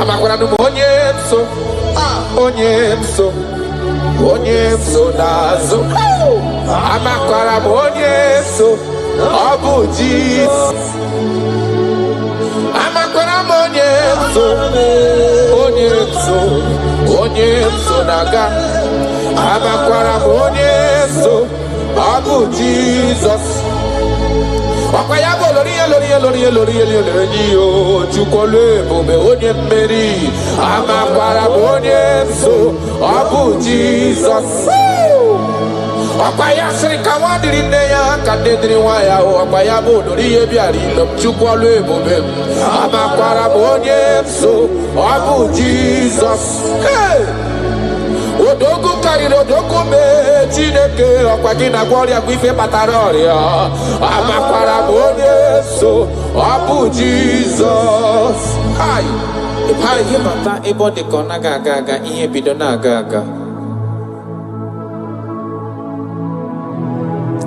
Amakwara Onyeso nazo. Amakwara Onyeso. Obu Jesus. Amakwara Onyeso naga. Amakwara Onyeso. Obu Jesus. Wakayabo lori chukole bobe onye mmeri. Amakwara Onyeso. Obu Jesus. Wakaya srika wadiri neya kadedri waya. Wakayabo lori ebiari lom chukole bobe. Amakwara Onyeso. Obu Jesus. Hey! Odogu kariro odogu me Chineke okwagina gloria gwife pataroria. Amakwara Onyeso. Obu Jesus. Hi. Hi himata ebo de kona gaga ihe bido na gaga.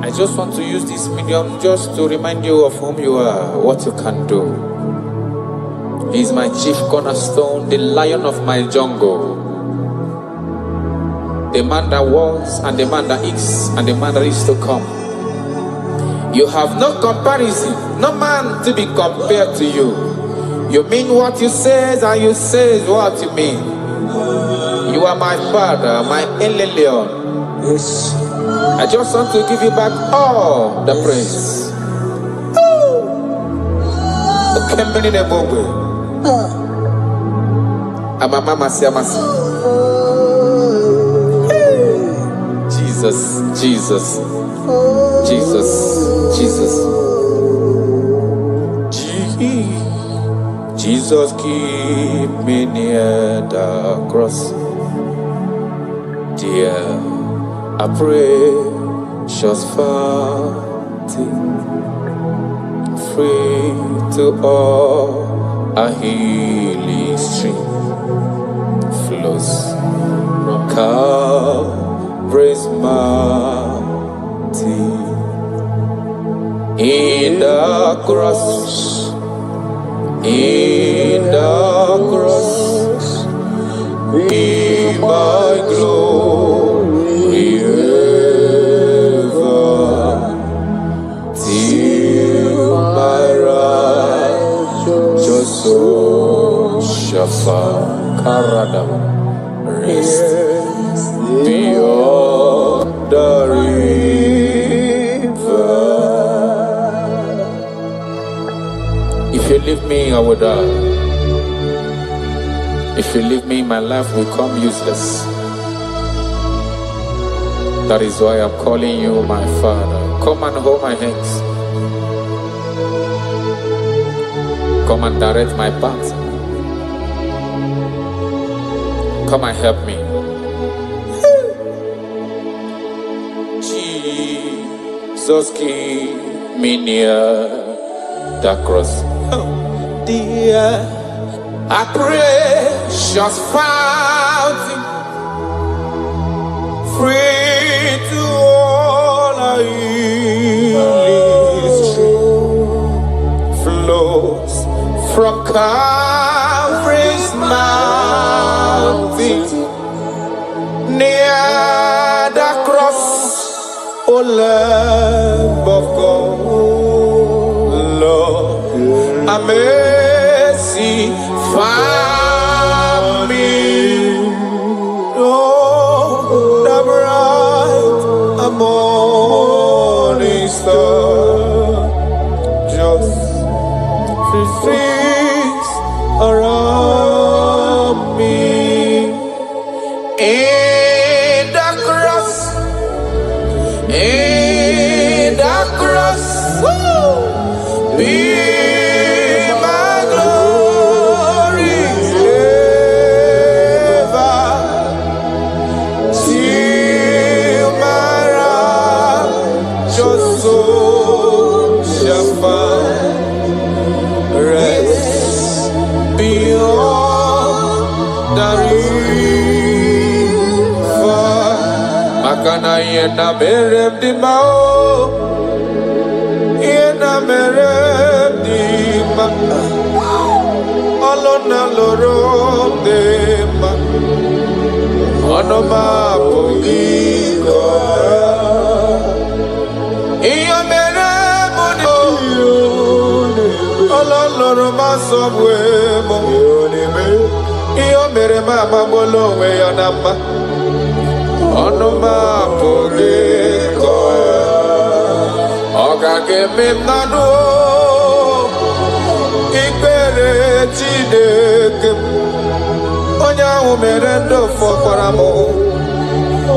I just want to use this medium just to remind you of whom you are, what you can do. He is my chief cornerstone, the lion of my jungle. The man that was, and the man that is, and the man that is to come. You have no comparison, no man to be compared to you. You mean what you say, and you say what you mean. You are my father, my Eleleon. Yes. I just want to give you back all the praise. Jesus. Jesus, keep me near the cross. Dear, I pray, just fountain, free to all a healing stream flows from Calvary's mountain. In the cross, be my glory ever, till my righteous soul shall find rest beyond the river. If you leave me, I will die. If you leave me, my life will come useless. That is why I'm calling you my Father. Come and hold my hands. Come and direct my path. Come and help me. Jesus, keep me near the cross. Dear, I pray, just fountain, free to all I flows from Calvary's mountain, near the cross, O Lamb of God, Lord, I mercy find me. Oh, the bright morning star, just freeze around me. In the cross, be my glory ever, till my righteous soul shall find rest beyond the river. Makana yena merem di mau, yena merem di ma, alona loro. Onoma Pugiko. Iyo mere mudo. Ololoro masomwe mo. Iyo mere mama bolo we yanama. Onoma Pugiko. Oga keme nanu. Ikpere Chineke. Onya umerendo fokwara mo.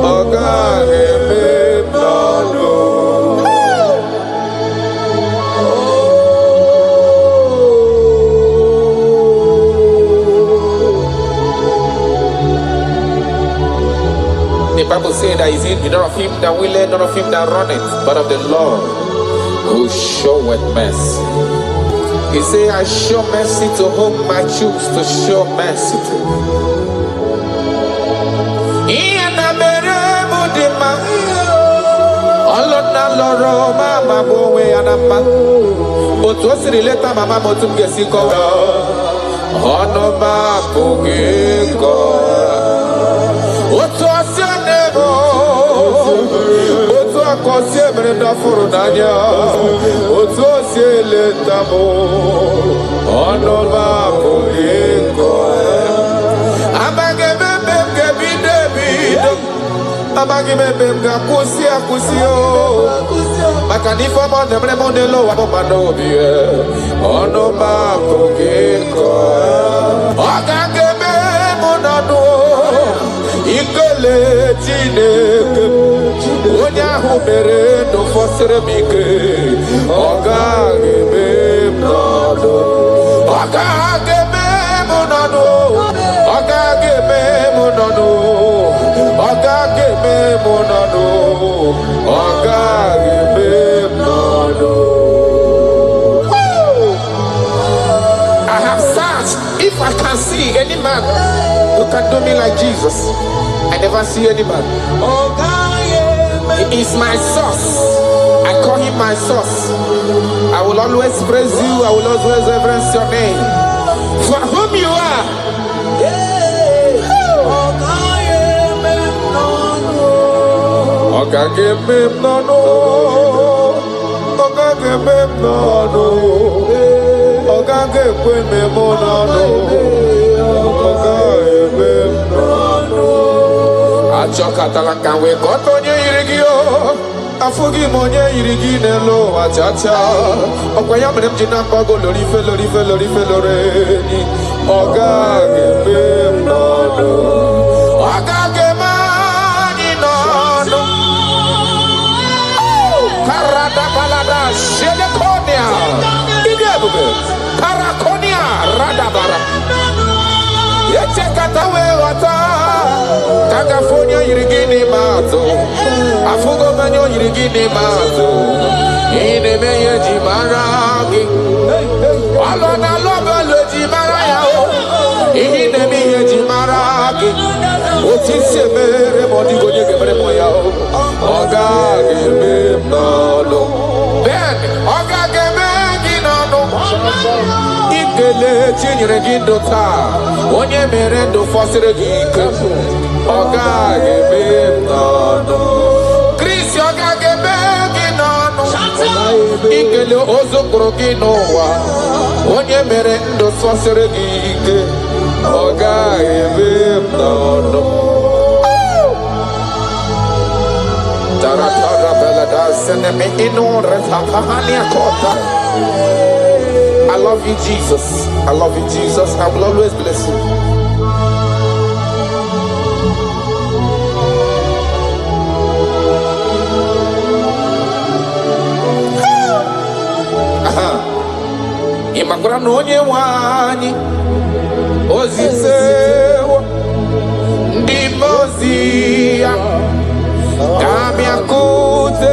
Oga eme nanu. The Bible says that is it not of him that willeth, not of him that runneth, but of the Lord who showeth mercy. He said, I show mercy to whom I choose to show mercy to. But what's the later mama motum gesiko? Onoma Pugiko. What's your name? Akosi emerenda furu nanya otosi letamo onoma Pugiko. Abage bebe kebidebido abage bebe kakusi akusio makanifa mondemre mondelo wa mandobie onoma Pugiko. Ogage be monado ikele Chineke. Onya humere no fosere mike. Oga gebe mnodo. Oga gebe mnodo. Oga gebe mnodo. Oga gebe mnodo. Oga gebe mnodo. I have searched if I can see any man who can do me like Jesus. I never see any man. He is my source. I call him my source. I will always praise you. I will always reverence your name. For whom you are. Oga give no no. Oga give no no. Oga give me no no. Oga give no no. Achokatala kanwe kotonye irigio. Afugi monye irigi nelo achacha. Okwaya mrem jina kogo lorife loreni. Oga gebe nono. Oga gema ni nono. Karada balada shelekonia. Idebube. Karakonia radabara. Yeche katawe wata. Kagafonia irigini mato. Afugo manyo irigini mato. Ine meye jimaragi. Alona lobe le jimaraya o. Ine meye jimaragi. Otise mere modigo nye gemre moya o. Oga geme nolo. Ben, oga geme ginano. Ikele chinyere gindota. Onye merendo fosire gike. Oga gebe nono. Chris oga gebe ginono. Ikele ozokoro ginowa. Onye merendo fosire gike. Oga gebe nono. Taratara belada seneme inore tapahania kota. I love you, Jesus. I love you, Jesus. I will always bless you. Imagura no onye wani ozisewo ndi mozia kami akute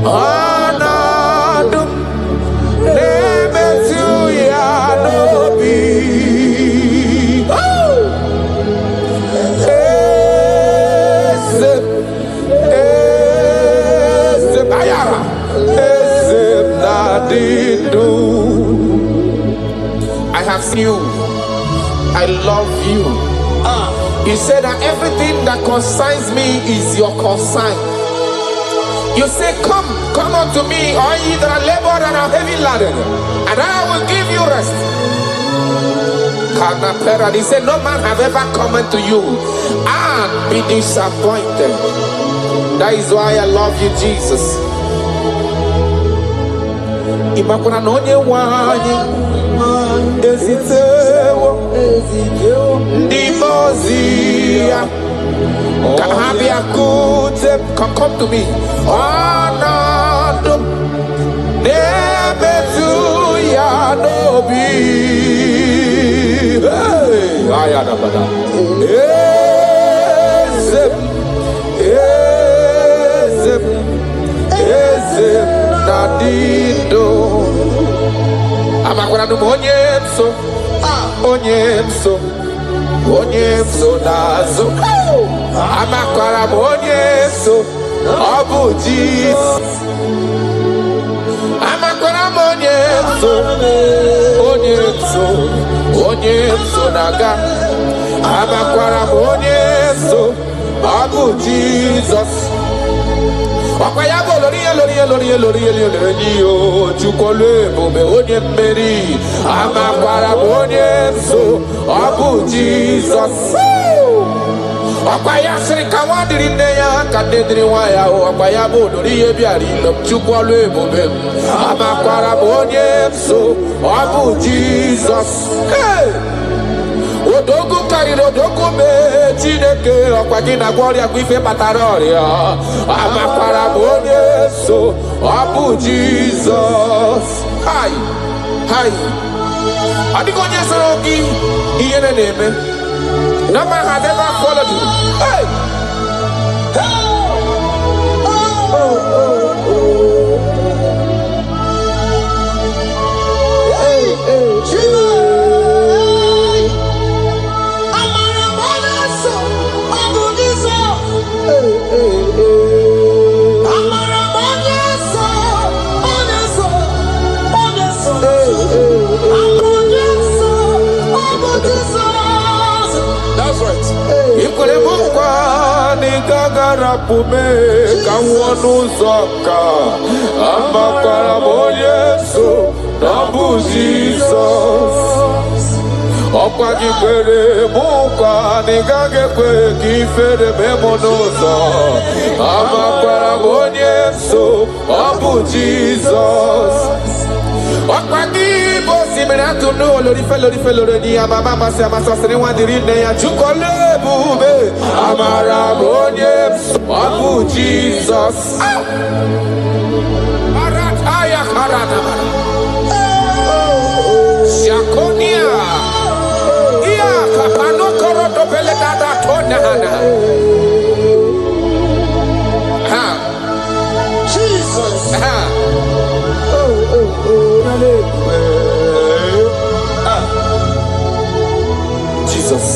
anadum nemetu ya nobi ese ayara ese nadidu. I have seen you. I love you. He said that everything that concerns me is your concern. You say, come unto me, all ye that are labored and are heavy laden, and I will give you rest. He said, no man have ever come unto you and be disappointed. That is why I love you, Jesus. Imakuna nonye wanyi ezitewo ndimozia kahabia kute. Come to me. Anadum nebetu ya nobi. Hey, ayana bada. Ezem nadido. Amakwana onyemso nazo. Amakwara onyemso obu Jesus. Amakwara onyemso naga. Amakwara onyemso obu Jesus. Wakayabo lori chukole bobe onye mmeri. Amakwara onyemso obu Jesus. Wakayasri kawadiri neya kadedri waya. Wakayabo lori yebiari chukole bobe. Amakwara onyemso obu Jesus. Hey! Odogu kariri odogu me Chineke okwagina gloria gwife bataroria. Amakwara onyemso obu Jesus. Hi. Adigonye sorogi iyene neme. No man has ever followed you. Hey. That's right. Gagarapume kawonu zoka. Amakwara onyemso obu Jesus. Okwagi kwere mukwa nigage kwe kifere memonozo. Amakwara onyemso obu Jesus. Okwagi bosi menatu no lori fe ni amama mase amasasere wandiri ne ya chukole bube. Amara onyemso obu Jesus. Arataya karana. Shakonia. Iya kapano koroto pele dada tona hana. Ha. Jesus. Ha. Jesus.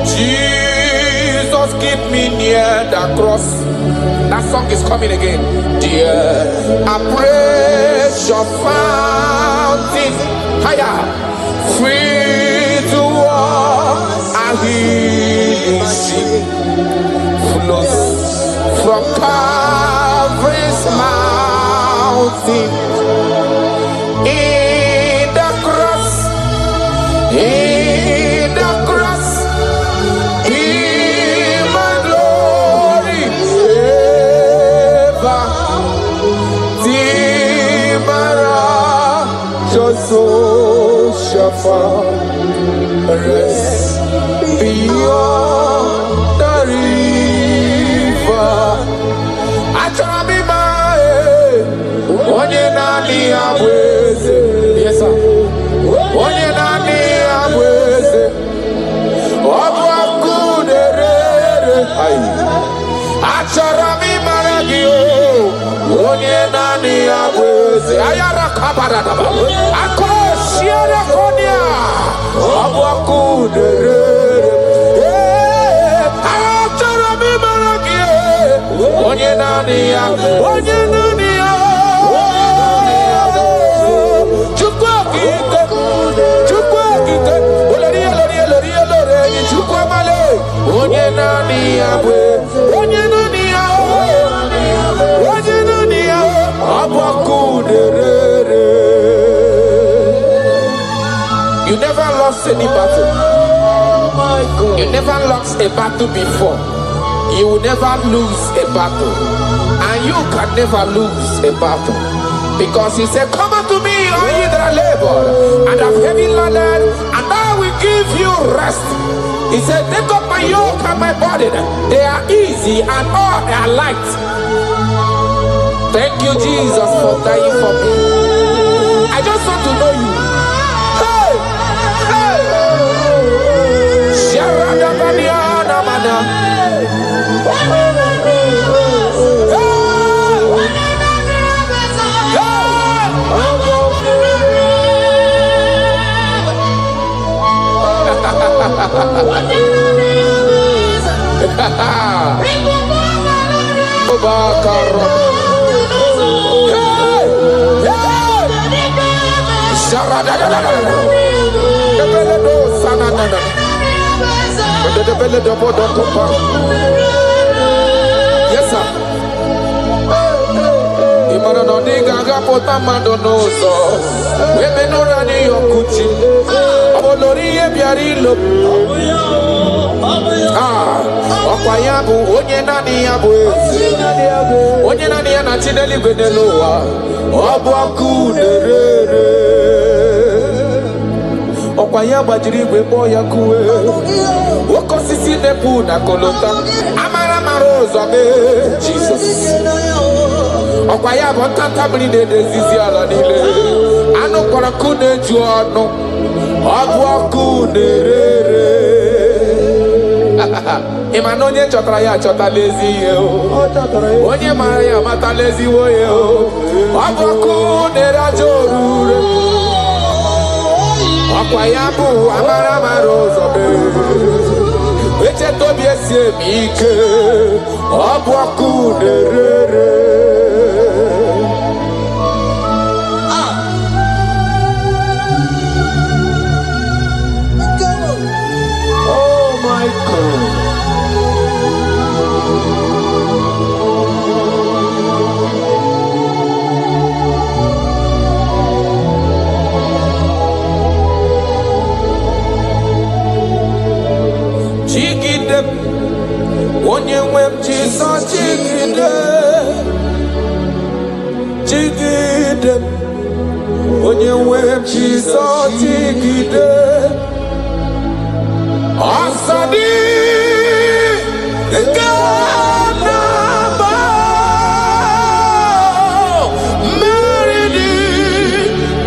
Jesus, keep me near the cross. That song is coming again. Dear, I praise your fountain. Higher, free to walk. I hear sea flows from Calvary's mountain. In the cross, in the cross, in my glory ever. Timara, Joso, Shafa, rest beyond the river. Achamima, onye nani abweze. Yes, sir. Onye nani abweze. Obu akuderere. Achamima ragio. Onye nani abweze. Ayara kabaradaba. Akoshiere konia. Obu akuderere. Achamima ragio. Onye nani abweze. Onye nani abweze. Chukwa kite. You never lost any battle. You never lost a battle before. You will never lose a battle. And you can never lose a battle. Because he said, come unto me, all ye that are labored and have heavy laden, and I will give you rest. He said, take up my yoke and my burden. They are easy and all are light. Thank you, Jesus, for dying for me. I just want to know you. Hey! Hey! Sharada Badiana Mana. Yes, sir. Imana no diga gapota madonoso. Webe no rani yokuchi. Abolori ebiarilo. Okwayabu onye nani yabu. Onye nani ya na chineli gweneloa. Obu aku nerere. Okwayaba jirigwe boya kuwe. Woko sisi nepu na kolota. Amara marozo me Jesus. Okwayaba tanta mride dezizi ala nile. Ano kwa kune juano. Obu aku nerere. Imano nye chotara ya chota lezi yo. Onye mara ya mata lezi wo yo. Obu aku nerajorure. Okwayabu amara marozo be. Weche tobi esie mike. Obu aku nerere. Oh my God. Onye nwe m Jizọs jigide, jigide. Onye nwe m Jizọs jigide. Ọsọ dị nke na-agba, mmeri dị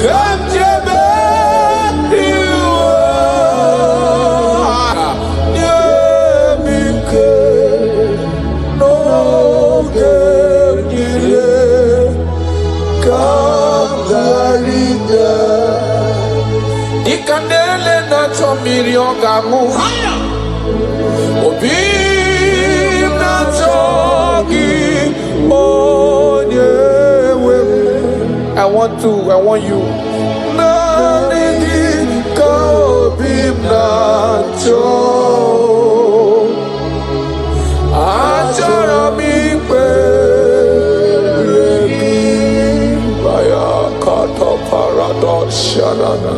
ka m ji eme iwe. Ikandele na chomiri ogamu. Obi na chogi onyewe. I want you. Na nigi ka obi na cho. Achara mi pe regi baya kato paradox shanana.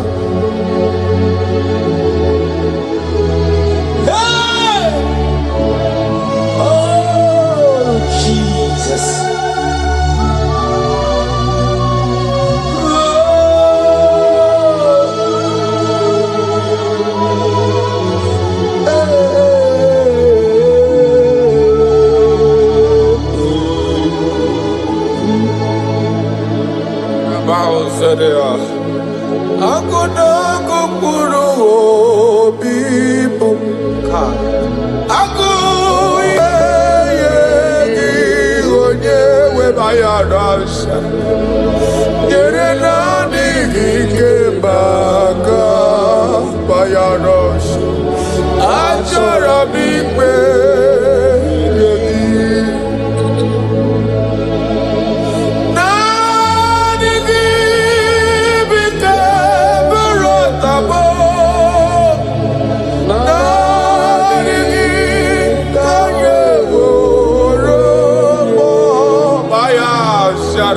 Aku naku puru bibu. Aku yegi onyewe bayarasha. Jere nani kikembaka bayarasha. Achara bikwe yegi.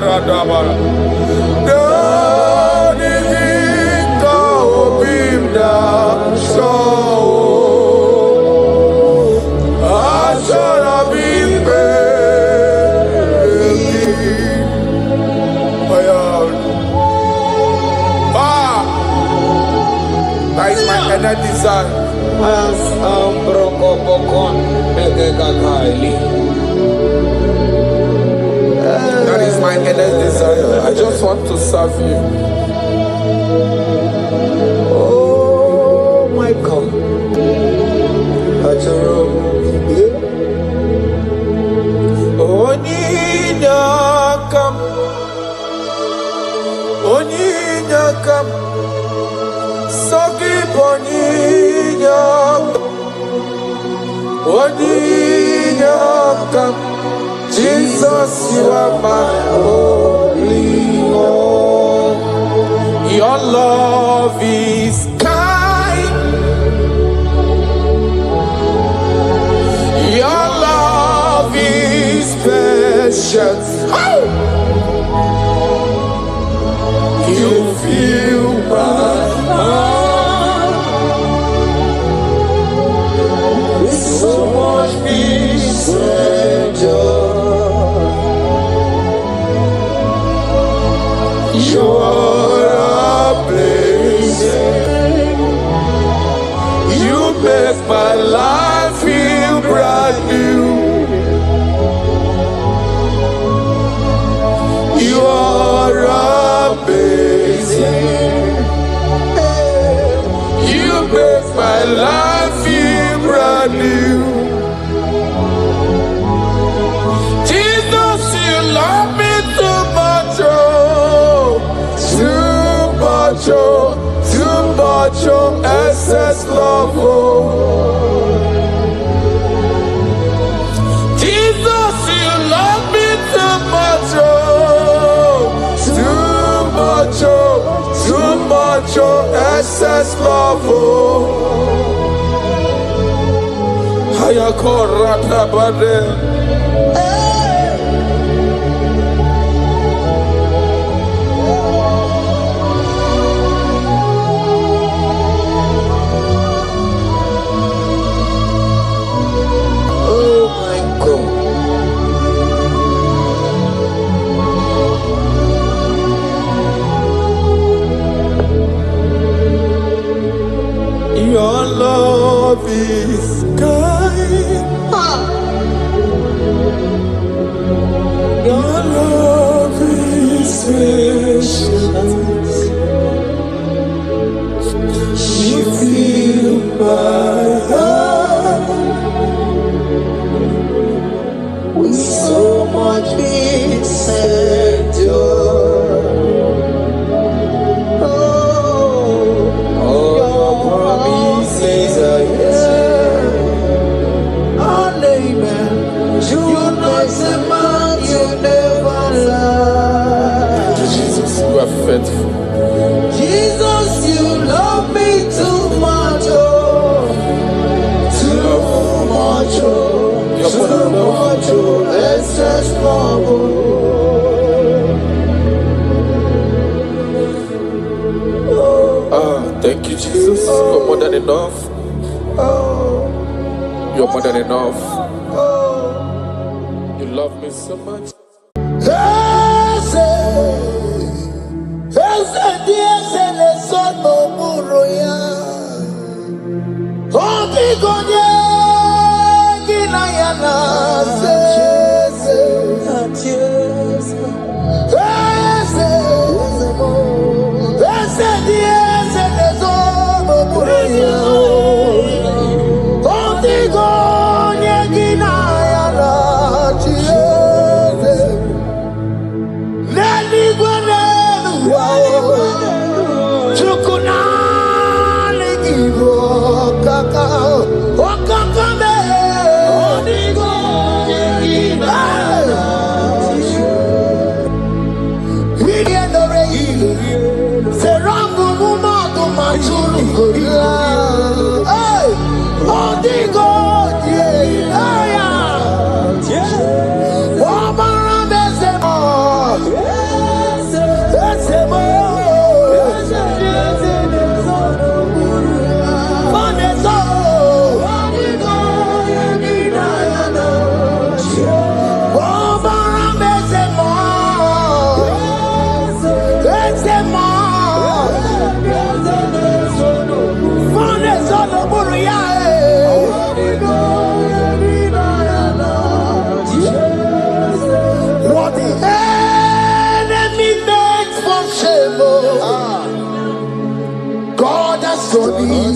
Radabara. Dani ka obi That is my inner desire. That is my inner desire. I just want to serve you. Oh my God. Oninyakam Sogi Oninyakam Jesus, you are my holy one. Your love is kind. Your love is patient. Oh! You fill my heart with so much peace and joy. You're amazing. You make my life feel brand new. You're amazing. You make my life feel brand new. Jesus, you love me too much, oh, too much, oh, too much, oh, excess love, oh. Jesus, you love me too much, oh. Too much, oh, excess love, oh. Hayakoratabade. Oh my God. Your love is kind. Your love is patient. You fill my heart with so much peace and joy. Faithful. Jesus, you love me too much, oh, too much, oh, too much, oh, excess love, oh. Thank you, Jesus. You're more than enough. You're more than enough. You love me so much.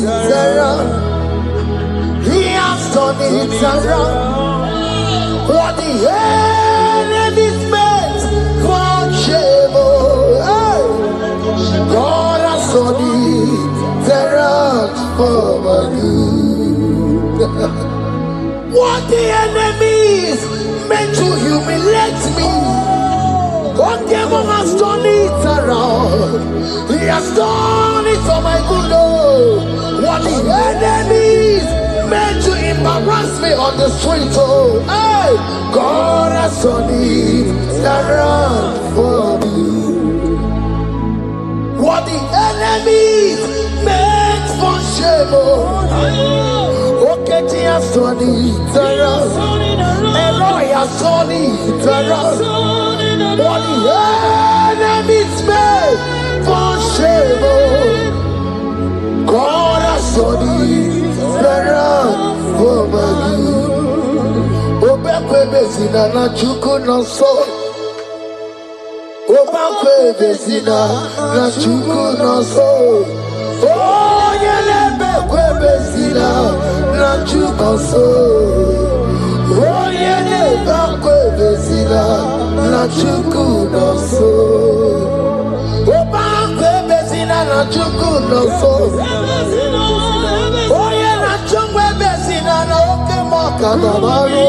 it around. He has turned it around. What the enemies meant for shame, hey, God has turned it around for my good. What the enemies meant to humiliate me, God has turned it around. He has done it for my good. Oh, what the enemies meant to embarrass me on the street, oh, hey, God has turned it around for me. What the enemies meant for shame, oh, okay, He has turned it around. Eloi has turned it around. What the enemies meant for shame, oh, God has turned it around for my good. Obekwe bezina na chuku no so. Obekwe bezina na chuku no so. Oh, yelebekwe bezina na chuku so. Oh, yelebekwe bezina na chuku no so. Obekwe bezina na chuku no so. Oh, yeah, na chungwe bezina na oke moka na maru.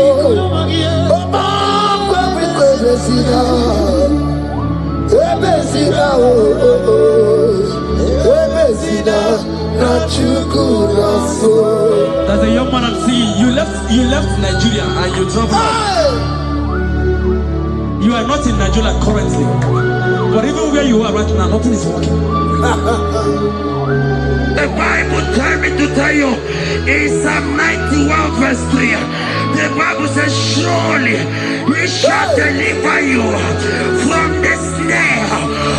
Obekwe bezina, bezina bezina na chuku na so. There's a young man I'm seeing. You left Nigeria and you traveled. You are not in Nigeria currently, but even where you are right now, nothing is working. The Bible tells me to tell you in Psalm 91 verse 3, the Bible says, surely He shall deliver you from the snare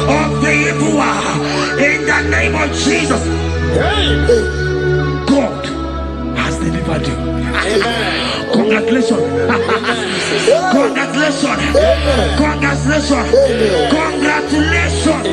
of the evil one in the name of Jesus. God has delivered you. Congratulations. Congratulations. Congratulations. Congratulations.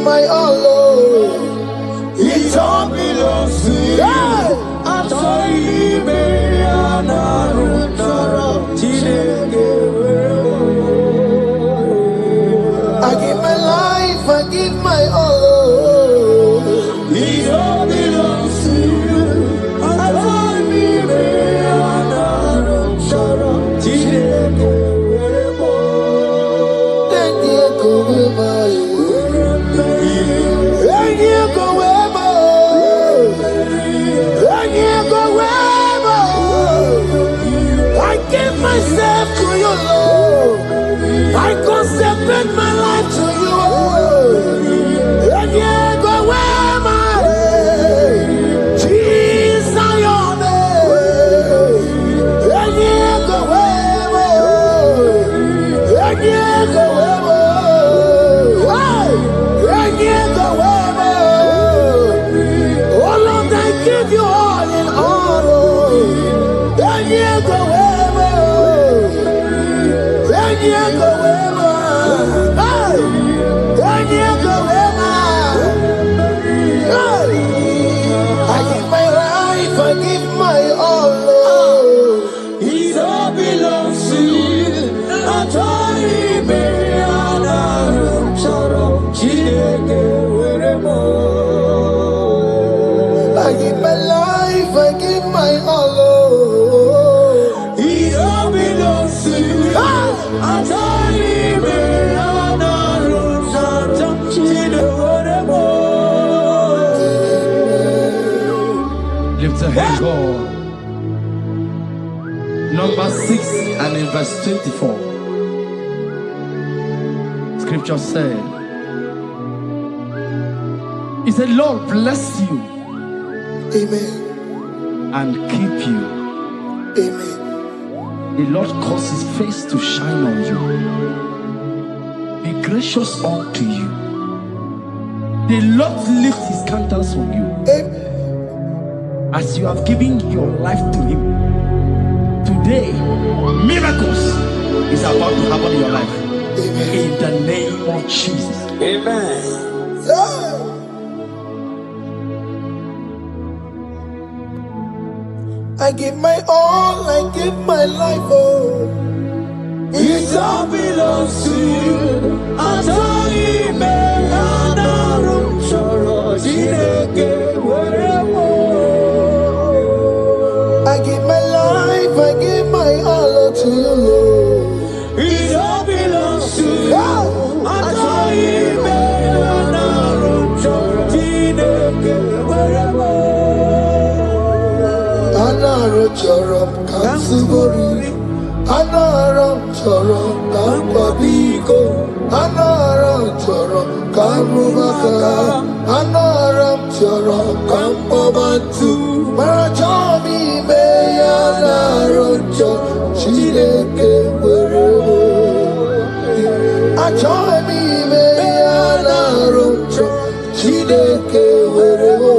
My all, oh, it all belongs to you. I'm sorry, I give my life, I give my all, oh, it all belongs to you. I'm myself to you, Lord. I consecrate my life to you, oh. And you go where my Jesus, your name. And you go where, and you go where, and you go where. Oh Lord, I give you all in all, and you go where. Yeah, go ever. 6 and in verse 24. Scripture said, He said, Lord bless you. Amen. And keep you. Amen. The Lord cause His face to shine on you. Be gracious unto you. The Lord lift His countenance on you. Amen. As you have given your life to Him. Today, miracles is about to happen in your life. Amen. In the name of Jesus. Amen. Yeah. I give my all, I give my life, oh. It all belongs to you. I told you, man, I don't I give my life, I give my all to you, Lord. it all belongs to you. Yeah. I told you, man, I Anaro chorom kansubori, anaro chorom kampabiko, anaro chorom karubaka, anaro chorom kampabantu. Marachomi me anaro chorom chideke werebo. Achomi me anaro chorom chideke werebo.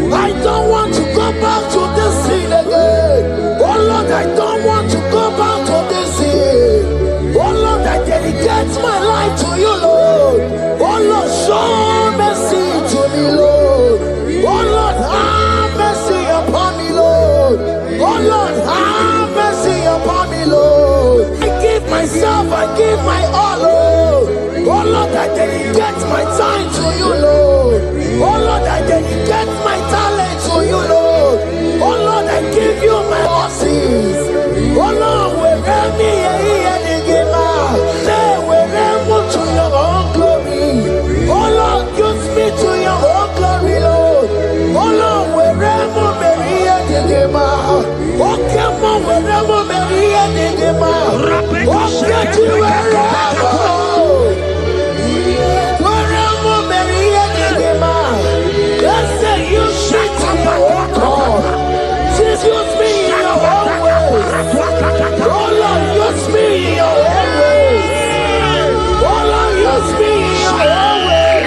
I don't want to go back to this sin again. Oh Lord, I don't want to go back to this sin. Oh Lord, I dedicate my life to you, Lord. Oh Lord, show mercy to me, Lord. Oh Lord, have mercy upon me, Lord. Oh Lord, have mercy upon me, Lord. I give myself, I give my all, Lord. Oh Lord, I dedicate my time to you, Lord. Oh Lord, I dedicate my talent to you, Lord. Oh Lord, I give you my horses. Oh Lord, wherever me and give out, say wherever to your own glory. Oh Lord, use me to your own glory, Lord. Oh Lord, wherever me and give out. Oh come on, wherever me and give out. Oh get you wherever. Use me in your own way. Oh Lord, use me in your own way. Oh Lord, use me in your own way.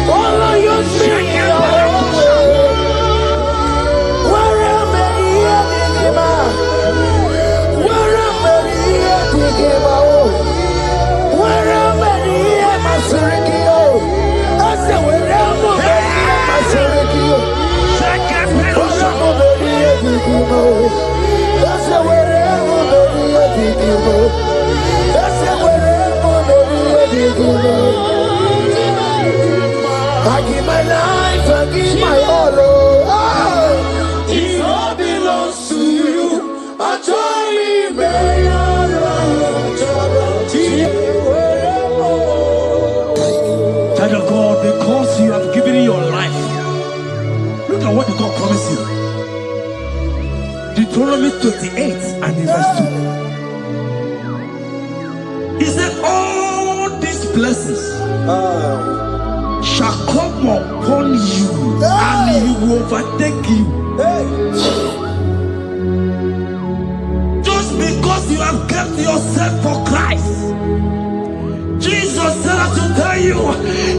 Oh Lord, use me in your own way. Where am I here, Digima? Where am I here, Digima? Where am I here, Masurikio? I said, where am I here, Masurikio? That's the wherever I give my life, I give my all. It all belongs to you. I told you, man, Child of God, because you have given your life, look at what God promised you. Deuteronomy 28 and in verse 2. He said, all these blessings shall come upon you and he will overtake you. Just because you have kept yourself for Christ. Jesus said, I should tell you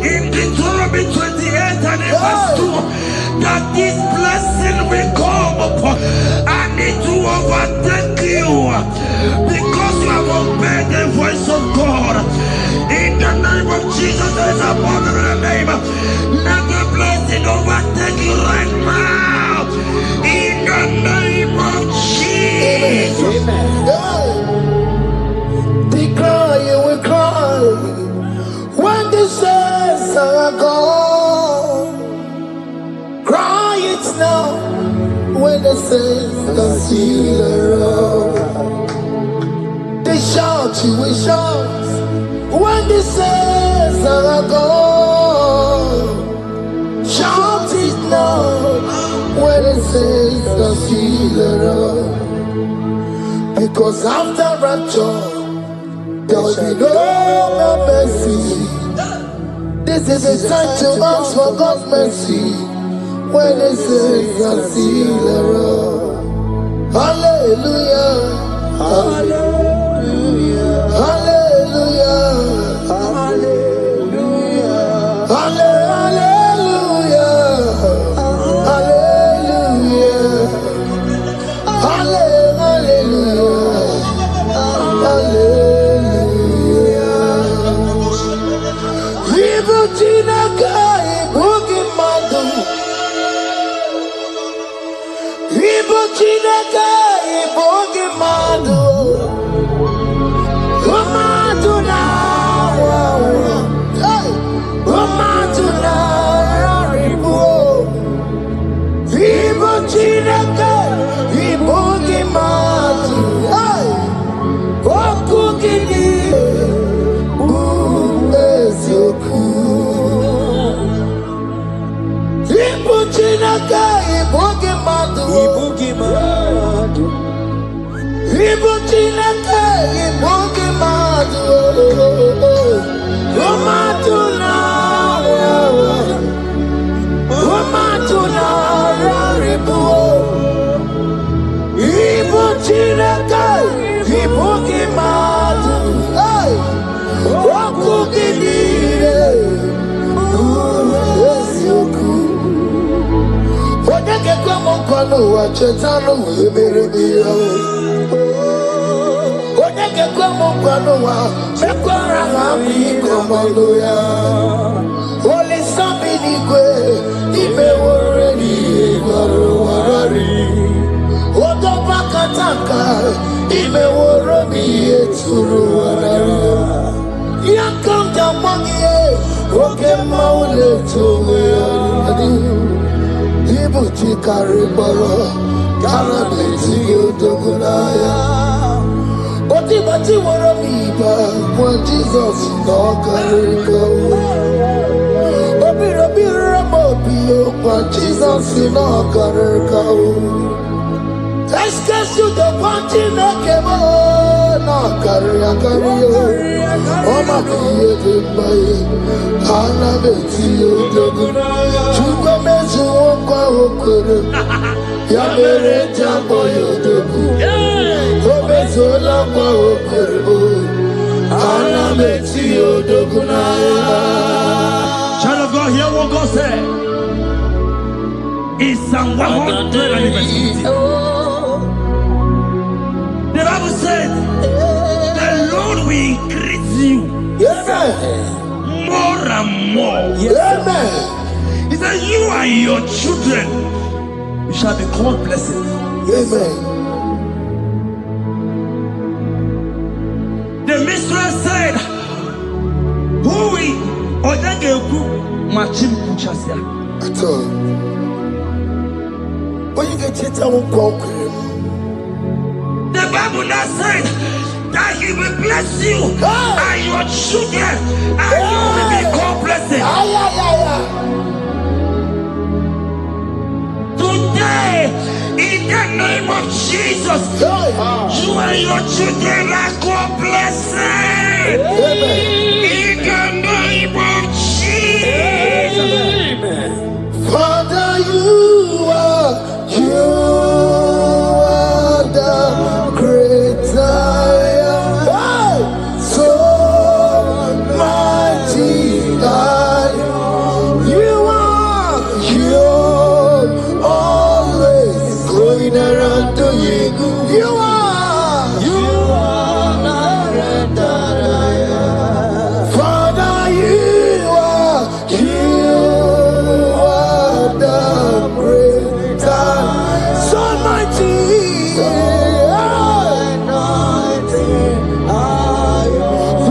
in Deuteronomy 28 and in verse 2 that this blessing will come upon and it will overtake you because you have obeyed the voice of God. In the name of Jesus, there is a mother in the name. Let the blessing overtake you right now. In the name of Jesus. They cry, you will cry. When the saints can see the road, they shout, you will shout. When the saints are gone, shout it now. When the saints can see the road, because after rapture there will be no more mercy. This is a time to ask for God's mercy. When they say I see the road, hallelujah, hallelujah, hallelujah, hallelujah, hallelujah, hallelujah, hallelujah. Evil Chinaka, Boogie Madu. Ibo Chineke, Ibo Gimadu, Umadu na Umadu na Ribu. Ibo Chineke, Ibo Gimadu, Oku Gini, Umezoku. Ibo Chineke, Ibo Gimadu. Ibu Chineke, Ibu Gimadu, Umatuna, Umatuna, Ribu. Ibu Chineke, Ibu Gimadu, Oku Gini, Umezoku. Odeke kwa mkono wa chetano weberebiyo. Odeke kwa mkono wa mekwara hapi komodo ya. Oli sambi nikwe ime woreni egwaro warari. Odo bakataka ime woroni eturu warari. Yakamja mwangie oke maule tuwe yari. Ibuti kariboro, karabeti yodogunaya. Oti bati woro miba, when Jesus no kariko. Obiro biro mobio, when Jesus no kariko. Excuse you the party nakebo, no karikario. Oma kiye dembaye, karabeti yodogunaya. Chuko mezu okwa okoro, ya mere jambo yodogu. Obezo lakwa okoro, karabeti yodogunaya. Child of God, hear what God said. In Psalm 100 and verse 50. The Bible said, the Lord will increase you more and more. Amen. He said, you and your children, you shall be called blessed. Amen. The mistress said, who will Odageku Machim Kuchasia? At all. When you get it, I won't conquer. The Bible now said that He will bless you and your children, and you will be called blessed. Today, in the name of Jesus, you and your children are called blessed. In the name of Jesus. Father, you are the great I am. So mighty I am. You are always going around to you. You are Father, you are the great I am. So mighty.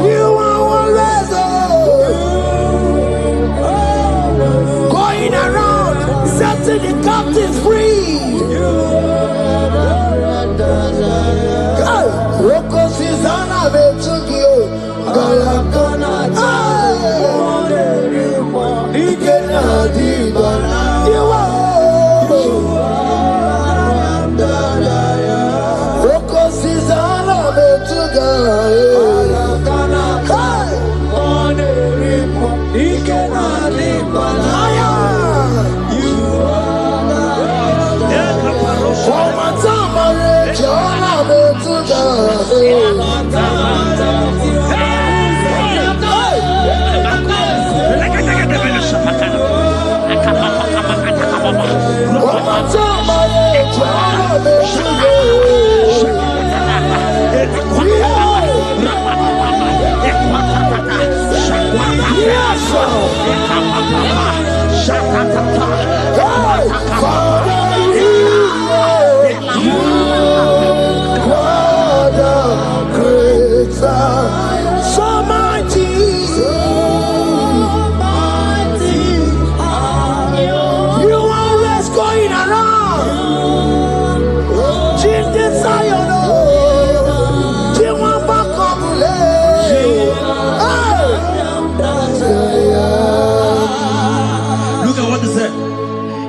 You are always going around setting the captives free.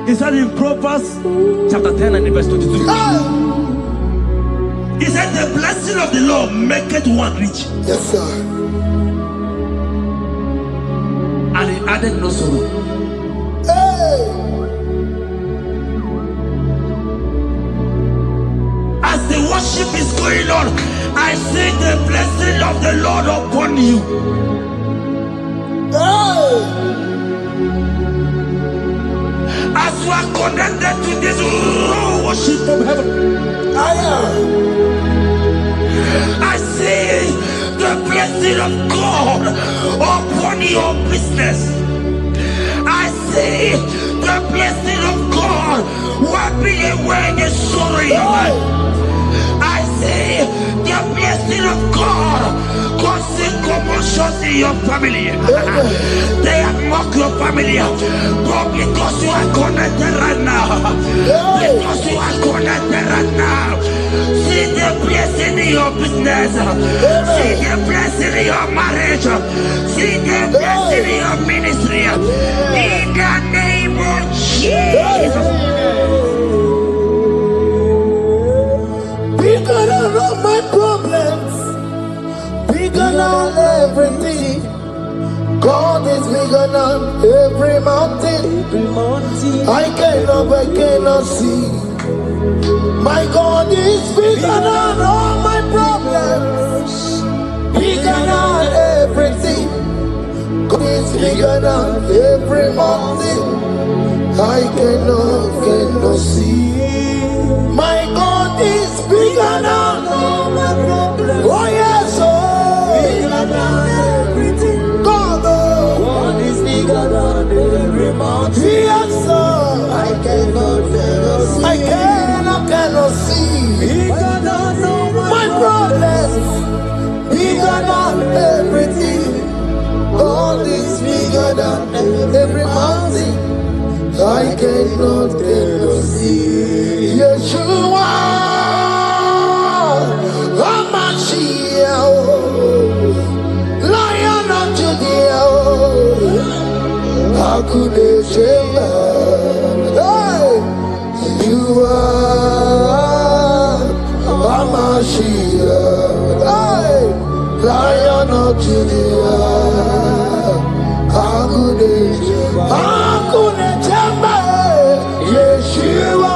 He said in Proverbs chapter 10 and verse 22. He said the blessing of the Lord maketh one rich. Yes, sir. And he added no sorrow. Hey. As the worship is going on, I see the blessing of the Lord upon you. Hey. As you are connected to this worship from heaven, I see the blessing of God upon your business. I see the blessing of God wiping away the sorrow in your life. I see the blessing of God causing commotions in your family. They have mocked your family, but because you are connected right now, because you are connected right now, see the blessing in your business, see the blessing in your marriage, see the blessing in your ministry. In the name of Jesus. Bigger than all my problems, bigger than everything. God is bigger than every mountain. I cannot see. My God is bigger than all my problems, bigger than everything. God is bigger than every mountain. I cannot see. My God is bigger than all my problems. Oh yes, oh, bigger than everything. God is bigger than every mountain. Yes, sir. I cannot see. Bigger than all my problems. Bigger than everything. God is bigger than every mountain. I cannot see. Yeshua, Hamashiach, Lion of Judea, Hakudesheba. You are Hamashiach, Lion of Judea, Hakudesheba. Yeshua,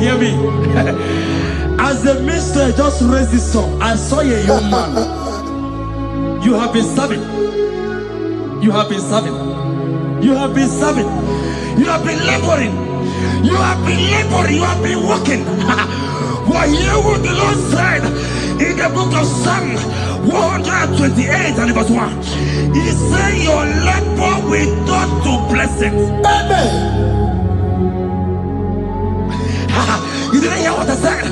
Hear me. As the minister just raised this song, I saw a young man. You have been serving. You have been serving. You have been serving. You have been laboring. You have been laboring. You have been working. But hear what the Lord said in the book of Psalm 128 and verse 1. He said, your labor will turn to blessings. Amen. You didn't hear what I said?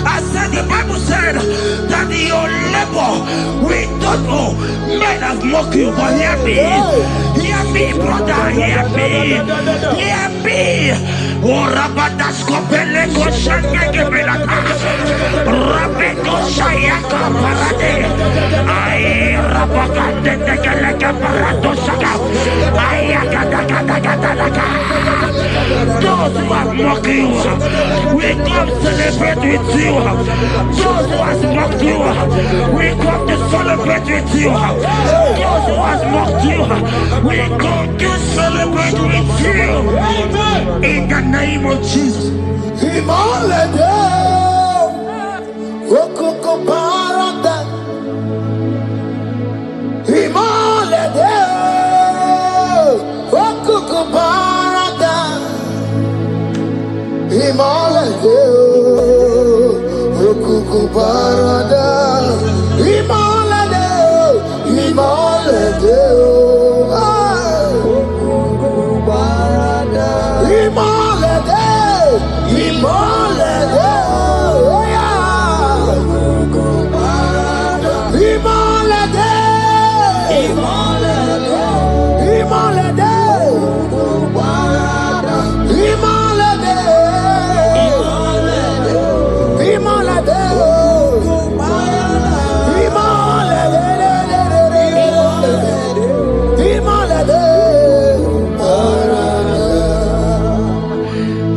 I said the Bible said that your labor will not know. Men have mocked you, but hear me. Hear me, brother. Hear me. Hear me. Oh, Rabadasko Peleko Shangeke Belaka. Rabeko Shayaka Parade. I Rabakande Tekeleka Parato Shaka. Ayakadakadakadaka. Those who are mocking you, we come celebrate with you. Those who have mocked you, we come to celebrate with you. Those who have mocked you, we come to celebrate with you. In the name of Jesus.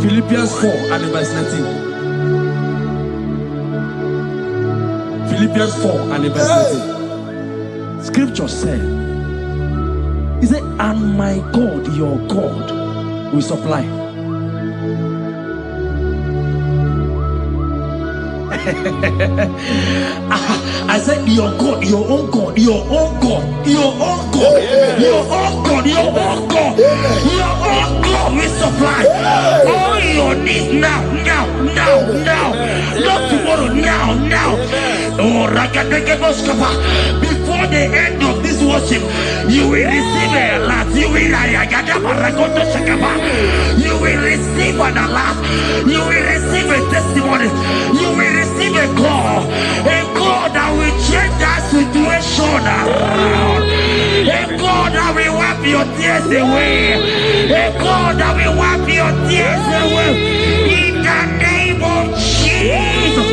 Philippians 4 and verse 19. Philippians 4 and verse 19. Scripture said, he said, and my God, your God, will supply. I said, your God, your own God, your own God, your own God, your own God, your own God, your own God will supply all your needs now. Not tomorrow, now. Oh, before the end of this worship, you will receive a lot. You will receive an alert. You will receive a testimony. You will receive a call that will change that situation around. A God that will wipe your tears away. A God that will wipe your tears away. In the name of Jesus.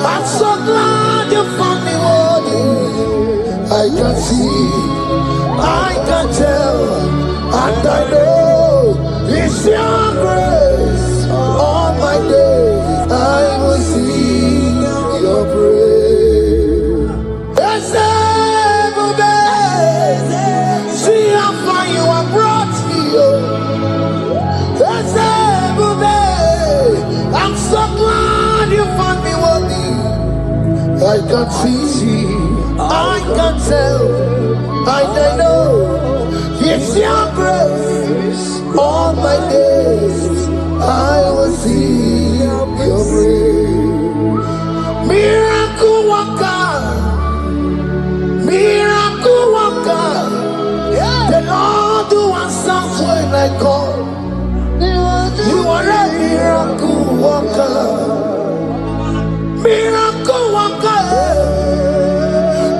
I'm so glad you found me worthy. I can see, I can tell, and I know it's your grace. All my days I will sing your praise. See how far you have brought me. I'm so glad you found me worthy. I can see, I can tell, and I know it's your grace. All my days I will see your grace. Miracle worker, miracle worker. The Lord who answers when I call. You are a miracle worker. Miracle worker,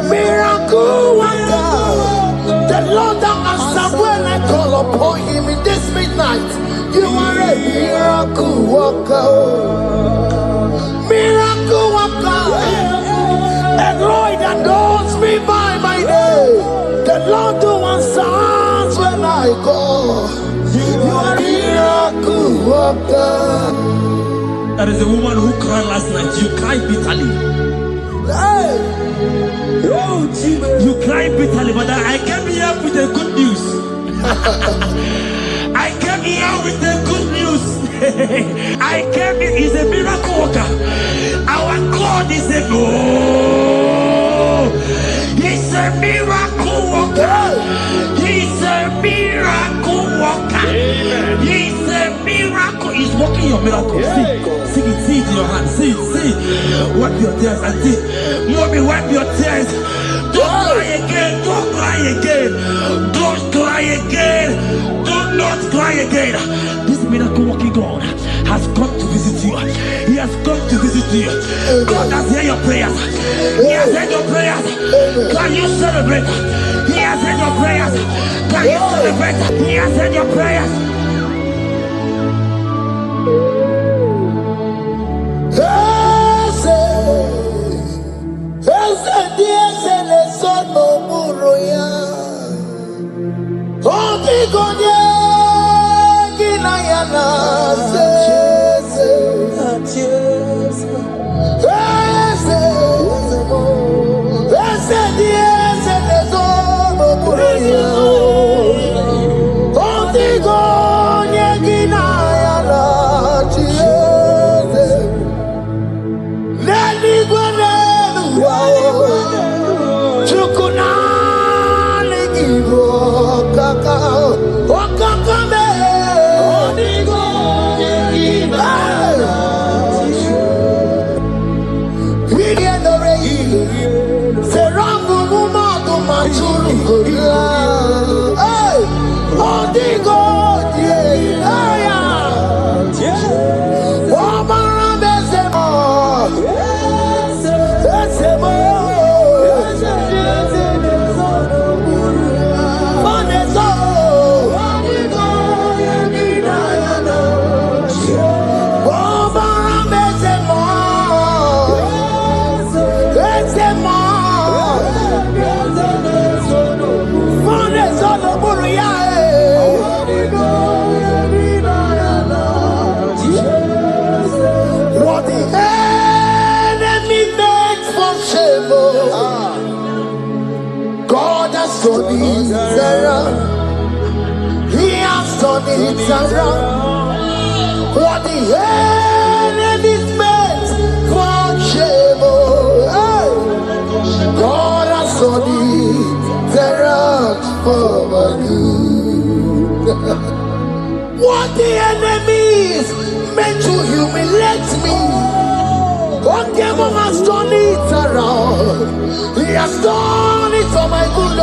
miracle worker. The Lord that answers when I call upon him in this midnight. You are a miracle worker. Miracle worker. And Lord that knows me by my name. The Lord who answers when I call. You are a miracle worker. There is a woman who cried last night. You cried bitterly. Hey. You cried bitterly, but I came here with the good news. I came here with the good news. I came here, he's a miracle worker. Our God is a he's a miracle worker. He's a miracle worker. He's a miracle. He's working your miracle. See it in your hand. See it. Wipe your tears and see. Mommy, wipe your tears. Don't cry again. Don't cry again. Do not cry cry again. This miracle working God has come to visit you. He has come to visit you. God has heard your prayers. He has heard your prayers. Can you celebrate? He has heard your prayers. Can you celebrate? He has heard your prayers. He has done it around. What the enemy's meant for shame, hey, God has done it around for my good. What the enemies meant to humiliate me, God has done it around. He has done it for my good.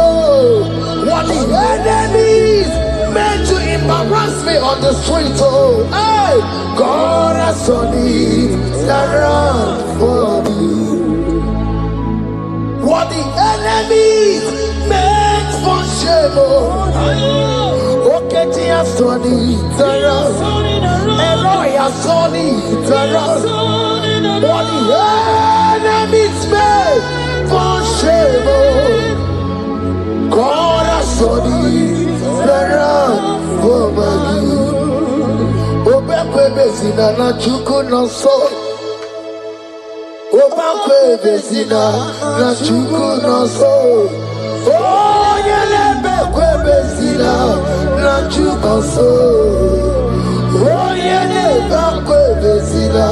What the enemies meant to embarrass me on the street, oh, hey, God has done it around for me. What the enemies meant for shame, oh, okay, He has done it around. Eloi has done it around. What the enemies meant for shame, oh, God has done it around for my good. Obekwe bezina na chuku no so. Obekwe bezina na chuku no so. Oh, yelebekwe bezina na chuku no so. Oh, yelebekwe bezina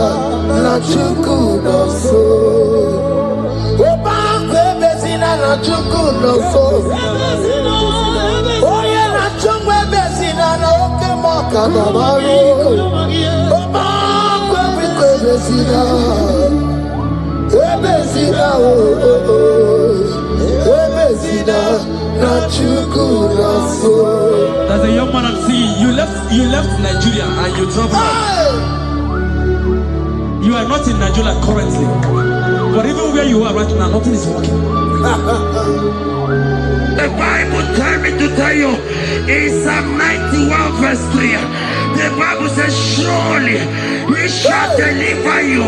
na chuku no so. Obekwe bezina na chuku no so. Oh, yeah, na chungwe bezina na oke moka na mariko. Obekwe bezina. Ebezina, ebezina na chuku na so. There's a young man I'm seeing. You left Nigeria and you traveled. You are not in Nigeria currently, but even where you are right now, nothing is working. The Bible tells me to tell you in Psalm 91 verse 3, the Bible says, surely He shall deliver you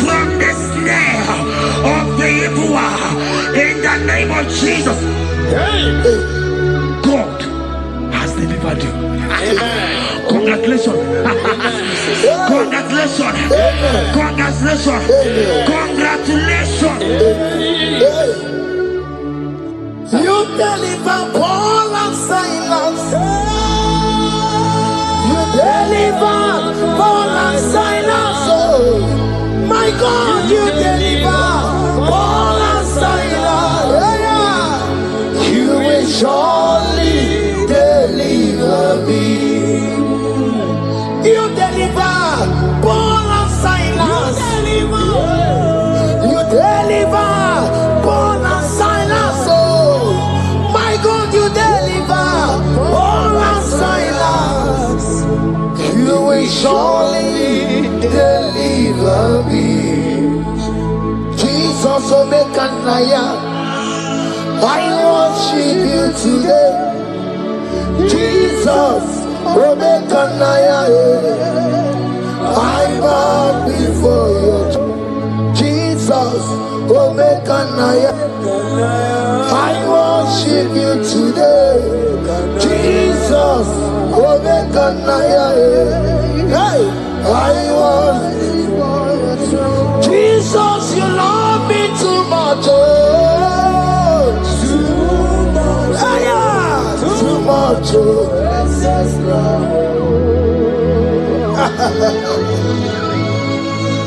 from the snare of the evil one in the name of Jesus. God has delivered you. Congratulations. Congratulations. Congratulations. Congratulations. You deliver Paul and Silas. You deliver Paul and Silas. Oh, my God, you deliver Paul and Silas. Yeah. You will surely deliver me. You deliver Paul and Silas. You deliver Paul and Silas. Oh, my God, you deliver Paul and Silas. Jesus Omekanaya, I worship you today. Jesus Omekanaya, I bow before you. Jesus Omekanaya, I worship you today. Jesus Omekanaya, I worship you. Jesus, you love me too much. Oh, too much. Too much.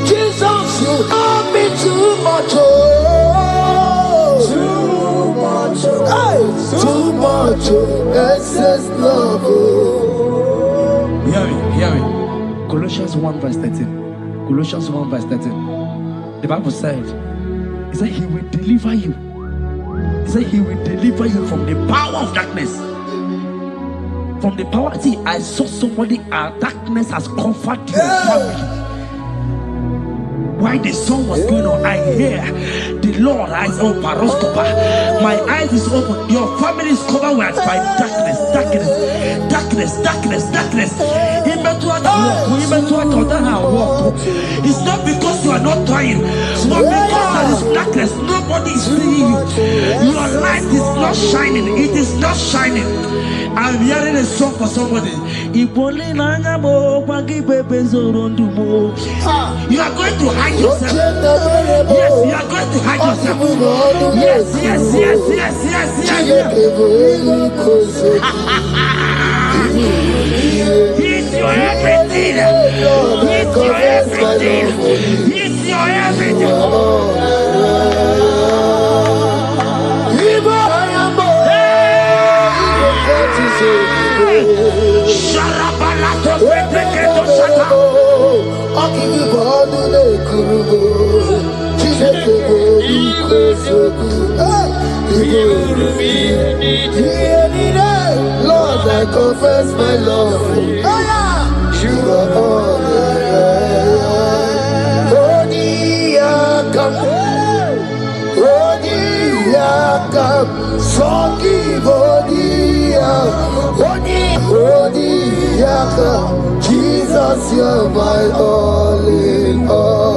Jesus, you love me too much. Oh, too much. Hey, too much. Excess love. Hear me. Colossians 1 verse 13. Colossians 1 verse 13. The Bible said, he said he will deliver you. He said he will deliver you from the power of darkness. From the power. See, I saw somebody, darkness has covered your family. While the song was going on, I hear the Lord eyes open. My eyes is open. Your family is covered by darkness. It's not because you are not trying, but because there is darkness. Nobody is seeing you. Your light is not shining. It is not shining. I'm hearing a song for somebody. You are going to hide yourself. Yes, you are going to hide yourself. Yes. He's your everything. He's your everything. He's your everything. Lord, I confess my love. You are all Jesus, you're my all in all.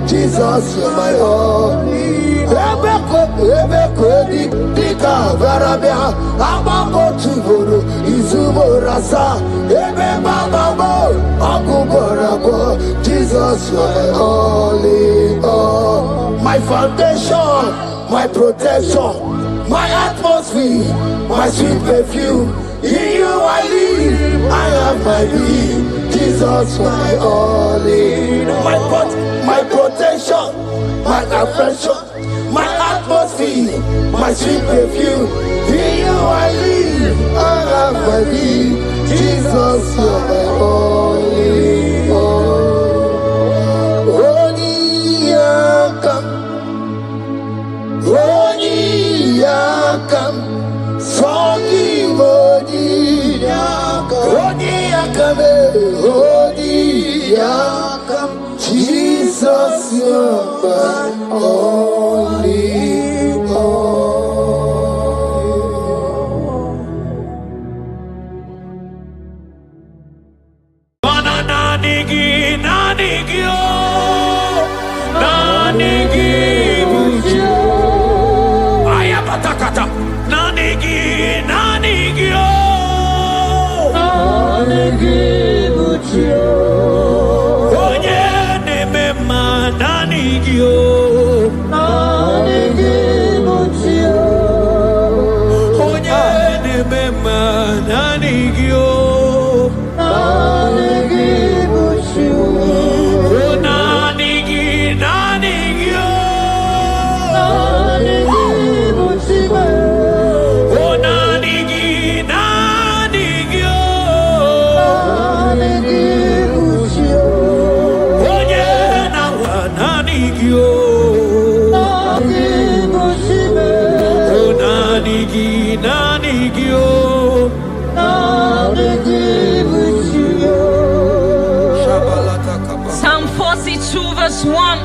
Jesus, you're my all. Jesus, you're my all in all. My foundation, my protection, my atmosphere, my sweet perfume. In you I live, I have my being. Jesus, my all in all. My protection, my affection, my atmosphere, my sweet perfume. In you I live, I have my being. Jesus, you're my all in all. Jesus, you're my all in all. Inanigio. Psalm 42 verse 1.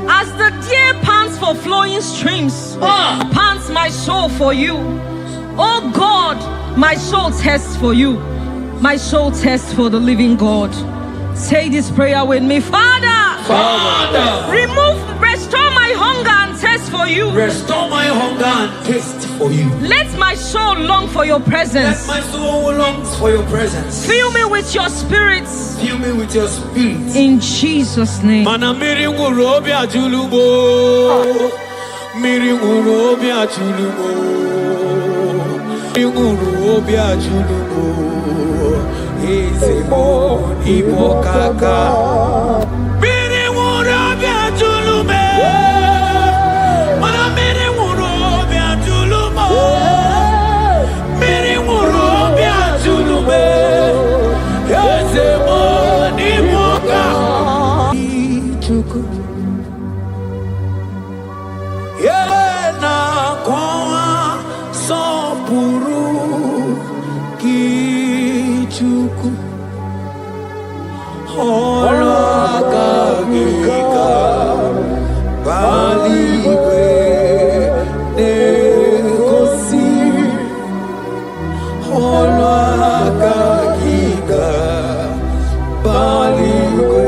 As the deer pants for flowing streams, pants my soul for you. Oh God, my soul thirsts for you. My soul thirsts for the living God. Say this prayer with me. Father, restore my hunger and thirst for you. Restore my hunger and taste for you. Let my soul long for your presence. Let my soul long for your presence. Fill me with your spirit. Fill me with your spirit. In Jesus' name. Miri ngurobi ajulumo. Miri ngurobi ajulumo. Miri ngurobi ajulumo. Ezemo Igbo kaka. Miri ngurobi ajulume. Miri ngurobi ajulumo. Miri ngurobi ajulume. Ezemo Igbo kaka. Yena kwa sopuru kichuku holagagika baligwe negosi holagagika baligwe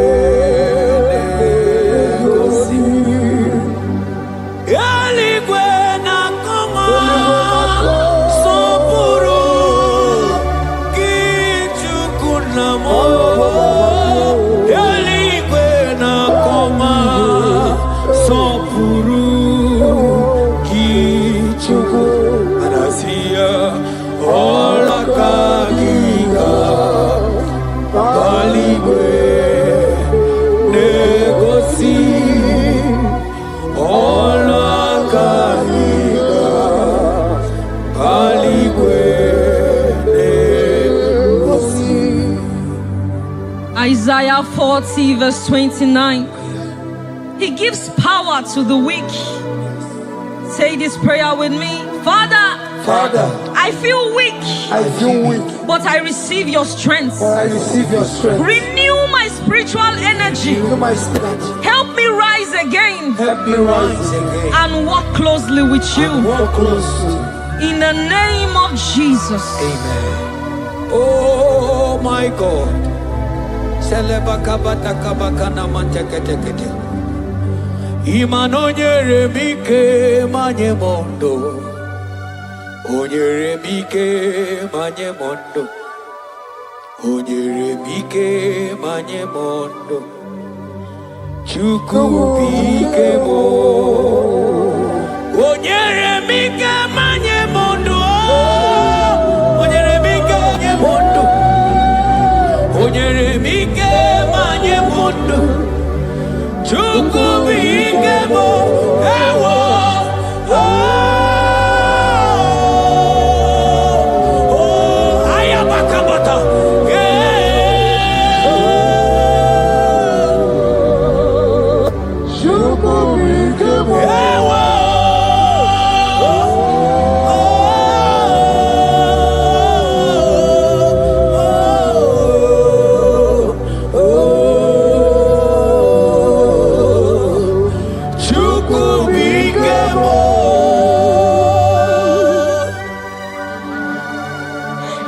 Isaiah 40 verse 29. He gives power to the weak. Say this prayer with me. Father, I feel weak. But I receive your strength. Renew my spiritual energy. Help me rise again. And walk closely with you. In the name of Jesus. Amen. Oh my God. Imanonyere mike manye mondo. Onyere mike manye mondo. Onyere mike manye mondo. Chuku bike mo. Onyere mike manye mondo. Onyere mike manye mondo. Onyere mike manye mondo. Chuku bike mo. Ewo.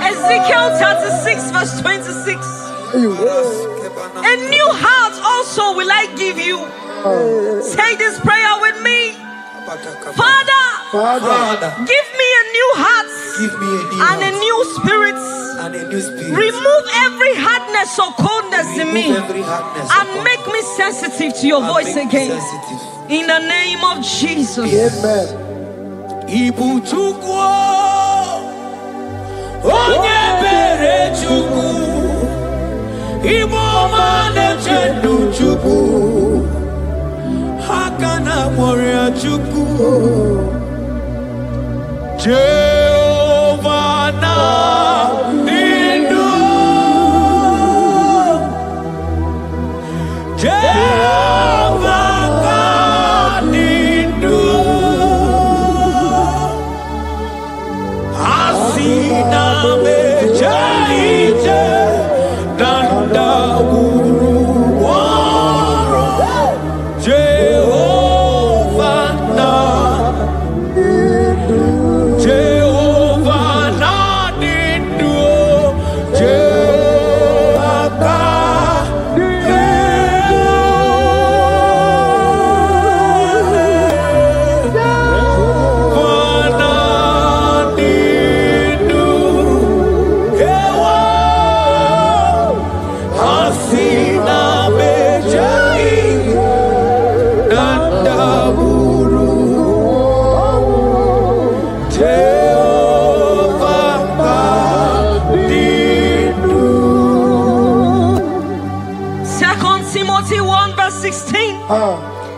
Ezekiel 36 verse 26. A new heart also will I give you. Say this prayer with me. Father, give me a new heart and a new spirit. Remove every hardness or coldness in me and make me sensitive to your voice again. In the name of Jesus. Amen. Ibu chukwu onye bere chukwu Igbo ọma na-eche ndụ chukwu aka na mọrịa chukwu Jehova na dị ndụ Jehova ka dị ndụ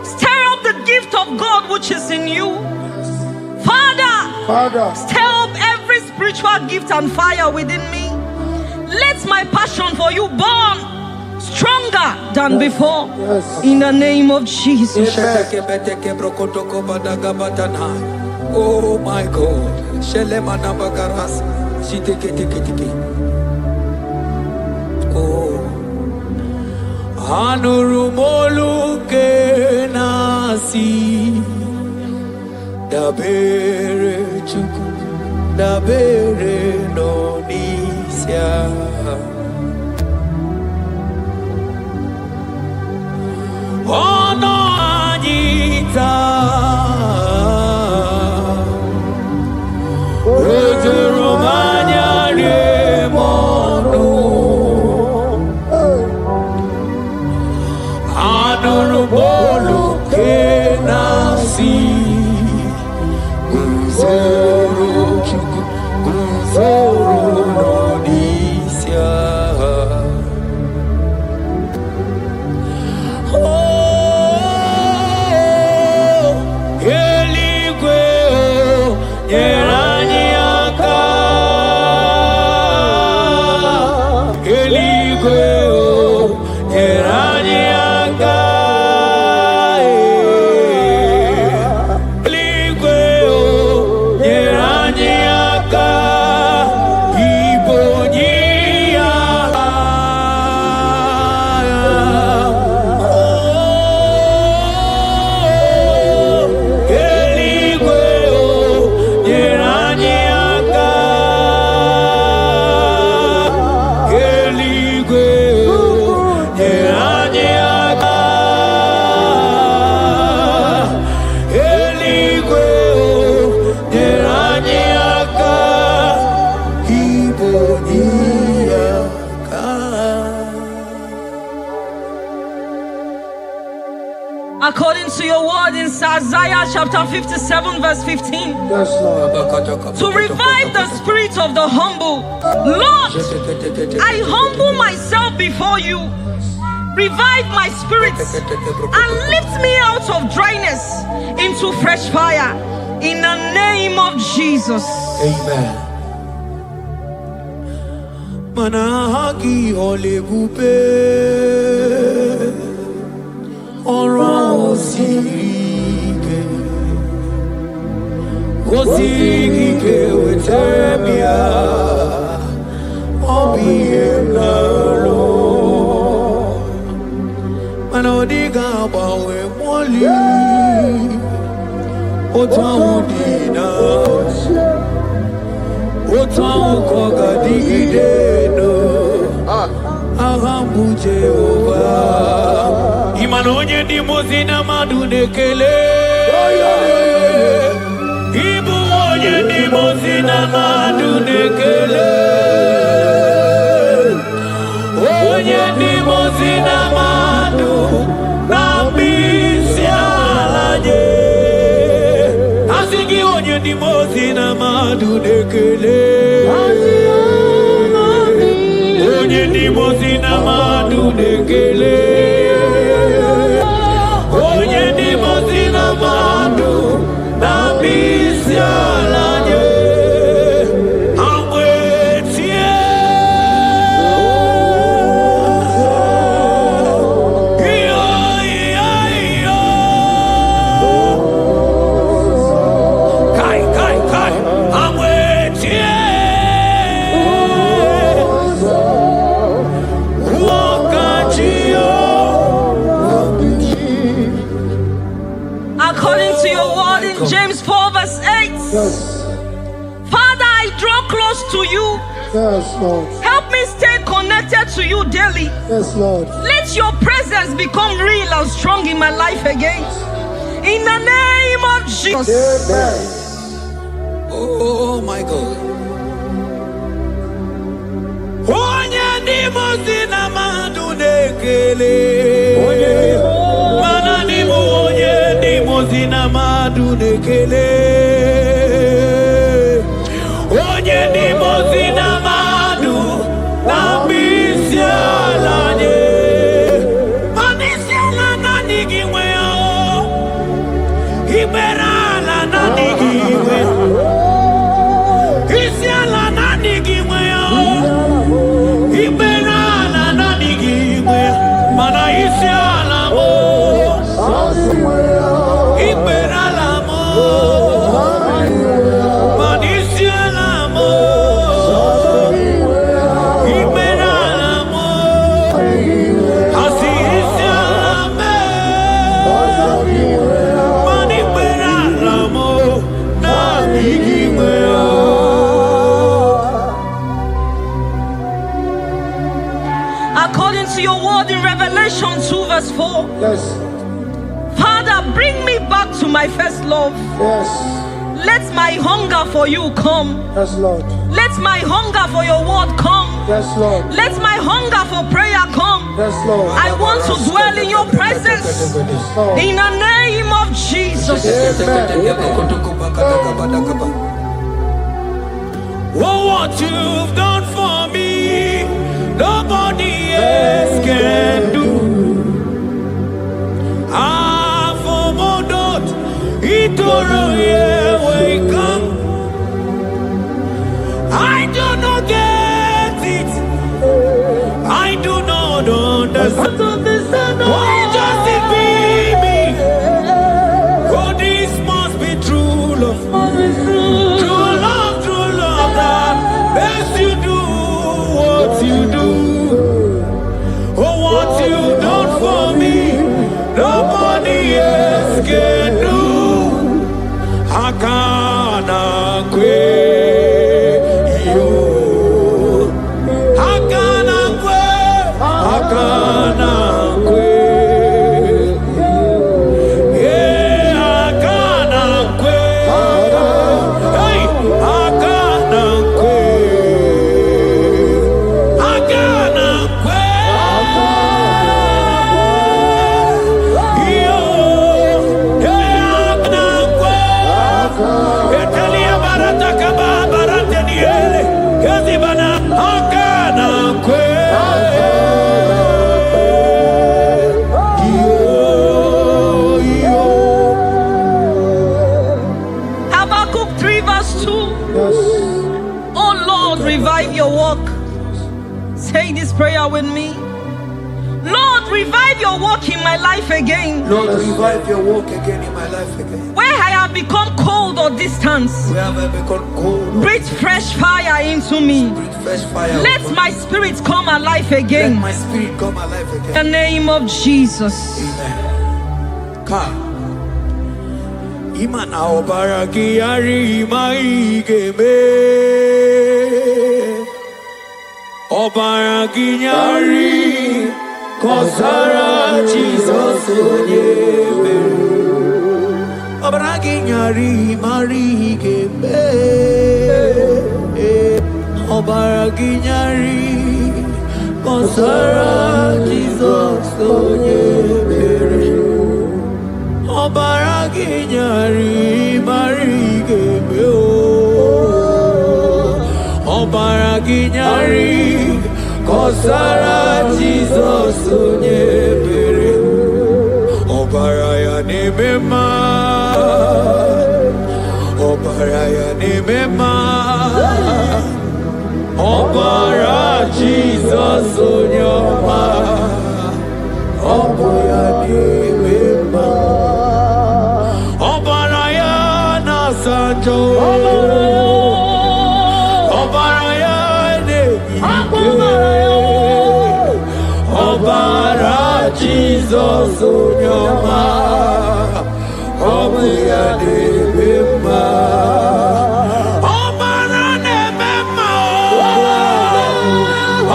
Stir up the gift of God which is in you. Father, stir up every spiritual gift and fire within me. Let my passion for you burn stronger than before. In the name of Jesus. Oh my God. Oh, Anurumolu kenasi dabere chuku dabere nonisia. Ono anita Romanya remonu Anurumolu kenasi Gunzoro chuku Gunzoro nonisia. According to your word in Isaiah chapter 57 verse 15. To revive the spirit of the humble. Lord, I humble myself before you. Revive my spirit and lift me out of dryness into fresh fire. In the name of Jesus. Amen. Manahagi olebupe Oro osige wetemia obiemnalo manodiga bawe moli otaudina otaukogadigideno ahambu Jehovah. Imanonye di mozina madunekele. Ibu onye di mozina madunekele. Onye di mozina madu nambisi alaje. Asigi onye di mozina madunekele. Onye di mozina madunekele. Onye di mozina madu na misialanye amwetie kai amwetie According to your word in James 4 verse 8. Father, I draw close to you. Help me stay connected to you daily. Let your presence become real and strong in my life again. In the name of Jesus. Oh my God. Onye di mozina madunekele. Mana di onye di mozina madunekele. Onye di mozina madu na misialanye. Manisiala na nigiwe. Revelation 2 verse 4. Yes. Father, bring me back to my first love. Yes. Let my hunger for you come. Yes, Lord. Let my hunger for your word come. Yes, Lord. Let my hunger for prayer come. Yes, Lord. I want to dwell in your presence. Lord. In the name of Jesus. Oh, what you've done for me, nobody else can do. Ah, for Modot, Itoro, yeah, wake up. I do not get it. I do not understand. Why does it be me? Oh, this must be true love. True love, that best you do what you do. Oh, what you done for me, nobody else can do. Hakana kwe yo, hakana kwe, hakana kwe. Yeah, hakana kwe. Hey, hakana kwe, hakana kwe. Yo, yeah, hakana kwe. Italia barata kaba barate niele, kazi bana hakana kwe. Habakkuk 3 verse 2. Yes. Oh Lord, revive your work. Say this prayer with me. Lord, revive your work in my life again. Lord, revive your work again in my life again. Where I have become cold or distant, Where have I become cold? breathe fresh fire into me. Breathe fresh fire. Let upon my me. spirit come alive Let again. my spirit come alive In again. the name of Jesus. Amen. Ka. Imana obaragi yari maigeme. Obaragi yari kosara Jesus onyebe. Obaragi yari marigeme. Obaragi yari kosara Jesus onyebe. Obaragi nyari marigeme o. Obaragi nyari kosara Jesus onyebere. Obaraya nemema. Obaraya nemema. Obara Jesus onyoma. Obaraya nemema. Obaraya na sanjo. Obaraya ne Obara Jesus onyoma. Obaraya nemema. Obara nemema.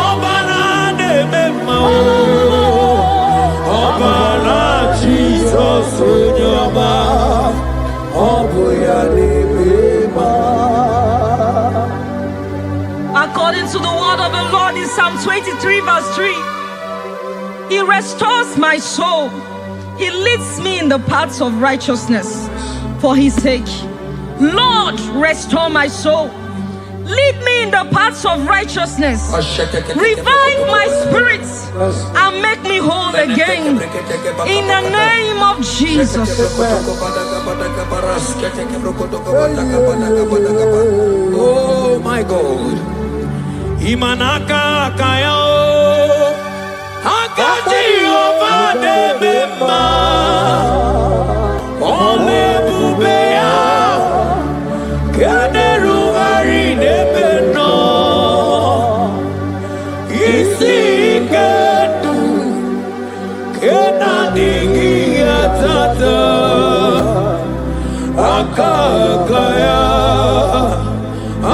Obara nemema. Obara Jesus onyoma. According to the word of the Lord in Psalm 23 verse 3, He restores my soul. He leads me in the paths of righteousness for His sake. Lord, restore my soul. Lead me in the paths of righteousness. Revive my spirit and make me whole again. In the name of Jesus. Oh my God. Imanaka kayo. Akaji ovade mema. Ole bubeya. Kaderu harine beno. Isi kedu. Kena dingi atata. Akakaya.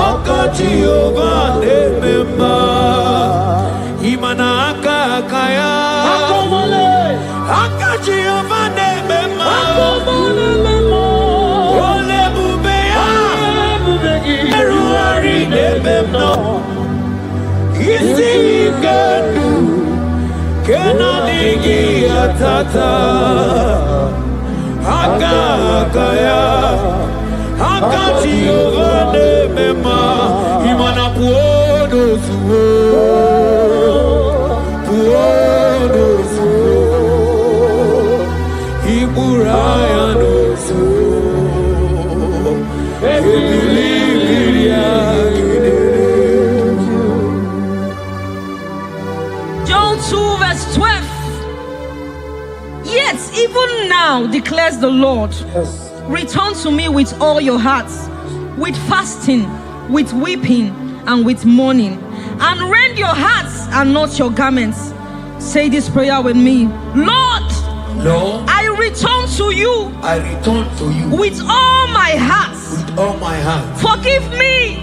Akaji ovade mema. Imana akakaya. isikenu kenadigi atata akakaya akati ovane mema imana puodo suo iburaya no suo John 2 verse 12. Yet even now declares the Lord, return to me with all your hearts, with fasting, with weeping, and with mourning, and rend your hearts and not your garments. Say this prayer with me. Lord, I return to you. I return to you with all my heart. with all my heart. Forgive me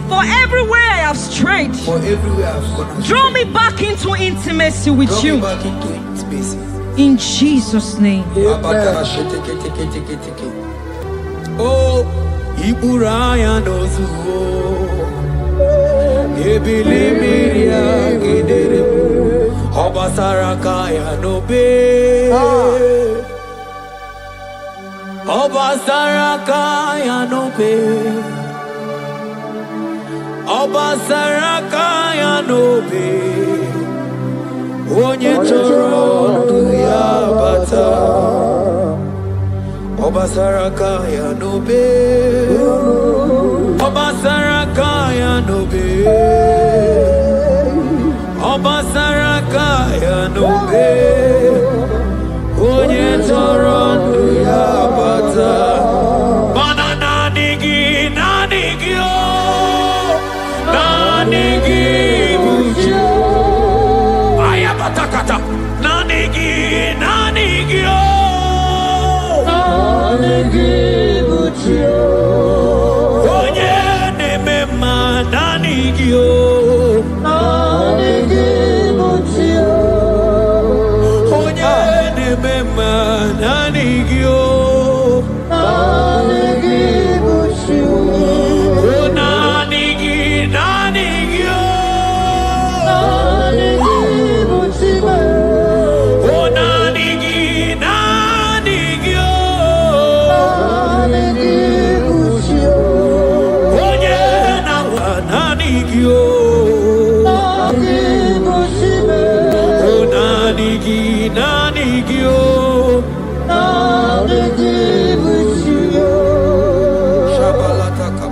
for everywhere I have strayed. For everywhere I've gone. Draw me back into intimacy with Draw you. me back into intimacy. In Jesus' name. Oh, Iburaya nozuo. Ebilimiria gidere. Obasaraka ya nobe. Obasaraka ya nobe. Obasaraka ya nobe. Onye choro ndu ya bata. Obasaraka ya nobe. Obasaraka ya nobe. Obasaraka ya nobe. Onye choro ndu ya bata. Mana nanigi o. Nanigi buju. Ayabatakata. Nanigi o. Onye nemema nanigi o. Onye nemema nanigi o.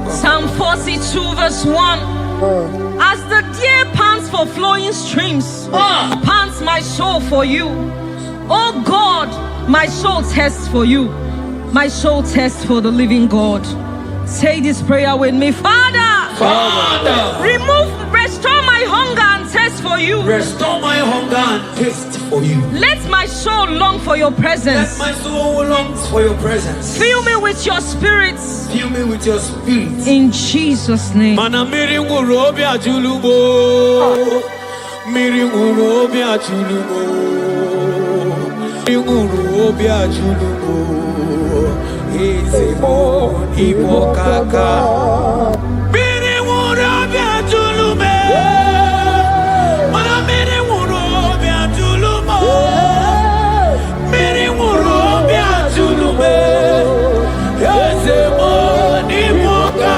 Psalm 42 verse 1. As the deer pants for flowing streams, pants my soul for you. Oh God, my soul thirsts for you. My soul thirsts for the living God. Say this prayer with me. Father, restore my hunger and thirst for you. Restore my hunger and thirst for you. Let my soul long for your presence. Let my soul longs for your presence. Fill me with your spirit. Fill me with your spirit. In Jesus' name. Mana miri nguru obi ajulumo. Miri nguru obi ajulumo. Miri nguru obi ajulumo. Ezemo Igbo kaka. Miri nguru obi ajulume. Mana miri nguru obi ajulumo. Miri nguru obi ajulume. Ezemo Igbo kaka.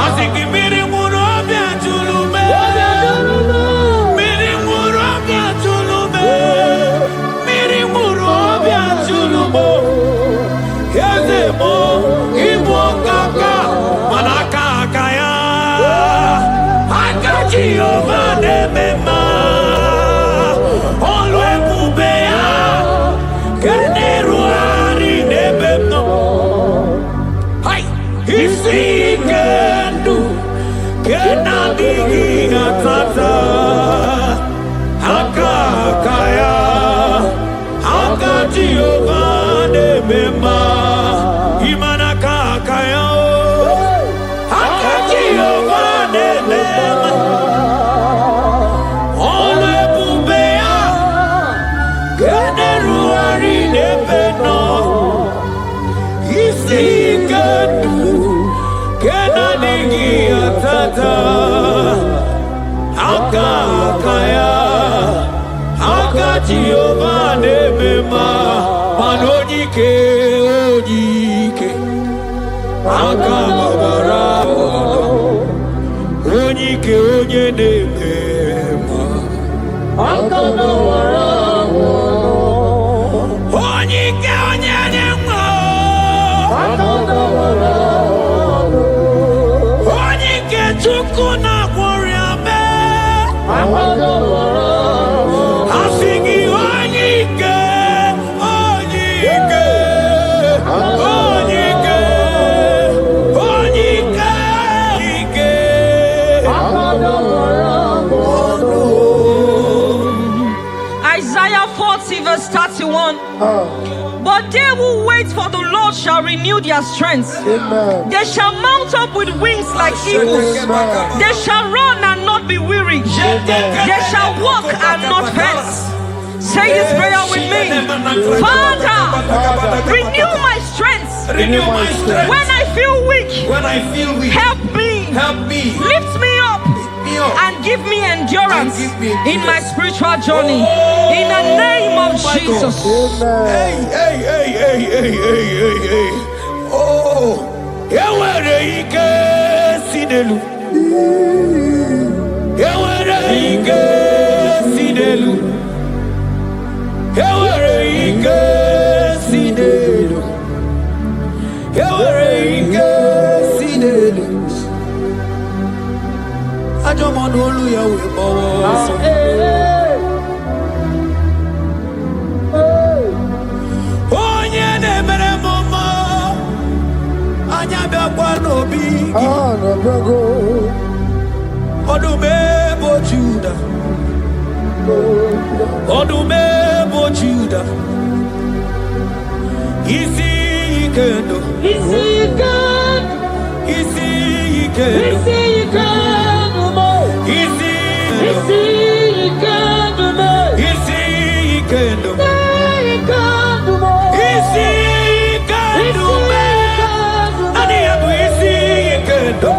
Asiki miri nguru obi ajulume. Miri nguru obi ajulume. Miri nguru obi ajulumo. Ezemo Igbo kaka. Manaka kaya. Akaji ovane mema. Olwe kubeya. Keneru ari nebemno. Hai. Isikenu. Kenadigi atata. Akakaya. Akaji ovane mema. Imana kakaya. Akaji ovane mema. Olwe kubeya. Keneru ari nebemno. Isikenu. Kenadigi atata. Akakaya, Jehovah Nemema, Manonike, Onike, Akamabara, Onike, Onye Nemema, Akamabara, Onike, Onye Nemema, Akamabara, Onike, Chukuna, Wariame, Akamabara. Isaiah 40 verse 31. But they who wait for the Lord shall renew their strength. Amen. They shall mount up with wings like eagles. Amen. They shall run and not be weary. They shall walk and not faint. Say this prayer with me. Father, renew my strength. Renew my strength. When I feel weak, help me. Lift me up. And give me endurance in my spiritual journey. In the name of Jesus. Hey. Oh, Yawere ike sidelu. Yawere ike sidelu. Yawere ike sidelu. Yawere ike sidelu. Ajomonu oluyawe bowo. Onye na-emere mama anya bịakwa n'obi gị. Ọdụm ebo Juda. Ọdụm ebo Juda. Isi ike ndụ. Isi ike ndụ. Isi ike ndụ. Isi ike ndụ. Isi ike ndụ. Isi ike ndụ. Isi ike ndụ. Ani ya bụ isi ike ndụ.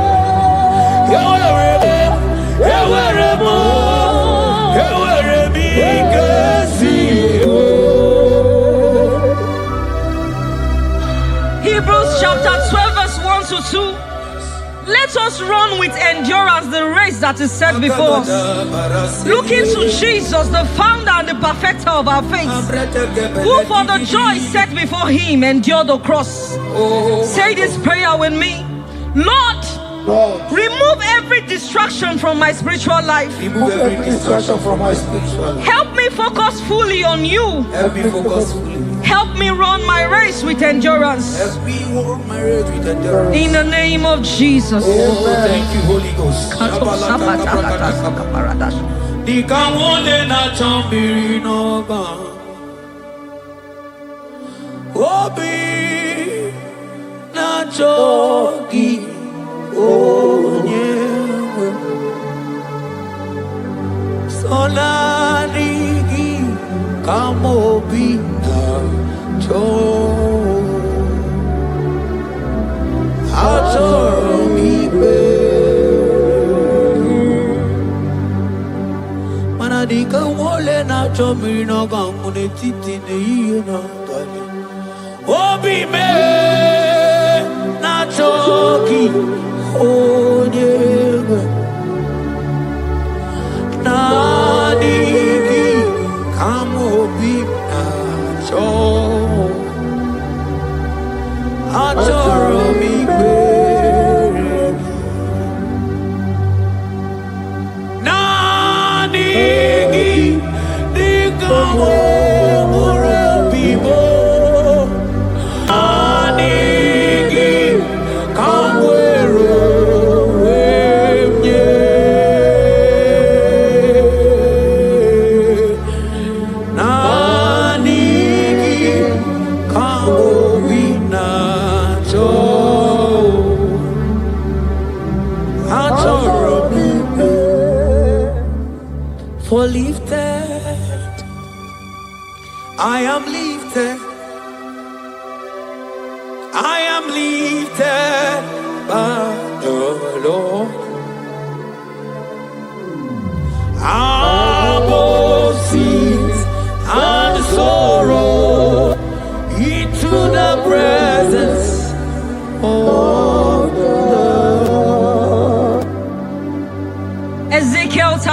Ewere m ike si. Hebrews chapter 12 verse 1 to 2. Let us run with endurance the race that is set before us. Looking to Jesus, the founder and the perfecter of our faith, who for the joy set before him endured the cross. Say this prayer with me. Lord, remove every distraction from my spiritual life. Remove every distraction from my spiritual life. Help me focus fully on you. Help me focus fully. Help me run my race with endurance. As we walk my race with endurance. In the name of Jesus. Oh, thank you, Holy Ghost. Dika wole na chambiri noga. Obi na chogi onyewe. Solarigi kamobi na cho. Atoromi be. Dika wole na chomiri na gamune titi ne iye na tali. Obi me na choki onyewe. Na digi kamobi na cho. Atoromi be. For lifted, I am lifted, I am lifted by the Lord.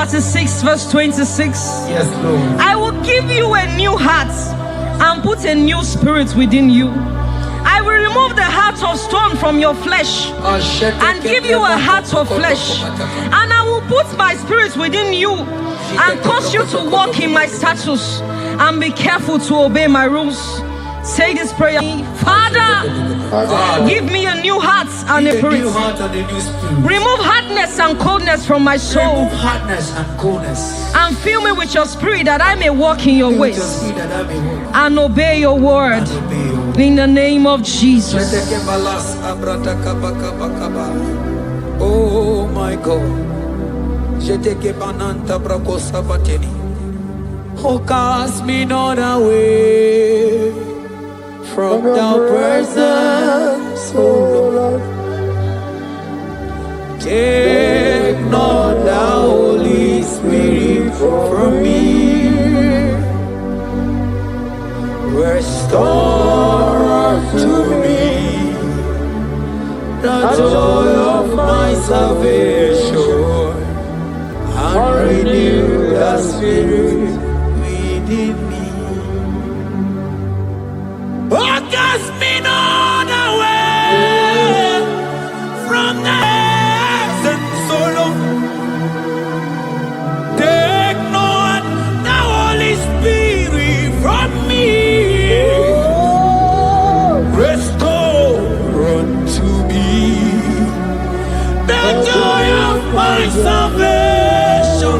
36 verse 26. Yes, Lord. I will give you a new heart and put a new spirit within you. I will remove the heart of stone from your flesh and give you a heart of flesh. And I will put my spirit within you and cause you to walk in my statutes and be careful to obey my rules. Say this prayer. Father, give me a new heart and a spirit. Remove hardness and coldness from my soul. Remove hardness and coldness. And fill me with your spirit that I may walk in your ways and obey your word. In the name of Jesus. Oh my God. Oh, cast me not away from thy presence, oh Lord. Take not the Holy Spirit from me. Restore to me the joy of my salvation and renew the spirit within me. Oh, cast me not away from the presence, oh Lord. Take not the Holy Spirit from me. Restore unto me the joy of my salvation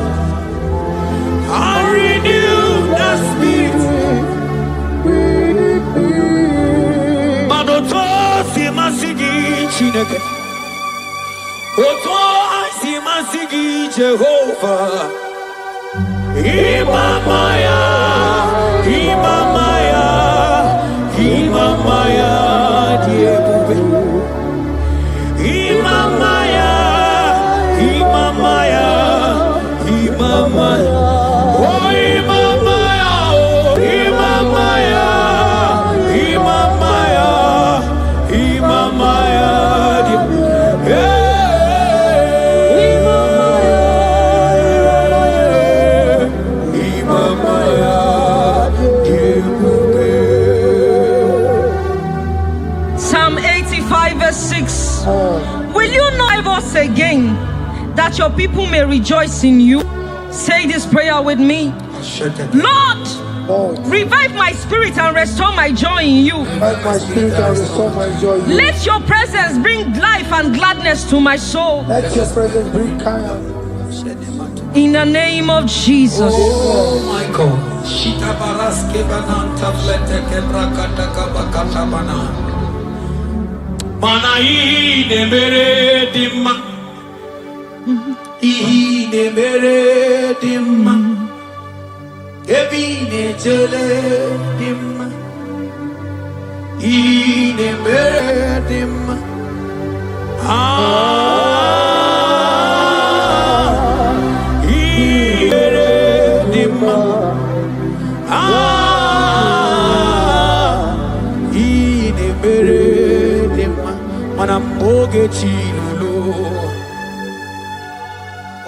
and renew the spirit. Manoto si masigi Chineke, Oto si masigi Jehovah. Imamaya, Imamaya, Imamaya, Diebube. Imamaya, Imamaya, Imamaya. Oh, Imamaya, oh, Imamaya, Imamaya, Imamaya. Psalm 85 verse 6. Will you not ever say again that your people may rejoice in you? Say this prayer with me. Lord, revive my spirit and restore my joy in you. Revive my spirit and restore my joy in you. Let your presence bring life and gladness to my soul. Let your presence bring kindness. In the name of Jesus. Oh my God. Shita baraske bananta flete kebrakata kabakata bana. Mana ine mere dimma. Ine mere dimma. Ebine jele dimma. Ine mere dimma. Manamboge chilulu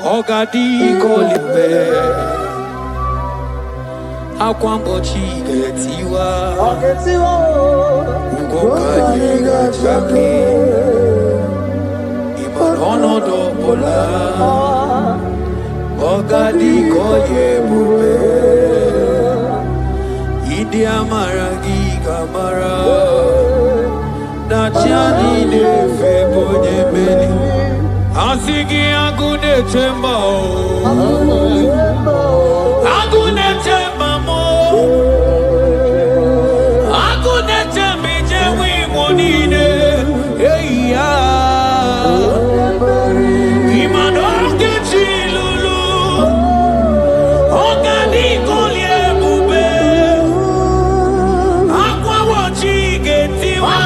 Ogadi kolimbe Akwambo chigetiwa Ugoka yiga chake Imanono dobola Ogadi koye bube Idi amara gigamara Nachani de febonye meni Asigi agune temba Agune temba mo Agune tembi jewi monine Eya Imanoke chilulu Ogani kolye bube Akwa wachi getiwa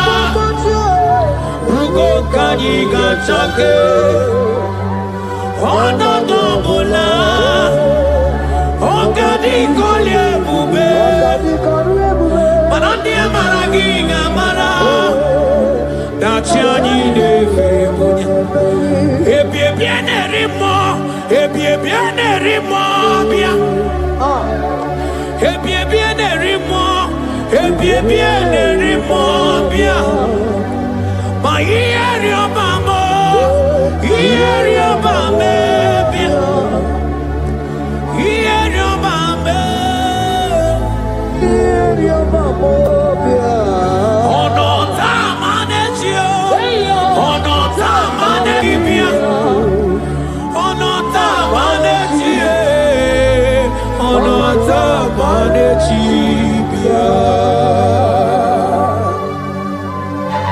Kanyi gachake Ono dobola Ogadi kolye bube Manandi amaragi ngamara Dachiani de febonya Ebie biene rimo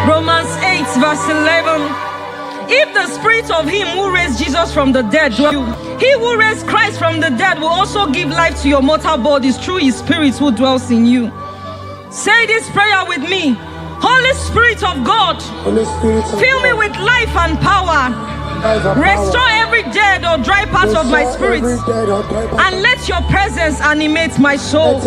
Romans 8 verse 11. If the spirit of him who raised Jesus from the dead dwells in you, he who raised Christ from the dead will also give life to your mortal bodies through his spirit who dwells in you. Say this prayer with me. Holy Spirit of God, fill me with life and power. Restore every dead or dry part of my spirit, and let your presence animate my soul.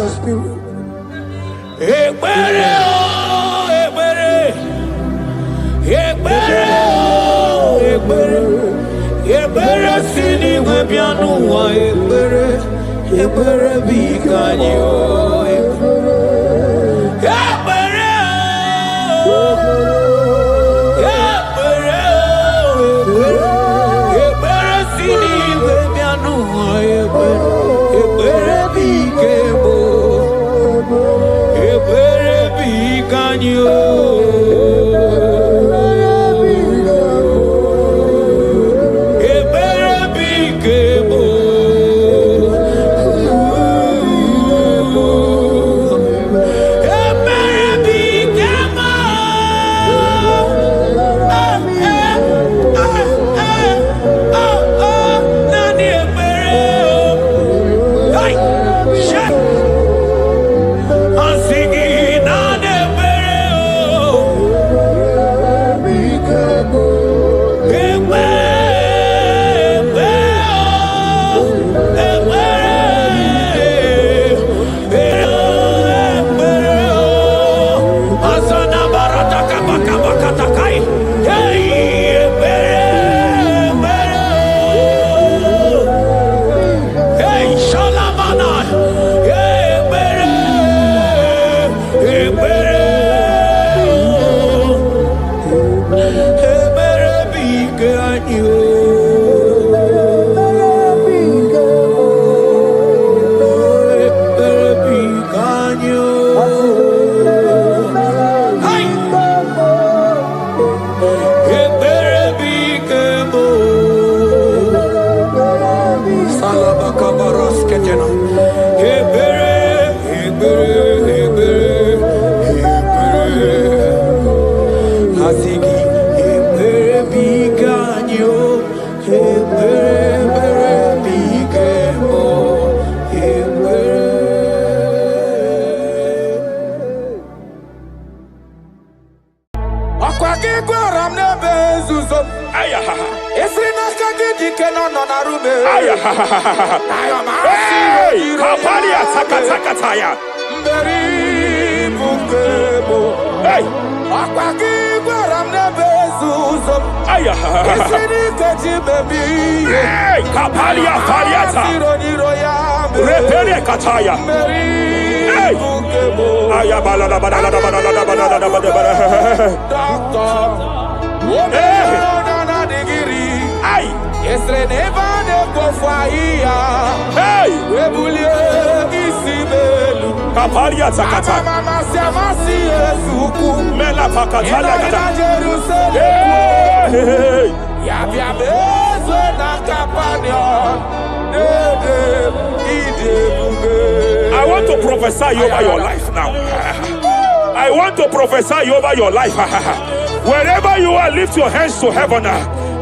Hey, Kapalia Sakataya. Hey, hey, Kapalia Fariata. Repere Kataya. Hey, Ayabala. Hey, Esre neva de kofaia. hey, Webulie isibelu. Kapalia Sakata. Mama siamasi esuku. Mela Pakatalia Kata. Jerusalem. Hey, Yabia bezwe na kapanya. I want to prophesy over your life now. I want to prophesy over your life. Wherever you are, lift your hands to heaven.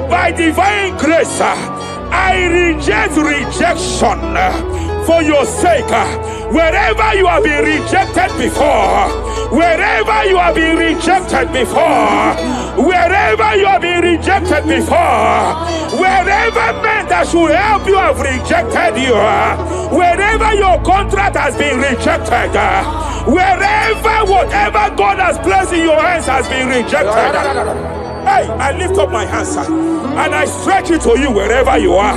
By divine grace, I reject rejection for your sake. Wherever you have been rejected before, wherever you have been rejected before, wherever you have been rejected before, wherever men that should help you have rejected you, wherever your contract has been rejected, wherever whatever God has placed in your hands has been rejected. Hey, I lift up my hands, and I stretch it to you wherever you are.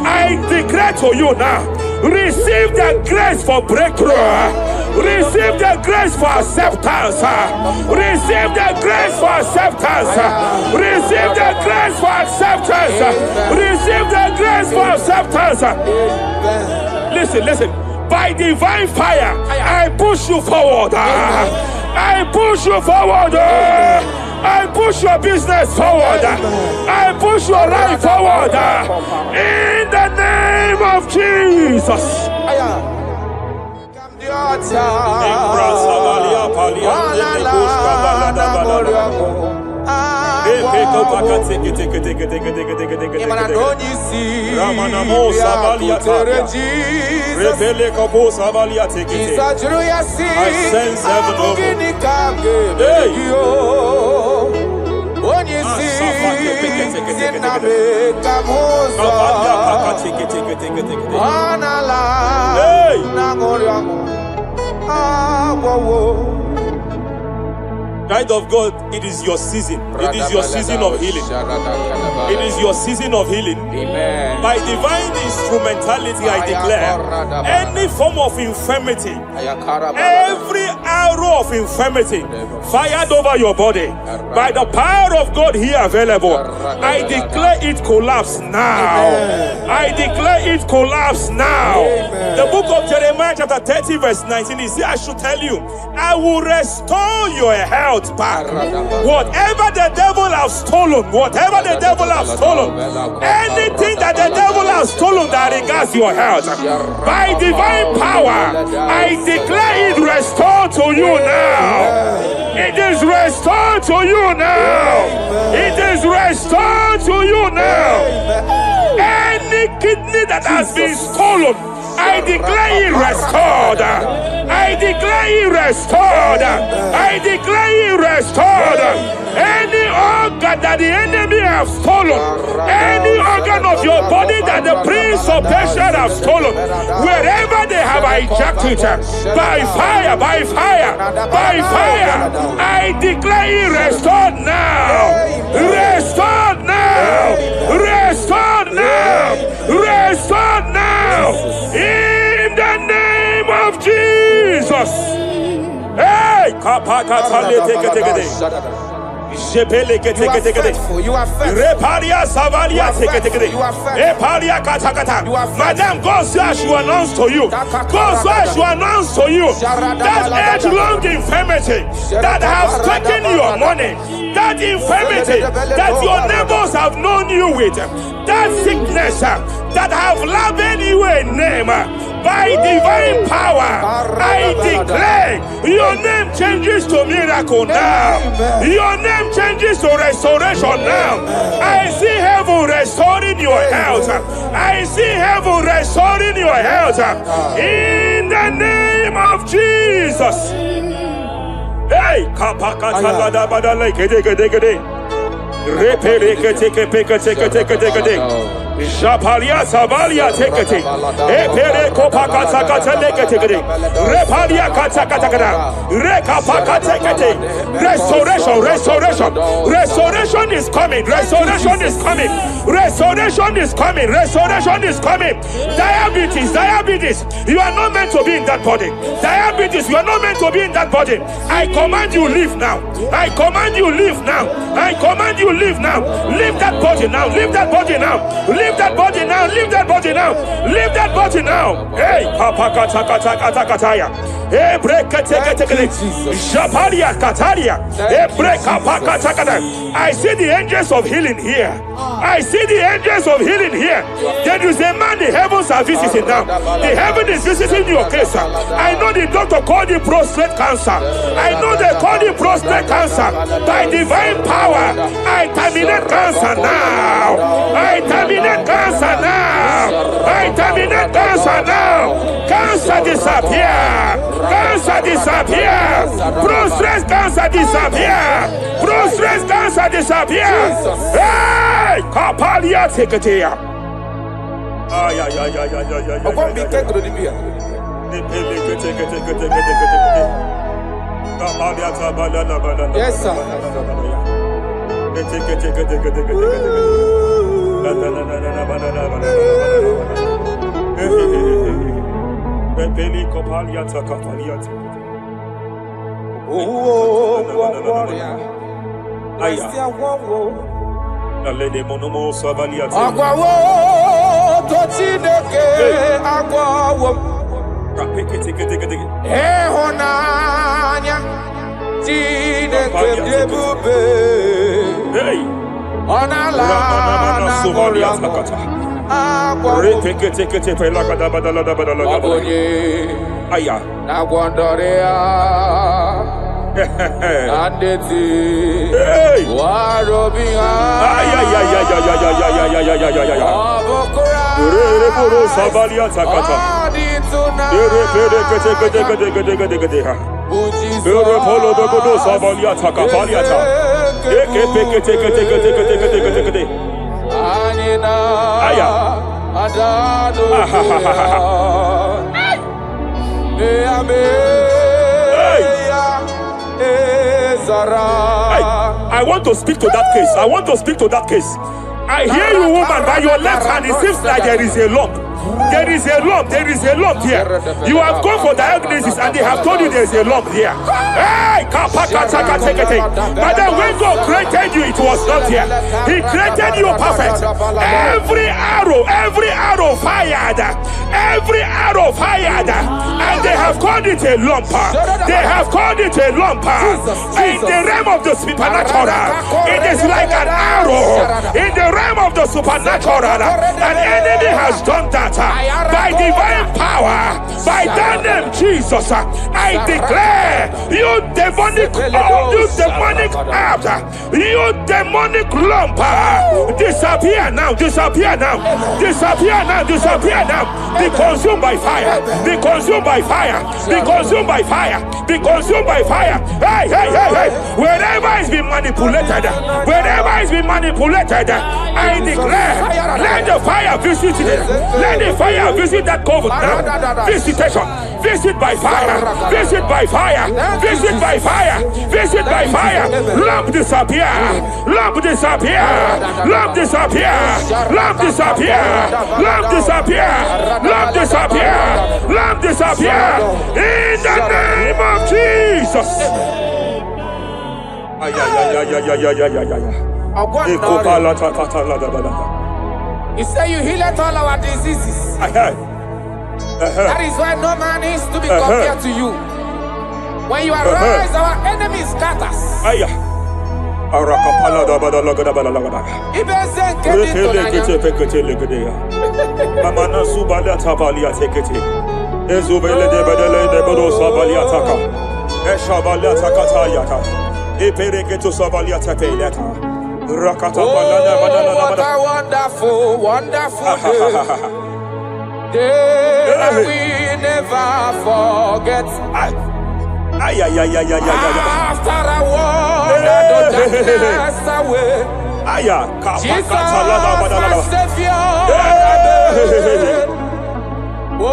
I declare to you now, receive the grace for breakthrough. Receive the grace for acceptance. Receive the grace for acceptance. Receive the grace for acceptance. Receive the grace for acceptance. Listen. By divine fire, I push you forward. I push you forward. I push your business forward. I push your life forward. In the name of Jesus. I sense heaven open. Child of God, it is your season. It is your season of healing. It is your season of healing. Amen. By divine instrumentality, I declare any form of infirmity, every arrow of infirmity fired over your body, by the power of God here available, I declare it collapse now. I declare it collapse now. The book of Jeremiah chapter 30 verse 19 is here. I should tell you, I will restore your health back. Whatever the devil has stolen, whatever the devil has stolen, anything that the devil has stolen that regards your health, by divine power, I declare it restored to you now. It is restored to you now. It is restored to you now. Any kidney that has been stolen, I declare it restored. I declare it restored. I declare it restored. Any organ that the enemy have stolen, any organ of your body that the prince of Persia have stolen, wherever they have hijacked it, by fire, by fire, by fire, I declare it restored now. Restored now. Restored now. Restored now. In the name of Jesus. Hey, you are faithful. You are faithful. Madam, God says I should announce to you. God says I should announce to you that age-long infirmity that has taken your money, that infirmity that your neighbors have known you with, that sickness that have labeled you a name, by divine power, I declare your name changes to miracle now. Your name changes to restoration now. I see heaven restoring your health. I see heaven restoring your health. In the name of Jesus. Hey, Japalia Savalia tekete, Epere Kopakata Katalekete, Repalia Katakata, Rekapakatekete. Restoration, restoration, restoration is coming, restoration is coming, restoration is coming, restoration is coming. Diabetes, diabetes, you are not meant to be in that body. Diabetes, you are not meant to be in that body. I command you leave now. I command you leave now. I command you leave now. Leave that body now. Leave that body now. Leave that body now. Leave that body now. Leave that body now. Hey, Kapakatakataya. Hey, break Japalia Kataria. Hey, break Kapakatakata. I see the angels of healing here. I see the angels of healing here. There is a man the heavens are visiting now. The heaven is visiting your case. I know the doctor called it prostate cancer. I know they call it prostate cancer. By divine power, I terminate cancer now. I terminate cancer now. I terminate cancer now. Cancer disappear. Cancer disappear. Prostate cancer disappear. Prostate cancer disappear. Hey, Kapalia Teketea. Yes, sir. I want to speak to that case. I want to speak to that case. I hear you, woman, by your left hand. It seems like there is a lump. There is a lump. There is a lump here. You have gone for diagnosis and they have told you there is a lump here. Hey, but then when God created you, it was not here. He created you perfect. Every arrow fired. Every arrow fired. And they have called it a lump. They have called it a lump. In the realm of the supernatural, it is like an arrow. In the realm of the supernatural, an enemy has done that. By divine power, by that name Jesus, I declare you demonic act, you demonic lump, disappear now, disappear now, disappear now, disappear now. Be consumed by fire, be consumed by fire, be consumed by fire, be consumed by fire. Hey, hey, hey, hey. Wherever it's been manipulated, wherever it's been manipulated, I declare, let the fire visit it. Let the fire visit that coven now. Visitation. Visit by fire. Visit by fire. Visit by fire. Visit by fire. Lump disappear. Lump disappear. Lump disappear. Lump disappear. Lump disappear. Lump disappear. Lump disappear. In the name of Jesus. He said you healed all our diseases. That is why no man is to be compared to you. When you arise, our enemies scatters. Oh, what a wonderful, wonderful day. Day that we never forget. After I walk the darkness away, Jesus, my Savior. Oh,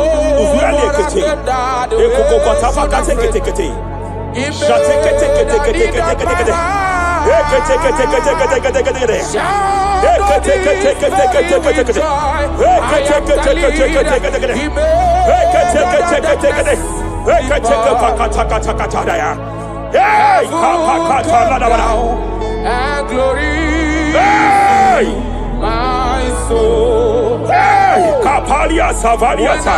and glory, my soul. Hey, Kapalia Savaliata.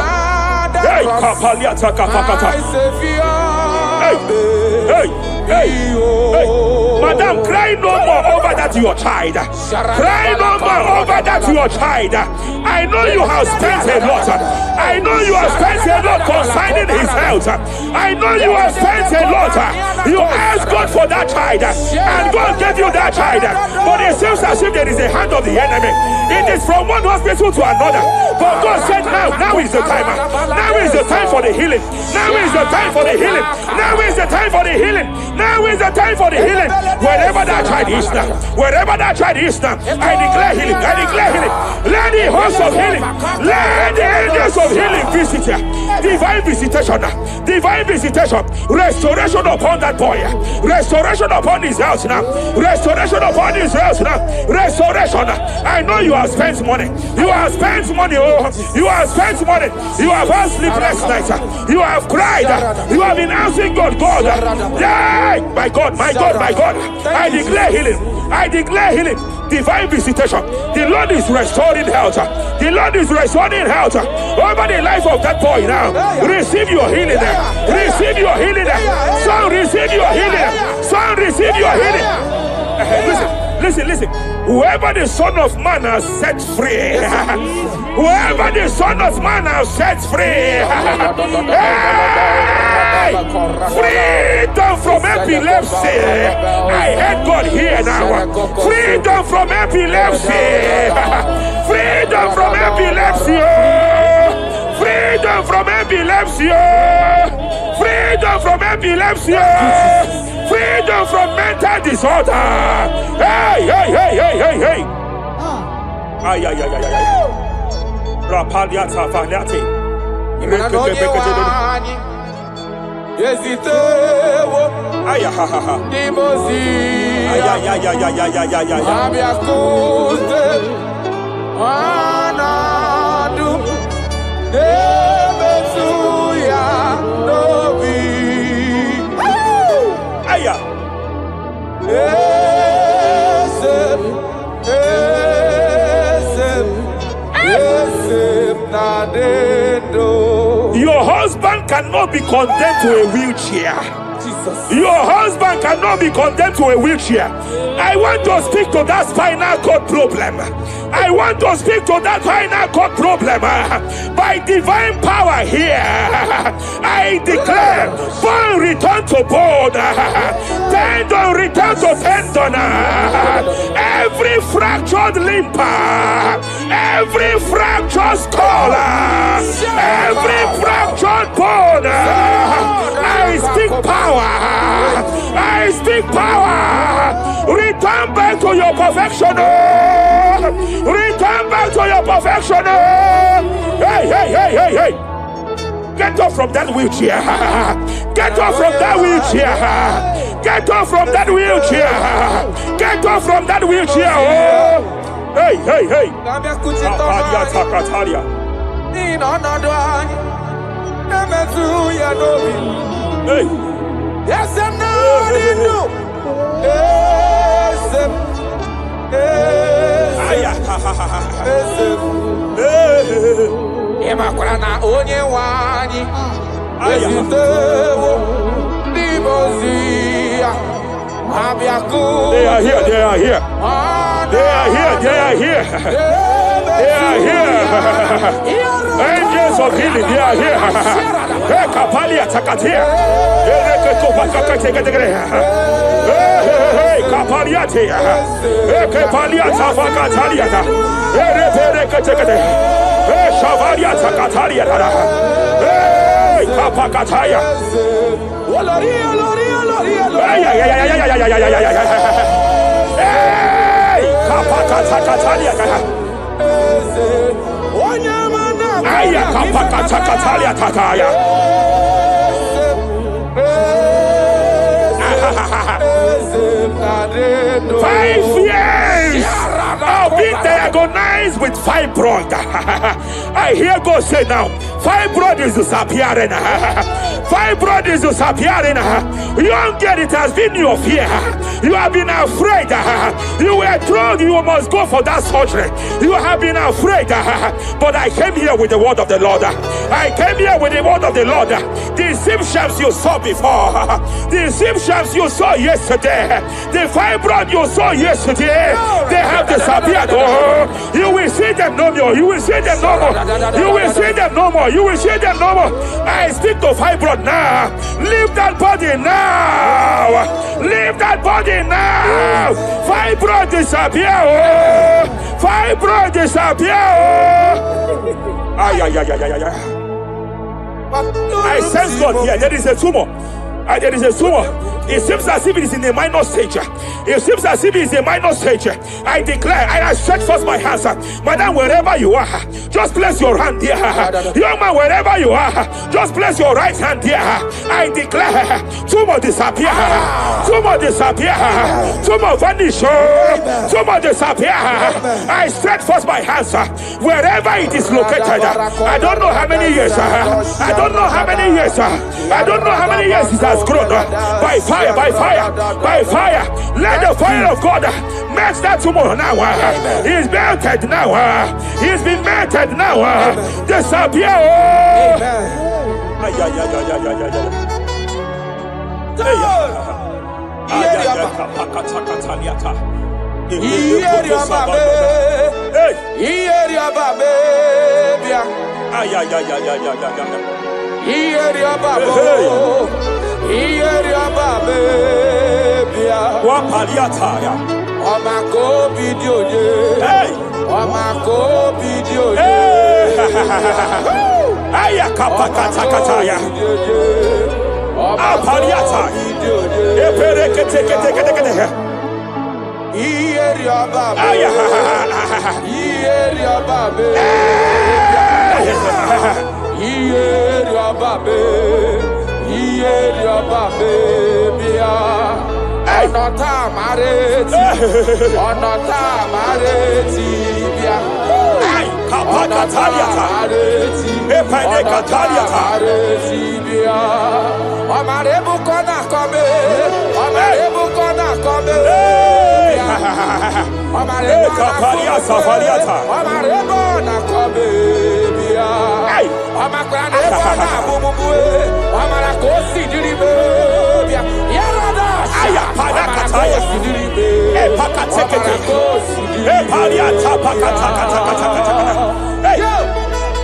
Hey, Kapalia Takapakata. Hey, hey, hey. Madam, cry no more over that your child. Cry no more over that your child. I know you have spent a lot. I know you have spent a lot concerning his health. I know you have spent a lot. You asked God for that child, and God gave you that child. But it seems as if there is a hand of the enemy. It is from one hospital to another. But God said, now is the time. Now is the time for the healing. Now is the time for the healing. Now is the time for the healing. Now is the time for the healing. Wherever that child is now, wherever that child is now, I declare healing. I declare healing. Let the host of healing. Let the angels of healing visit you. Divine visitation. Divine visitation. Restoration upon that boy. Restoration upon his house now. Restoration upon his house now. Restoration. I know you have spent money. You have spent money. Oh, you have spent money. You have had sleepless nights. You have cried. You have been asking God. Yeah, my God, my God, my God. I declare healing. I declare healing. Divine visitation. The Lord is restoring health. The Lord is restoring health over the life of that boy now. Receive your healing. Receive your healing. Son, receive your healing. Son, receive your healing. Listen. Whoever the Son of Man has set free, whoever the Son of Man has set free, hey, freedom from epilepsy. I heard God here now. Freedom from epilepsy. Freedom from epilepsy. Freedom from epilepsy. Freedom from epilepsy. Freedom from mental disorder. Hey. Ay. Rapaliata Valiati. Your husband cannot be condemned to a wheelchair. Your husband cannot be condemned to a wheelchair. I want to speak to that spinal cord problem. I want to speak to that spinal cord problem. By divine power here, I declare bone return to bone, tendon return to tendon. Every fractured limb, every fractured skull, every fractured bone, I speak power. I speak power. Return back to your perfection. Return back to your perfection. Hey. Get off from that wheelchair. Get off from that wheelchair. Get off from that wheelchair. Get off from that wheelchair. Oh. Hey. Hey. Yes, I'm not in you. Emakrana onye wani. Ezitewo libozia. They are here. They are here. Angels of healing, they are here. Hey, Kapalia Takatia. Hey, Kapaliatia. Hey, Kapalia Tafakatalia. Hey, Shavalia Takatalia. Hey, Kapakataya. Hey, Kapakatakalia. Aya Kapakatakalia Takaya. 5 years of being diagnosed with fibroid. I hear God say now, fibroid is disappearing. Fibroid is disappearing. You don't get it, has been your fear. You have been afraid. You were told you must go for that surgery. You have been afraid. But I came here with the word of the Lord. I came here with the word of the Lord. The symptoms you saw before, the symptoms you saw yesterday, the fibroid you saw yesterday, they have disappeared. Oh, you will see them no more. You will see them no more. You will see them no more. You will see them no more. I speak to fibroid now. Leave that body now. Leave that body now. Fibroid disappear. Oh, fibroid disappear. Oh. Ay. I sense God here. There is a tumor. There is a tumor. It seems as if it is in a minor stage. It seems as if it is a minor stage. I declare, I stretch forth my hands. Madam, wherever you are, just place your hand here. Young man, wherever you are, just place your right hand here. I declare, tumor disappear. Tumor disappear. Tumor vanish. Tumor disappear. I stretch forth my hands wherever it is located. I don't know how many years. I don't know how many years. I don't know how many years it has grown. By fire, by fire, by fire. Let the fire of God match that tumor now. He's melted now. He's been melted now. Disappear.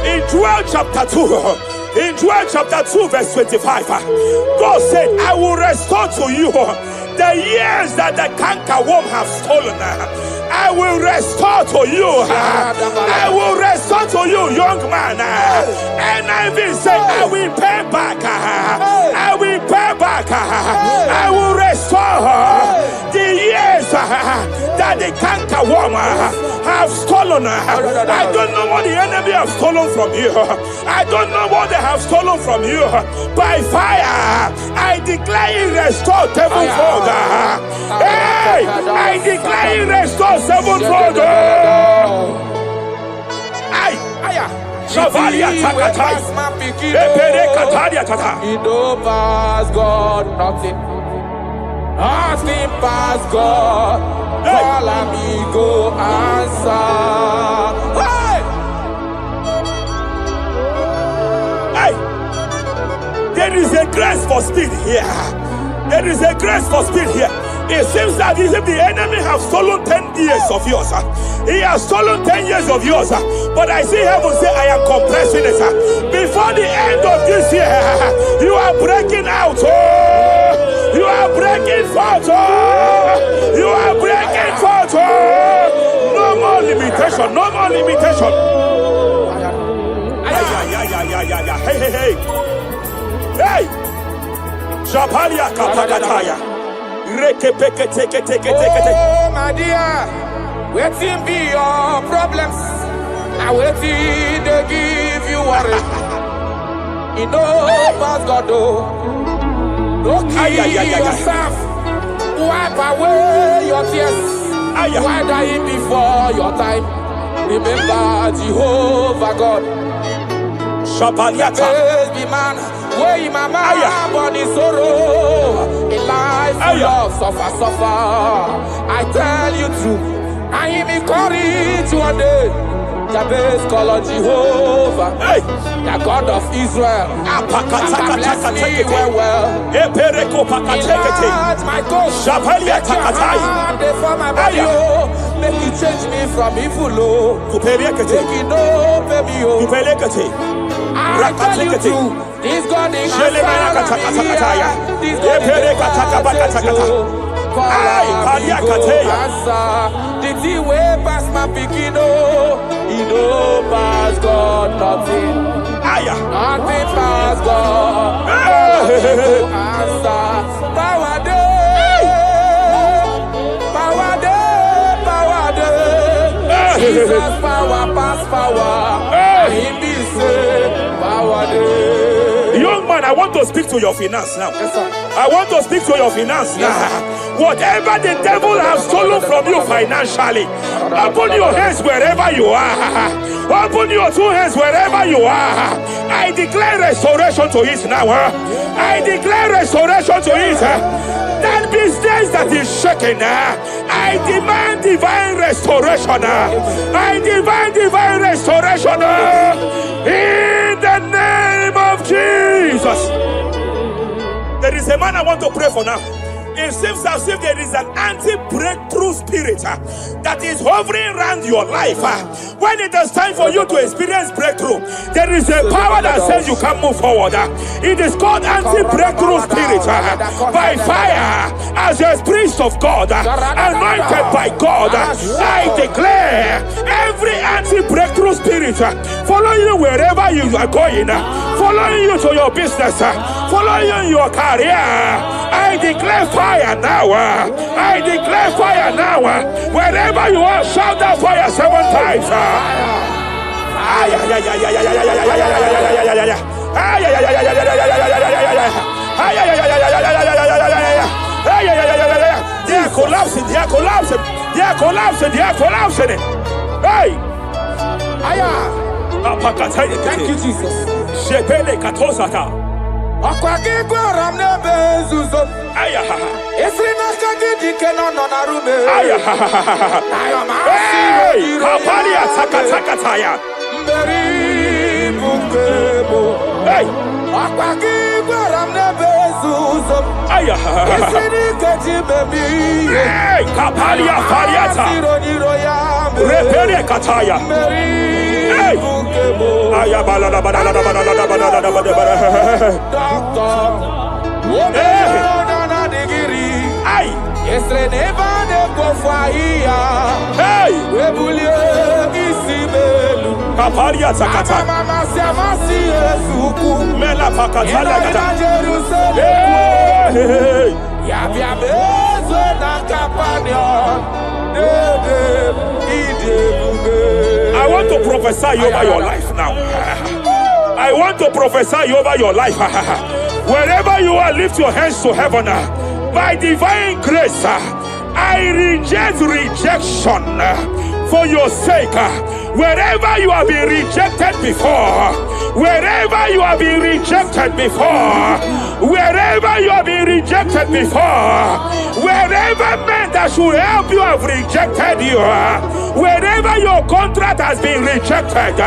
In Joel chapter 2, in Joel chapter 2 verse 25, God said, I will restore to you the years that the cankerworm have stolen. I will restore to you. I will restore to you, young man. And I will say, I will pay back. I will pay back. I will restore the years that the cankerworm have stolen. I don't know what the enemy have stolen from you. I don't know what they have stolen from you. By fire, I declare it restored sevenfold. Hey, I declare it restored sevenfold. He don't pass God nothing. Nothing pass God. Call amigo answer. Hey! There is a grace for speed here. There is a grace for speed here. It seems that if the enemy have stolen 10 years of yours, he has stolen 10 years of yours. But I see heaven say, I am compressing it. Before the end of this year, you are breaking out. You are breaking forth. You are breaking forth. No more limitation. No more limitation. Hey, hey, hey. Hey. Shapalia kapakataya. Oh, my dear, waiting be your problems. I waiting to give you worry. You know, pass God, don't kill yourself. Wipe away your tears. Why dying before your time? Remember Jehovah God. Baby man, way mama born in sorrow. In life full of suffer. I tell you true, I am encouraged one day. Jabez call on Jehovah, the God of Israel. Bless me well. Enlarge my coast. Make your hand for my body. Make you change me from evil. Take it no, baby. I tell you true, this God is this God the thing way past my picking, he no pass God nothing. Nothing pass God. Answer. Power Jesus power pass power. Him be say power dey. Young man, I want to speak to your finance now. Yes, sir. I want to speak to your finance now. Whatever the devil has stolen from you financially, open your hands wherever you are. Open your two hands wherever you are. I declare restoration to it now. I declare restoration to it. That business that is shaken, I demand divine restoration. I demand divine restoration in the name of Jesus. There is a man I want to pray for now. It seems as if there is an anti-breakthrough spirit that is hovering around your life. When it is time for you to experience breakthrough, there is a power that says you can move forward. It is called anti-breakthrough spirit. By fire, as a priest of God, anointed by God, I declare every anti-breakthrough spirit following you wherever you are going, following you to your business, following you in your career. I declare fire now. I declare fire now. Wherever you are, shout that fire 7 times. They are collapsing. They are collapsing. They are collapsing. They are collapsing. Hey! Thank you, Jesus. Shepele katosata. Akwagigwa nebe zuzo. Esri na kagidi keno na rume. Hey! Kapalia takatakataya. Mberi bukebo. Hey! Akwagigwa nebe zuzo. Esri kati bebi. Hey! Kapalia fariata. Repere kataya. Hey! Kaparia takata. Mela pakatala kata. Hey! Yabia bezo na kapanion. I want to prophesy over your life now. I want to prophesy over your life. Wherever you are, lift your hands to heaven. By divine grace, I reject rejection for your sake. Wherever you have been rejected before, wherever you have been rejected before, wherever you have been rejected before, wherever men that should help you have rejected you, wherever your contract has been rejected,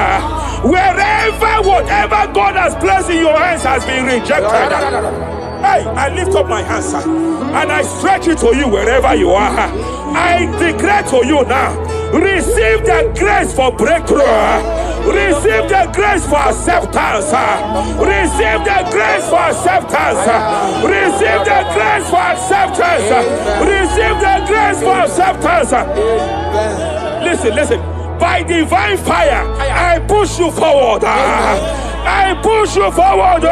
wherever whatever God has placed in your hands has been rejected. Hey, I lift up my hands and I stretch it to you wherever you are. I declare to you now, receive the grace for breakthrough. Receive the grace for acceptance. Receive the grace for acceptance. Receive the grace for acceptance. Receive the grace for acceptance. Listen. By divine fire, I push you forward. I push you forward.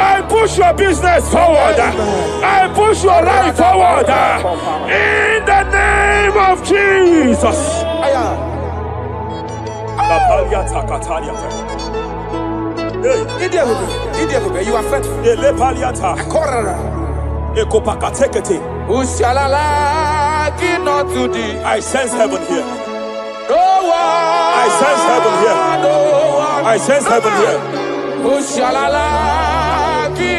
I push your business forward. I push your life forward. In the name of Jesus. You are faithful. I sense heaven here. I sense heaven here. I sense heaven here.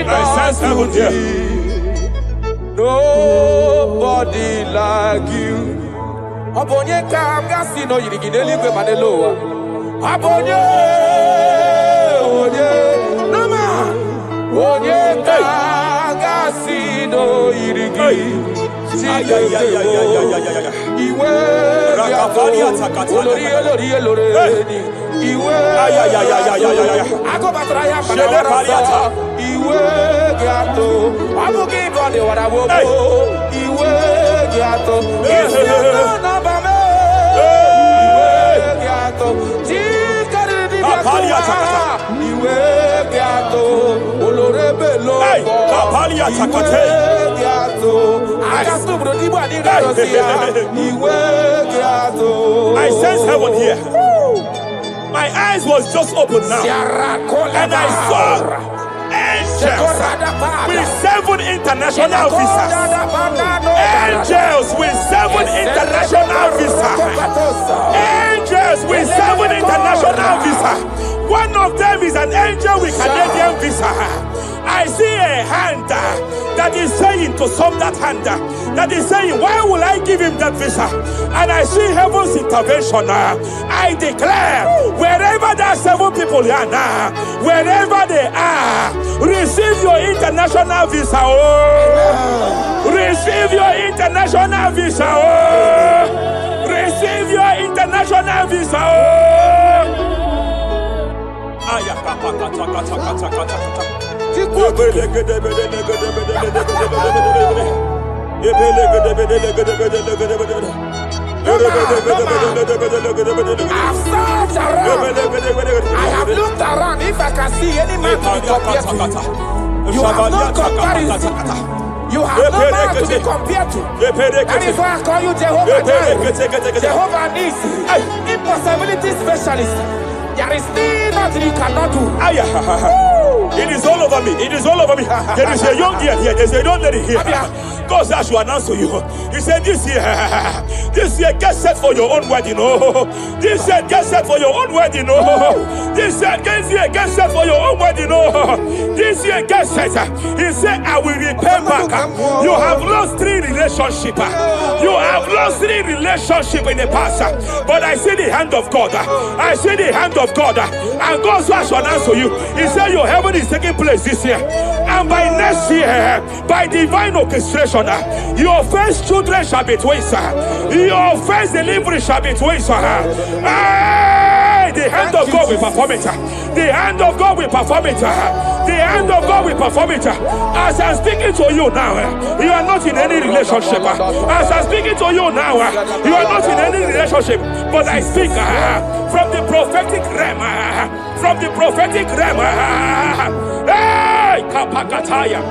I sense heaven here. Nobody like you. Abonye kamgasi no yirigideli kwe maneloa. Abonye, nama. Abonye kamgasi no yirigideli. Iwe Iwe Akobatraya Panawara Iwe Gato Abuki Bode Warawo Iwe Gato Iwe Nabame Iwe Gato Chikari Iwe Gato Olorebe Lobo Iwe Gato I sense heaven here. My eyes was just open now, and I saw angels with 7 international visas. Angels with 7 international visas. Angels with 7 international visas. One of them is an angel with Canadian visa. I see a hand that is saying to some that hand that is saying, why will I give him that visa? And I see heaven's intervention. I declare, wherever there are 7 people here now, wherever they are, receive your international visa. Oh, receive your international visa. Oh, receive your international visa. Oh. I have looked around if I can see any man to be compared to. You have no comparison. You have no man to be compared to. That is why I call you Jehovah Jireh, Jehovah Nisi, impossibility specialist. There is still nothing you cannot do. It is all over me. It is all over me. There is a young girl here. There's a young lady here. God said I should announce to you. He said this year, get set for your own wedding. Oh, this year, get set for your own wedding. Oh, this year, get set for your own wedding. Oh, this year, get set. He said, I will repay back. You have lost 3 relationships. You have lost 3 relationships in the past. But I see the hand of God. I see the hand of God. And God said I should announce to you. He said your heaven is taking place this year. And by next year, by divine orchestration, your first children shall be twins. Your first delivery shall be twins. The hand of God will perform it. The hand of God will perform it. The hand of God will perform it. As I'm speaking to you now, you are not in any relationship. As I'm speaking to you now, you are not in any relationship. But I speak from the prophetic realm. From the prophetic realm. Hey, Kapakataya.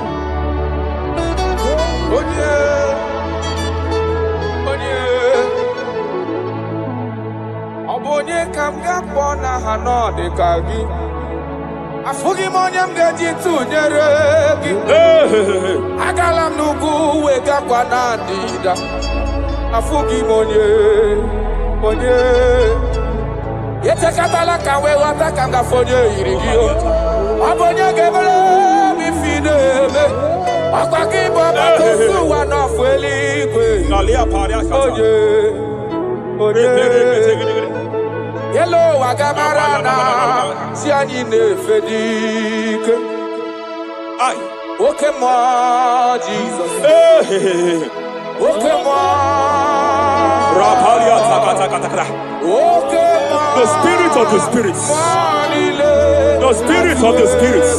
Onye kam ga-akpọ n'aha n'ọdịka gị afụghị m onye m ga-eji tụnyere gị agala m n'ugwu wegakwa na ndịda afụghị m onye echekatala ka wee ghọta ka m gafe onye yiri gị ọ bụ onye ga-emere m ife na-eme ọkwa gị bụ ọgbakọ osi ụwa n'ọfụ eluigwe onye Hello, Agamarana, Siani Nefedike. Okay, more Jesus. Okay, more. The spirit of the spirits. The spirit of the spirits.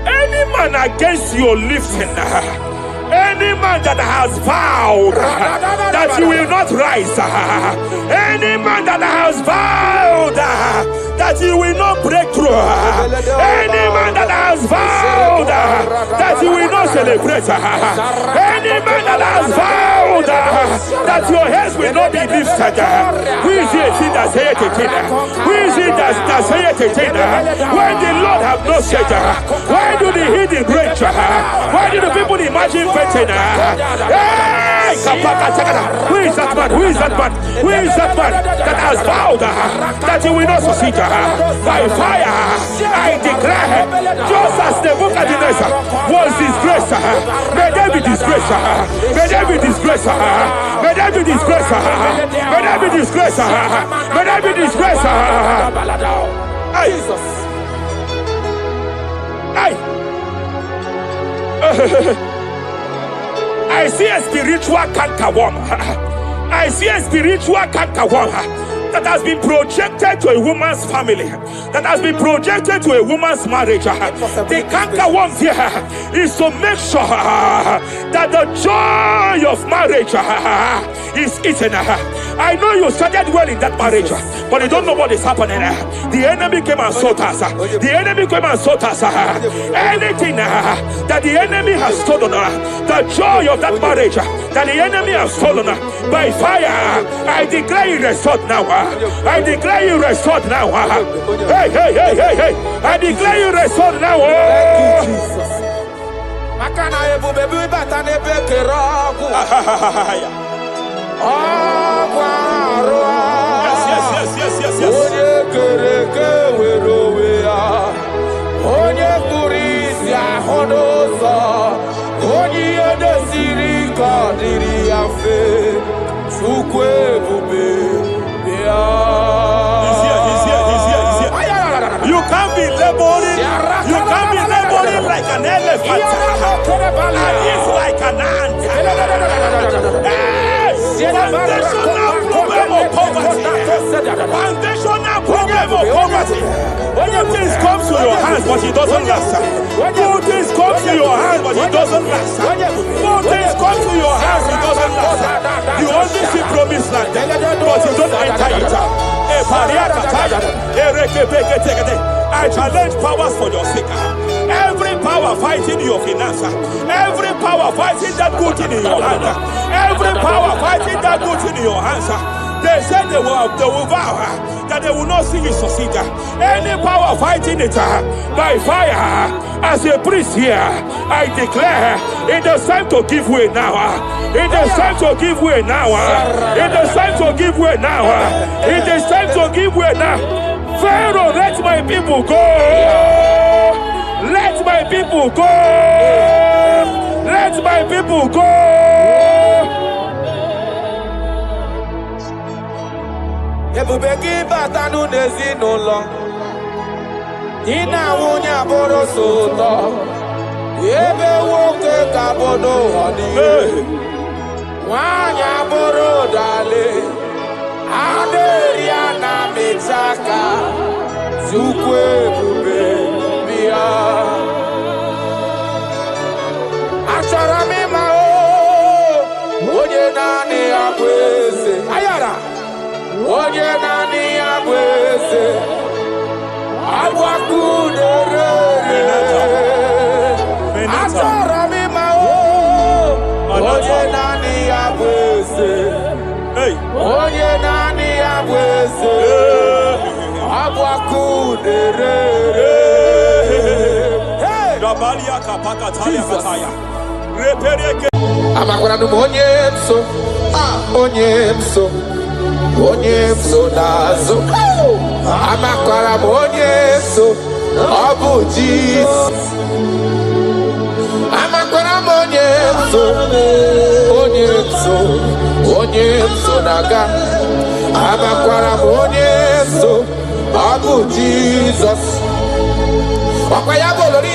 Any man against your lifting, any man that has vowed that you will not rise, any man that has vowed that you will not break through, any man that has vowed that you will not celebrate, any man that has vowed that your heads will not be lifted, who is it that saith it? Who is it that saith it? When the Lord have not said, why do the hidden rage? Why do the people imagine fainting? Hey, who is that man? Who is that man? Who is that man that has vowed that you will not succeed? By fire, I declare, just as Nebuchadnezzar was disgraced, may they be disgraced. May they be disgraced. May they be disgraced. May they be disgraced. May they be disgraced. Jesus. I see a spiritual cankerworm. I see a spiritual cankerworm that has been projected to a woman's family, that has been projected to a woman's marriage. The cankerworm here is to make sure that the joy of marriage is eaten. I know you started well in that marriage, but you don't know what is happening. The enemy came and sought us. The enemy came and sought us. Anything that the enemy has stolen, the joy of that marriage that the enemy has stolen, by fire, I declare you restored now. I declare you restored now. Hey, hey, hey, hey, hey. I declare you restored now. Thank you, Jesus. Makana ebu bebu bata nebe kerogu. Yes. Onye kereke werowe ya. Onye kurisi ahụ n'ụzọ. Onye ihe desiri ka ọ dịrị ya mfe. Chukwu ebube bịa. You can't be laboring. You can't be laboring like an elephant. And it's like an ant. Foundational problem of poverty. Foundational problem of poverty. When things come to your hands, but it doesn't last. Good things come to your hands, but it doesn't last. Good things come to your hands, it doesn't last. You only see promised land, but you don't enter it. I challenge powers for your sake. Every power fighting your finance, every power fighting that good thing in your hand, every power fighting that good thing in your hands. They said they will vow that they will not see you succeed. Any power fighting it by fire, as a priest here, I declare it is time to give way now. It is time to give way now. It is time to give way now. It is time to give way now. Pharaoh, let my people go. Let my people go. Let my people go. Ebube gị bata n'ezinụlọ. Di na nwunye abụrụ so ụtọ. Ebe nwoke ka bụ n'ụwa niile. Nwanyị abụrụ dale. Adịrị ya na mịchaka. Chukwu ebube bịa. Achọrọ m ịma onye naanị ya bụ eze. Ayara. Onye naanị ya bụ eze. Agwakụ na-ere. Achọrọ m ịma onye naanị ya bụ eze. Onye naanị ya bụ eze. Agwakụ na-ere. Amakwara m onye nso. Onye nso. Onye nso n'azụ. Amakwara m onye nso. Ọ bụ Jizọs. Amakwara m onye nso. Onye nso. Onye nso na-aga. Amakwara m onye nso. Ọ bụ Jizọs. Ọkwa ya bụ lori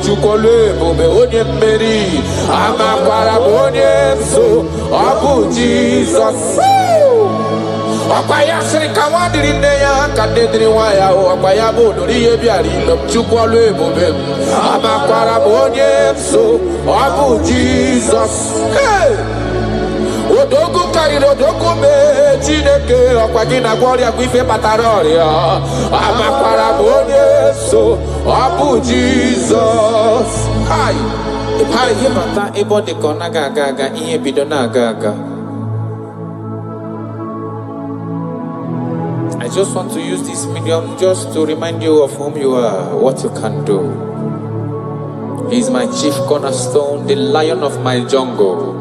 Chukwu ebube onye mmeri. Amakwara m onye nso. Ọ bụ Jizọs. Ọkwa ya sịrị ka nwa dịrị nne ya ka nne dịrị nwa ya. Ọkwa ya bụ lori ihe bịara ilo m. Chukwu ebube m. Amakwara m onye nso. Ọ bụ Jizọs. Odogwu karịrị odogwu mee Chineke. Ọkwa gị na-agwọ ọrịa bụ ife kpatara ọrịa. Amakwara m onye nso. Ọ bụ Jizọs. Ihe bata ebe ọ dị ka ọ na-aga aga ihe bido na-aga aga. I just want to use this medium just to remind you of whom you are, what you can do. He is my chief cornerstone, the lion of my jungle.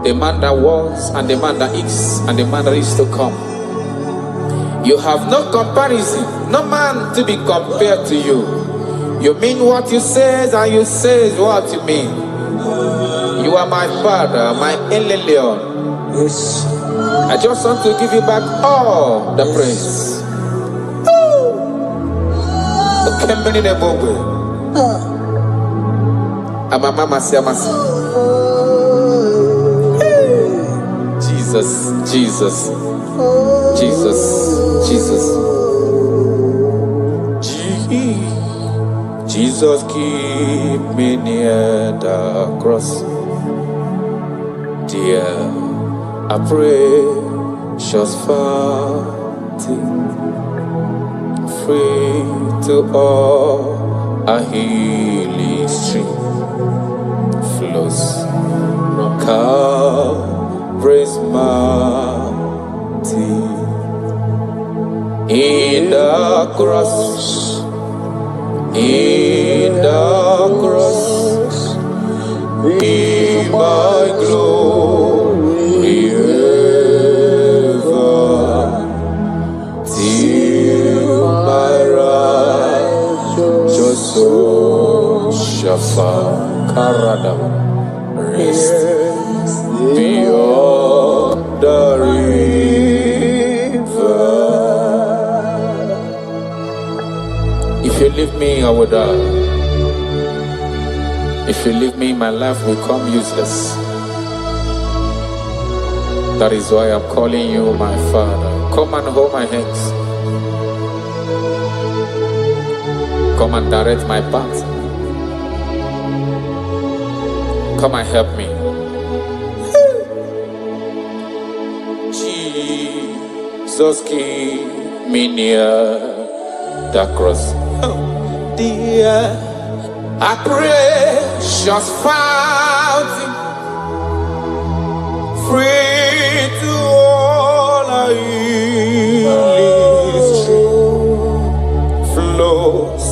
The man that was, and the man that is, and the man that is to come. You have no comparison, no man to be compared to you. You mean what you say, and you say what you mean. You are my father, my Eleleon. Yes. I just want to give you back all the praise. Kembini ne bobe. Ama mama si amasi. Jesus, Jesus, Jesus, Jesus. Jesus keep me near the cross. Dear, I pray, just fighting, free to all a healing stream flows from Calvary's mountain. In the cross, in the cross, be my glory ever, till my righteous soul shall find rest beyond the river. If you leave me, I will die. If you leave me, my life will come useless. That is why I'm calling you my Father. Come and hold my hands. Come and direct my path. Come and help me. Jesus, keep me near the cross. Dear, I pray, just fountain, free to all I flows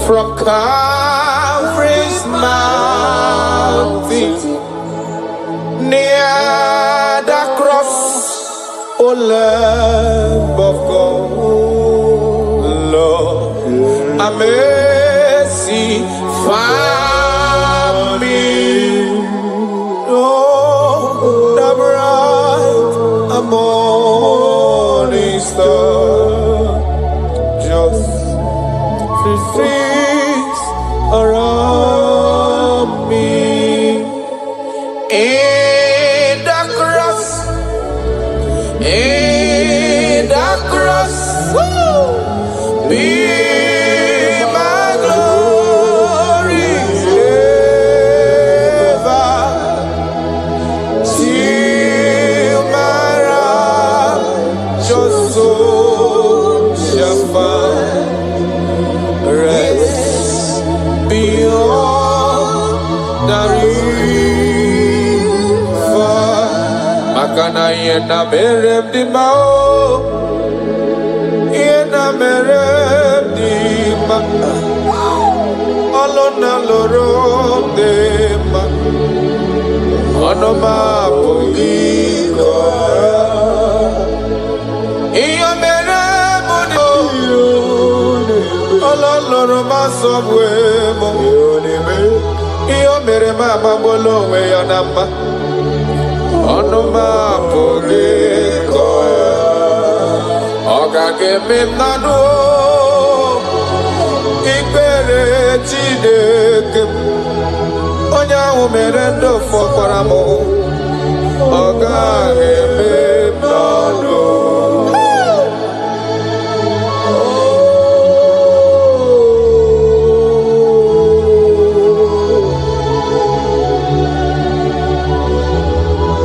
from Calvary's mountain, near the cross, O Lamb of God, Lord, a mercy found me. Oh, the bright morning star, just things around me. In the cross, in the cross, be my glory ever, till my righteous soul shall find rest beyond the river. Makana yena merem di mao, yena merem di ma, alona loro de ma, onoma poiko. Iyo merem di alona ma sobwe mo. Iyo merem ma bolo we yanama. Onoma poiko. Oga keme nanu ikpere Chineke onye ahụ mere ndụ fọkwara m. Oga keme nanu.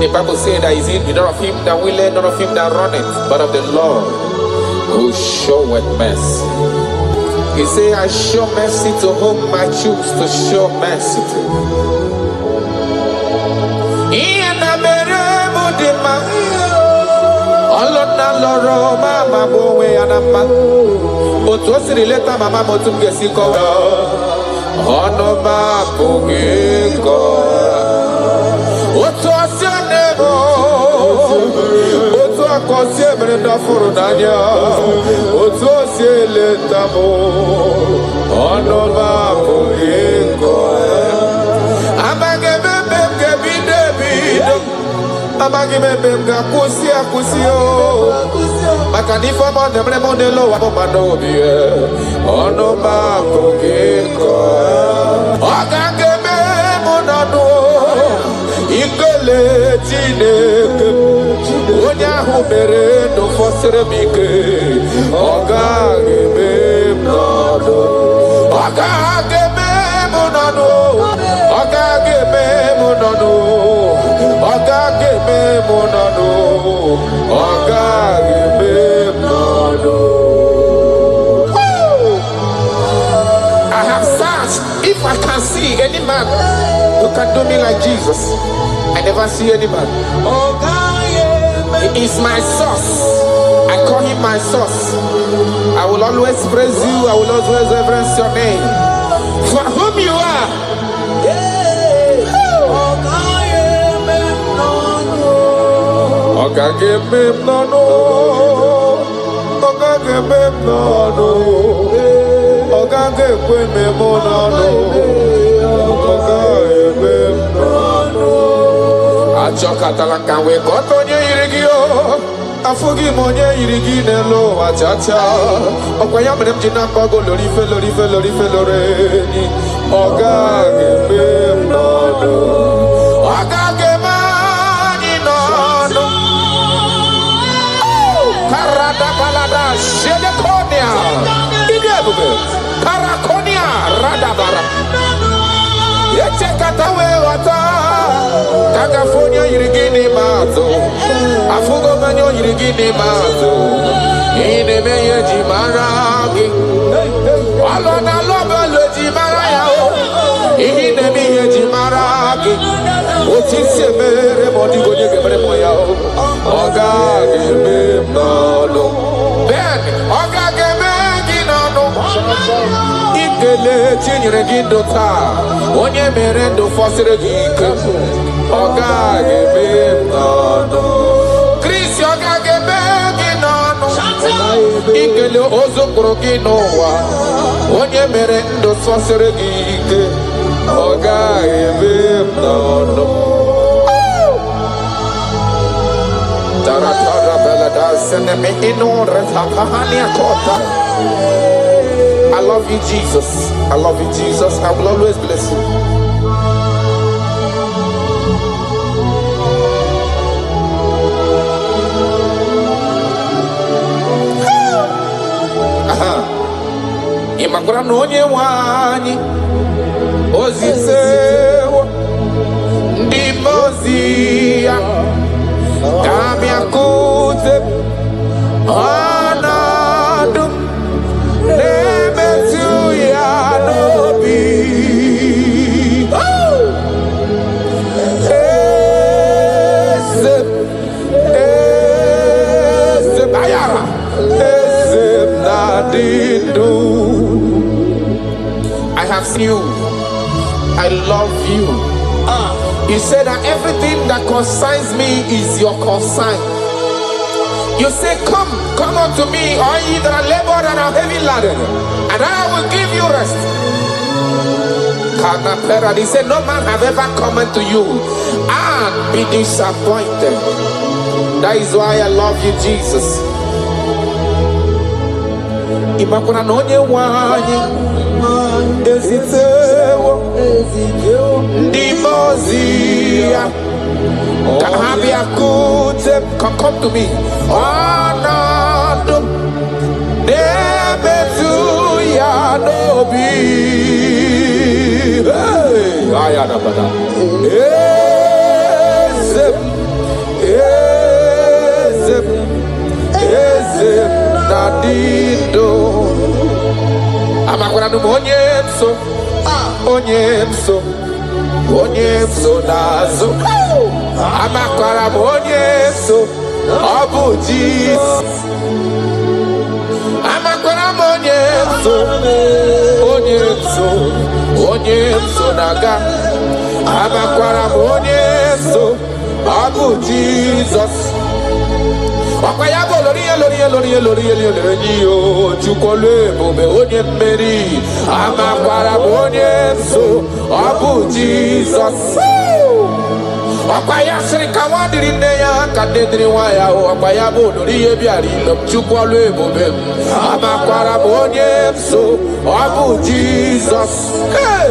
The Bible says that is it not of him that willeth, not of him that runneth, but of the Lord who showeth mercy. He say, I show mercy to whom I choose to show mercy to. Akosi emere ndafuru n'anya otu o si eleta m ọnụ m apụghị ịkọ ya. Amaghị ebe m ga-ebido ebido Amagi mebe mga kusia Makanifa mo nemre mo nelo wamo manobie Ono makogeko Ogange me mo nano Ikele chineke Onya humere no fosere mike Ogange me nano Ogange me mo nano Ogange me mo nano Ogange me mo nano Ogange me nano I have searched if I can see any man who can do me like Jesus. I never see any man. He is my source. I call him my source. I will always praise you. I will always reverence your name. For whom you are. Achokatala kanwe kotonye irigio afugi monye irigi nelo achacha okwaya mrem jina kogo lorife loreni ogage nono ogage mani nono karada balada shede konia idebube parakonia radabara yeche katawe wata California irigini mazo afugo manyo irigini mazo ine meye jimaragi alona lobe le jimaraya ine meye jimaragi otise mere modigo nyege mere moya ogage me nono ben ogage me ginono ikele chinyere gindota onye mere ndo fosire gike Ogage me nono Chris ogage me nono Ikele ozo krogi nowa Onye mere ndo sosere gike Ogage me nono Taratara bela dasene me inore takahani akota I love you Jesus. I love you Jesus. I will always bless you. Imakura nonye wani ozisewo ndimozia kamya kute anadum nemetu ya nobi Ese bayara Ese nadindo I have seen you. I love you. You said that everything that concerns me is your concern. You say, come unto me, all ye that are labored and are heavy laden, and I will give you rest. He said, no man have ever come unto you and be disappointed. That is why I love you, Jesus. Imakuna nonye wani Ezitewo Ndimozia Kahabia kute come to me Anadum Nebetu ya nobi Hey Ayana bada Ezem Nadido Amakura onyemso nazo Amakura onyemso Obuji Amakura onyemso naga Amakura onyemso Obuji Jesus Wakayabo lori chukole bobe onye mmeri amakwara onye so abu Jesus Akwaya sirika wadiri neya kadedri waya o akwaya bodori yebiari no chukwalu ebobe amakwara bonye so abu Jesus hey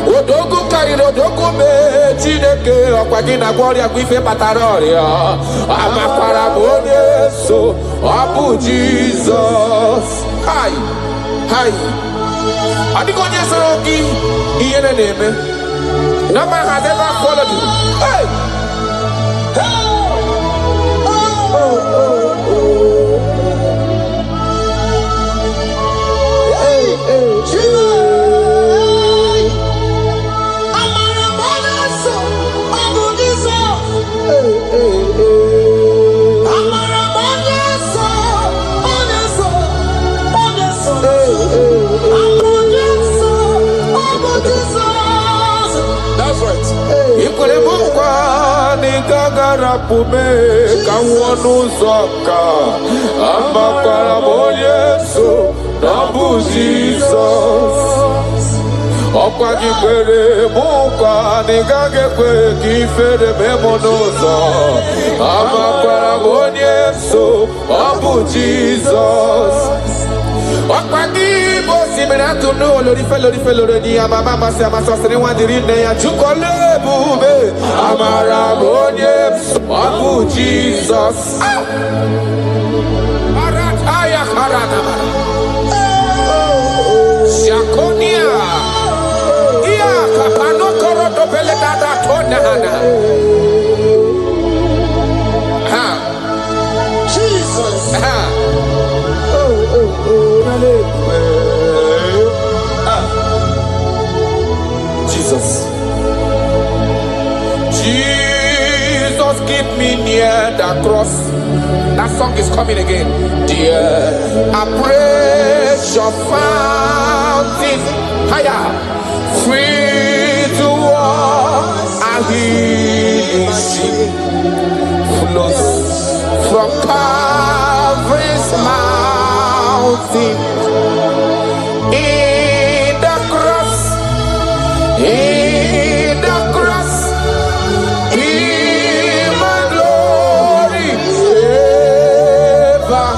odogu kariro odogu me chineke okwagina gloria kwife pataroria amakwara bonye so abu Jesus hi hi adigonye soroki iyene neme. No man has ever followed you. Hey! Hey! Oh, oh, oh, oh. Hey, hey, hey. I'm on a bonus. I'm on this off. Hey, hey, hey. I'm on a bonus. Bonus. Bonus. Hey, hey, hey. I'm on this. I'm on this. That's right. Ikwelemukwa ni gagara pume kawonu soka amakwara Yesu nabu Jesus. Okwa kipere mukwa ni gagekwe kifere memonozo amakwara Yesu nabu Jesus. Okwagi bosi menatu no lori fe ni amama masi amasosere wandiri ne ya chukole bube amara bonye abu Jesus arataya karana shakonia iya kapano korodo bele dada tona hana ha Jesus ha Jesus. Jesus, keep me near the cross. That song is coming again. Dear, I praise your fountain. Higher, free to walk. I hear she flows from Calvary's mountain. In the cross, in the cross, in my glory, ever,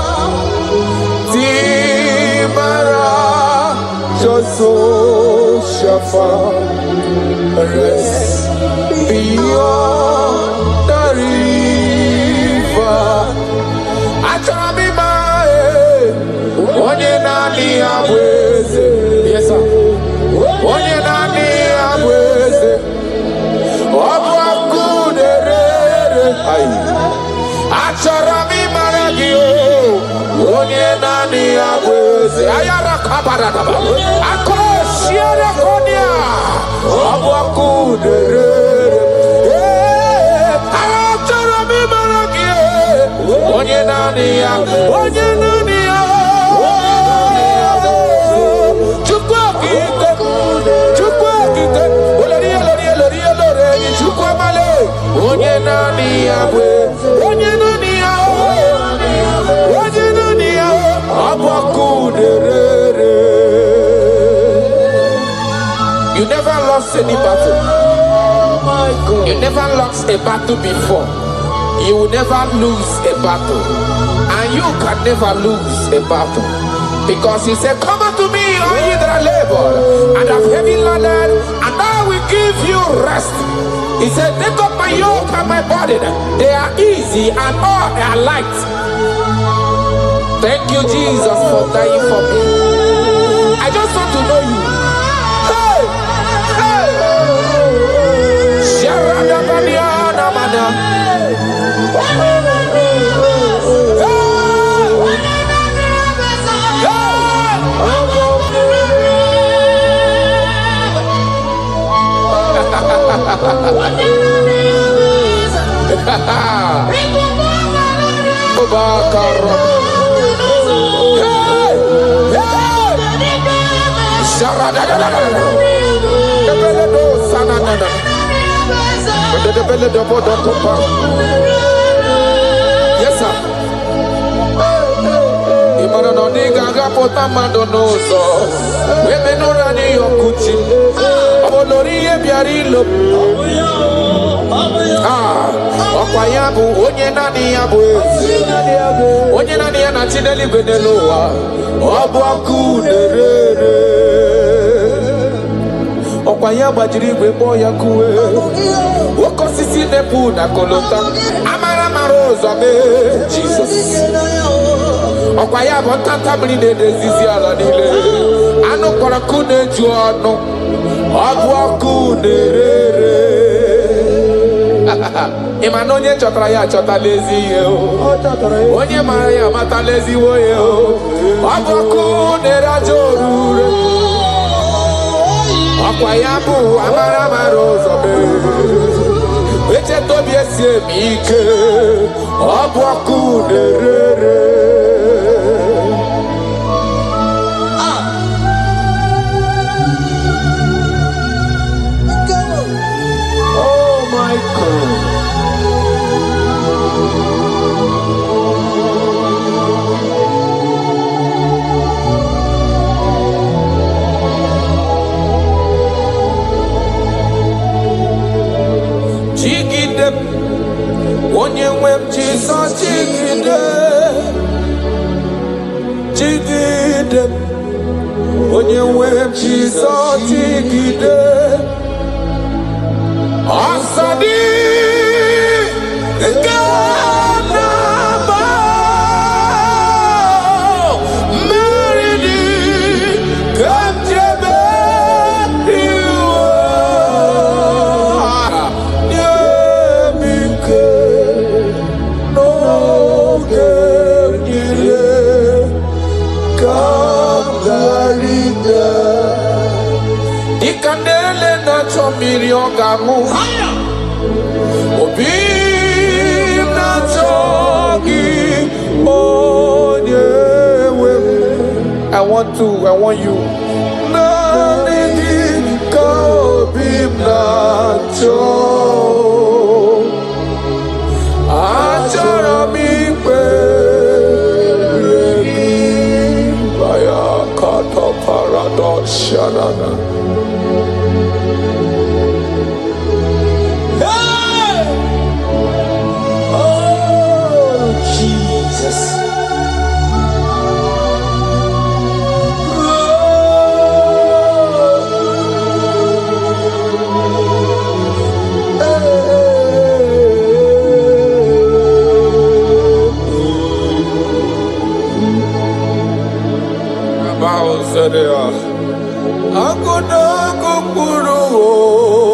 Timara, Joso, Shafa, rest beyond the river. I try me my onye nani abweze. Yes sir. Onye nani abweze. Obu akuderere. Achara mi maragi o. Onye nani abweze. Ayara kabara daba. Akoshiere konya. Obu akuderere. Achara mi maragi o. Onye nani abweze. Onye nani onye nani abwe onye nani abakuderere. You never lost any battle. You never lost a battle before. You will never lose a battle, and you can never lose a battle, because he said, come unto me, all ye that are labored and have heavy laden, and I will give you rest. He said, take up my yoke and my burden. They are easy and all are light. Thank you, Jesus, for dying for me. I just want to know you. Hey! Hey! Sharadabadiana mana. Yes, sir. Imana no diga rapota mandonoso. Webe no rani yokuchi. Olori e biari lo. ọkwa ya bụ onye naanị ya bụ ezi onye naanị ya na Chineke n'elu ụwa ọ bụ ọkụ na-ere ọkwa ya gbajiri igwe kpọọ ya kuwe oke osisi na-epu na kolota amara mara ụzọ mee Jizọs ọkwa ya bụ ntanta mmiri na-edezizi ala niile anụ kpọrọ ọkụ na-eju ọnụ ọ bụ ọkụ na-ere ị ma na onye chọtara ya achọtala ezi ihe onye mara ya amatala ezigbo ihe ọ bụ ọkụ na-ere aja orure ọkwa ya bụ amara mara ụzọ echeta obi esi eme ike ọ bụ ọkụ na-ere oh my God. Jigide onye nwe m Jizọs jigide jigide onye nwe m Jizọs jigide ọsọ dị nke na-agba mmeri dị ka m jebe iwe nye m ike n'oge niile ka m gharịda dịka na-ele na-achọ mmiri ọ ga-aṅụ obi na-achọ gị onye nwe m I want you naanị gị ka obi m na-achọ achọrọ m ikpere gị baya kata paradoshanana agụnago mkpụrụ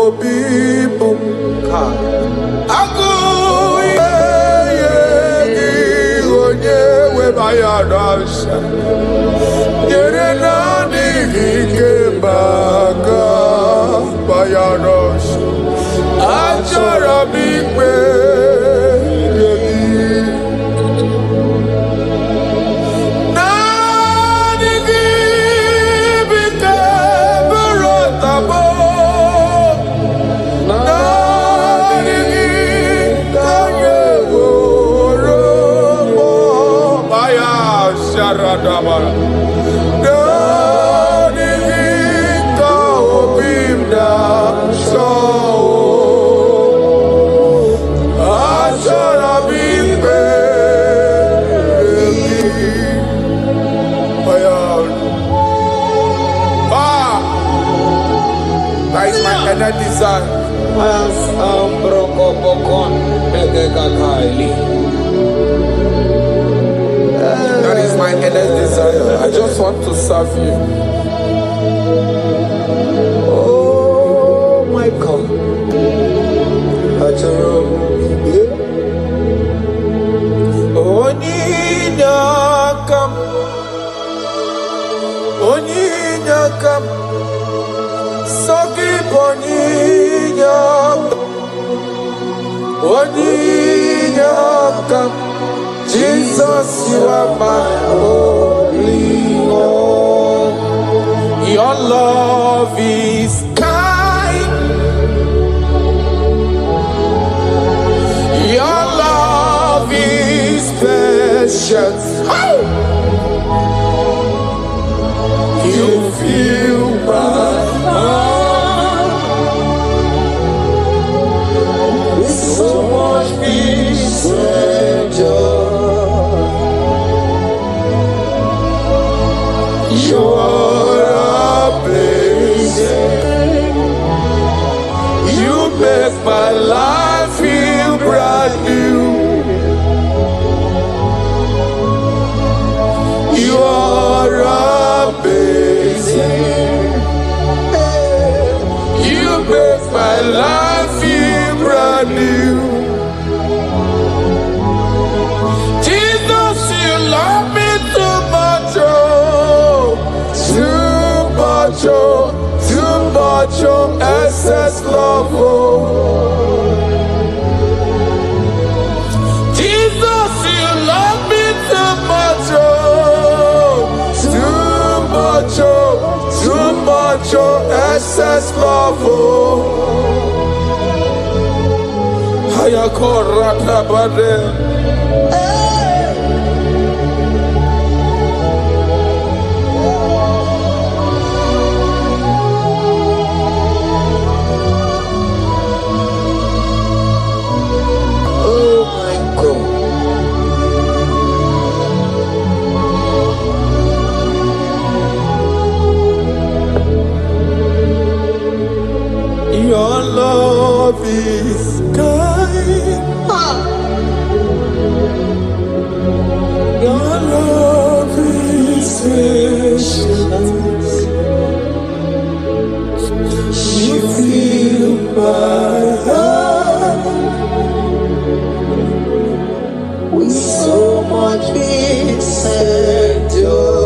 obi bụ agụ ihe gị onye weba ya n'ọsha nyere naanị gị ike maka baya n'ọsha achọrọ m ikpe desire. That is my endless desire. I just want to serve you. Oh my God. Onyinakam Sogi Onyinakam Jesus, you are my only one. Your love is kind. Your love is patience. Oh! You fill my heart with so much peace. life feel brand new. You are amazing. You make my life feel brand new. Jesus, you love me too much, oh, too much, oh, too much, oh, excess love, oh. Jesus, you love me too much, oh, too much, oh, too much, oh, excess love, oh. Hayakorata bade. Your love is kind. Your love is patient. You fill my heart with so much peace and joy.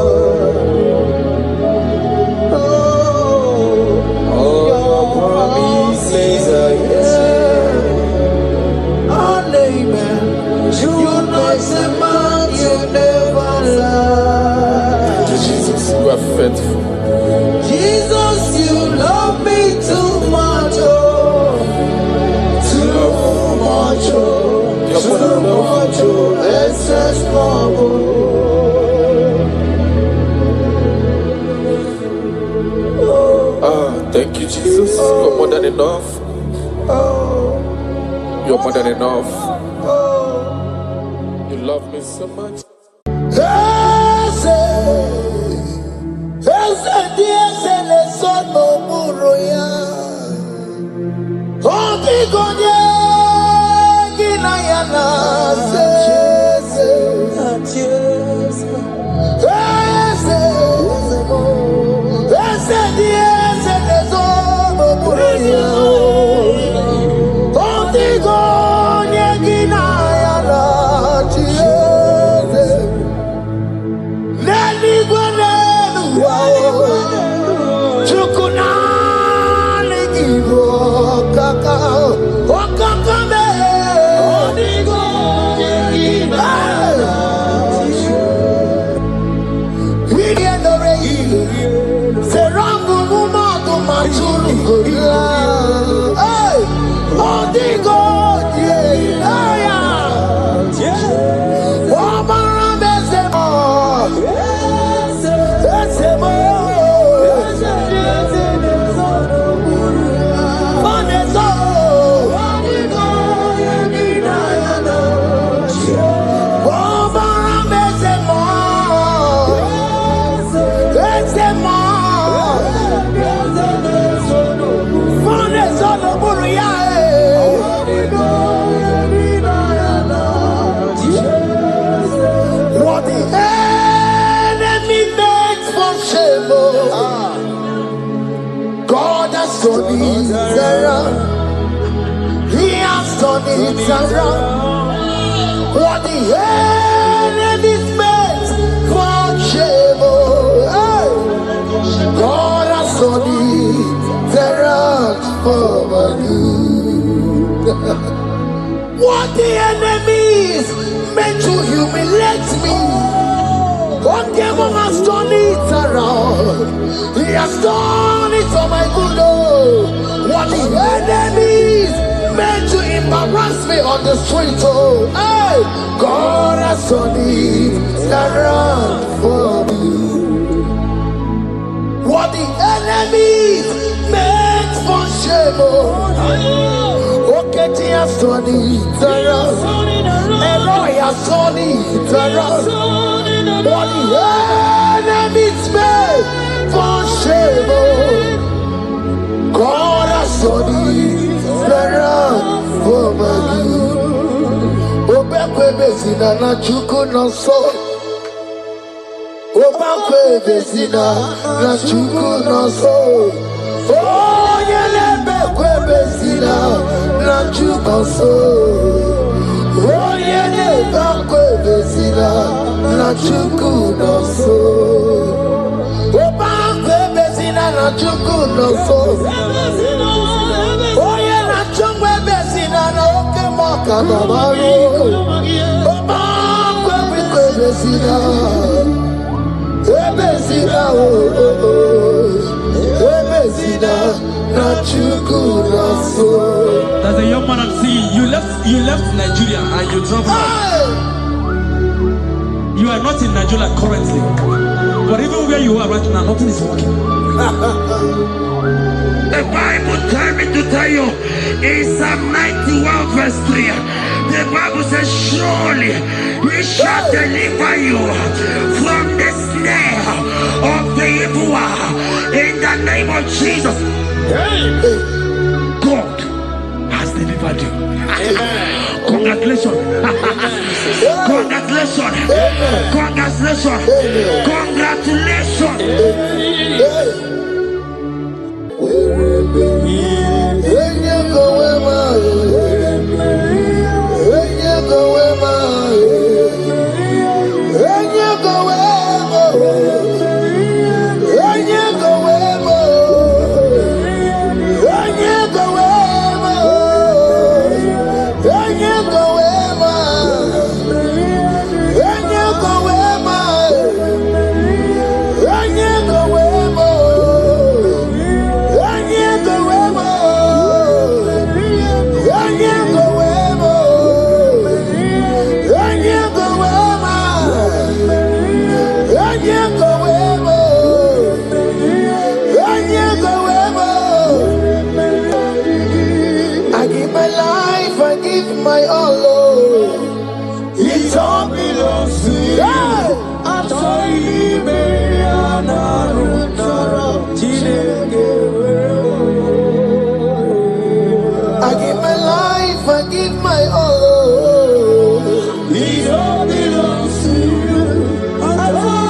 Faithful. Jesus, you love me too much, oh, too much, oh, too much, oh, excess love, oh. Thank you, Jesus. You're more than enough. You're more than enough. You love me so much. He has done it around. What the enemy's meant for shame, hey, God has done it around for my good. What the enemies meant to humiliate me, what devil has done it around. He has done it for my good. What the enemies meant to embarrass me on the street, oh, hey, God has done it around for me. What the enemies meant for shame, oh, okay, he has done it around. Elroy has done it around. What the enemies meant for shame, oh, God has done it around ebezina na Chukwu nọ nso. Ọbakwa ebezina na Chukwu nọ nso. Onye na-ebekwa ebezina na Chukwu nọ nso. Onye na-ebekwa ebezina na Chukwu nọ nso. Ọbakwa ebezina na Chukwu nọ nso. Onye na-achọgbu ebezina na oke mọka nọbarụ. Ọbakwa ebezina. Ebezina ebezina na Chukwu nọ nso. There's a young man I'm seeing. You left Nigeria and you traveled. You are not in Nigeria currently, but even where you are right now, nothing is working. The Bible tells me to tell you in Psalm 91 verse 3. The Bible says, surely he shall deliver you from the snare of the evil one. In the name of Jesus. God has delivered you. Congratulations. Congratulations. Congratulations. Congratulations. My all, Lord, it all belongs to you. I told you, I give my life, I give my all, it all belongs to you. I told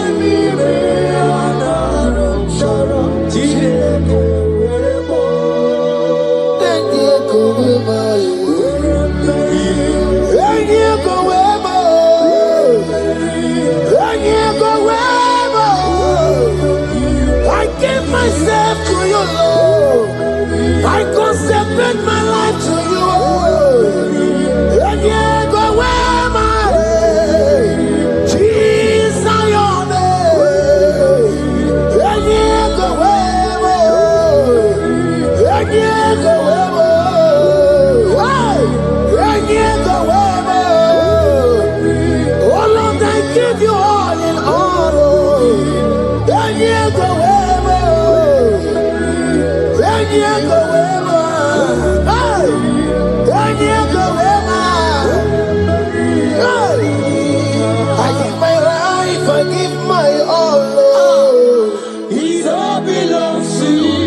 myself to you, Lord. I consecrate my life to you, oh. And you go where my Jesus, your name. And you go where, and you go where, and you go where. Oh Lord, I give you all in all. And you go where. I give my life, I give my all, Lord. It all belongs to you.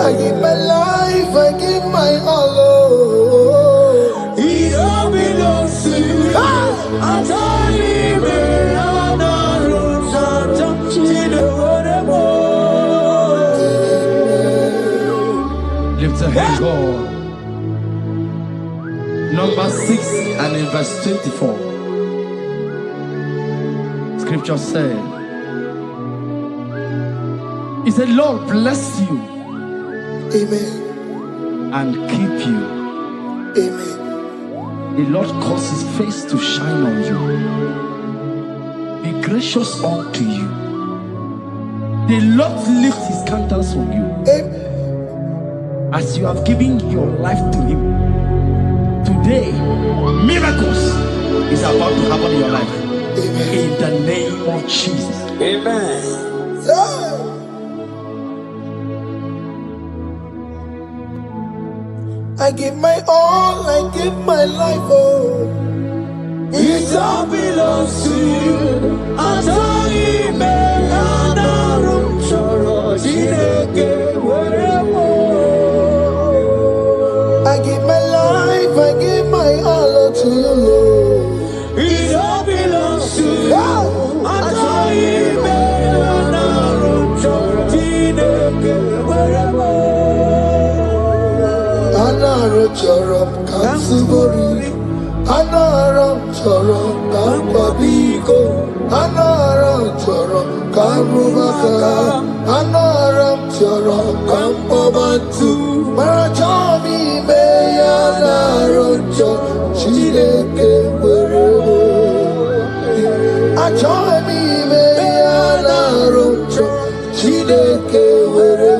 I give my life, I give my all, Lord. It all belongs to you. Lift your hands, God. Number 6 and in verse 24. Scripture said, He said, Lord bless you. Amen. And keep you. Amen. The Lord cause his face to shine on you. Be gracious unto you. The Lord lift his countenance on you. Amen. As you have given your life to him, today miracles is about to happen in your life. Amen. In the name of Jesus. Amen. Yeah. I give my all, I give my life, oh. It all belongs to you. I don't even know. chọrọ ka m zụgoro, anụ arụ m chọrọ ka m kwado iko, anụ arụ m chọrọ ka m rụba aka, anụ arụ m chọrọ ka m kpọba ntu, mara chọọ m ime ya na arụ nchọ Chineke were achọghị m ime ya na arụ nchọ Chineke were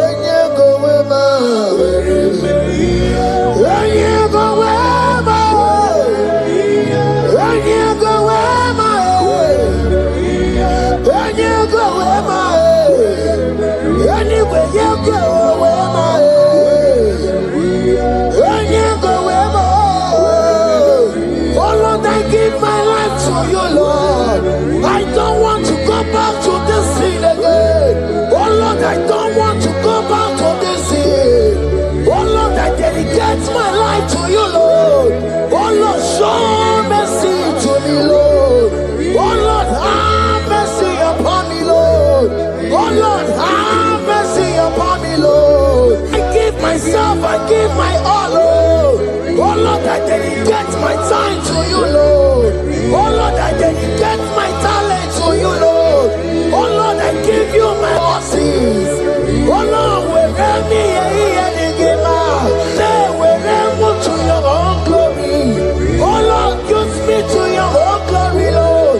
enye gowe ma were enye gowe ma enye gowe ma enye gowe ma anyway you gowe ma enye gowe ma. Oh Lord, I give my life to you, Lord. I don't want to go back to this sin again. Oh Lord, I don't want to go back to this sin. Oh Lord, I dedicate my life to you, Lord. Oh Lord, show mercy to me, Lord. Oh Lord, have mercy upon me, Lord. Oh Lord, have mercy upon me, Lord. I give myself, I give my all, Lord. Oh Lord, I dedicate my time to you, Lord. Oh Lord, I dedicate my talent to you, Lord. Oh Lord, I give you my horses. Oh Lord, wherever me and give out, say wherever to your own glory. Oh Lord, use me to your own glory, Lord.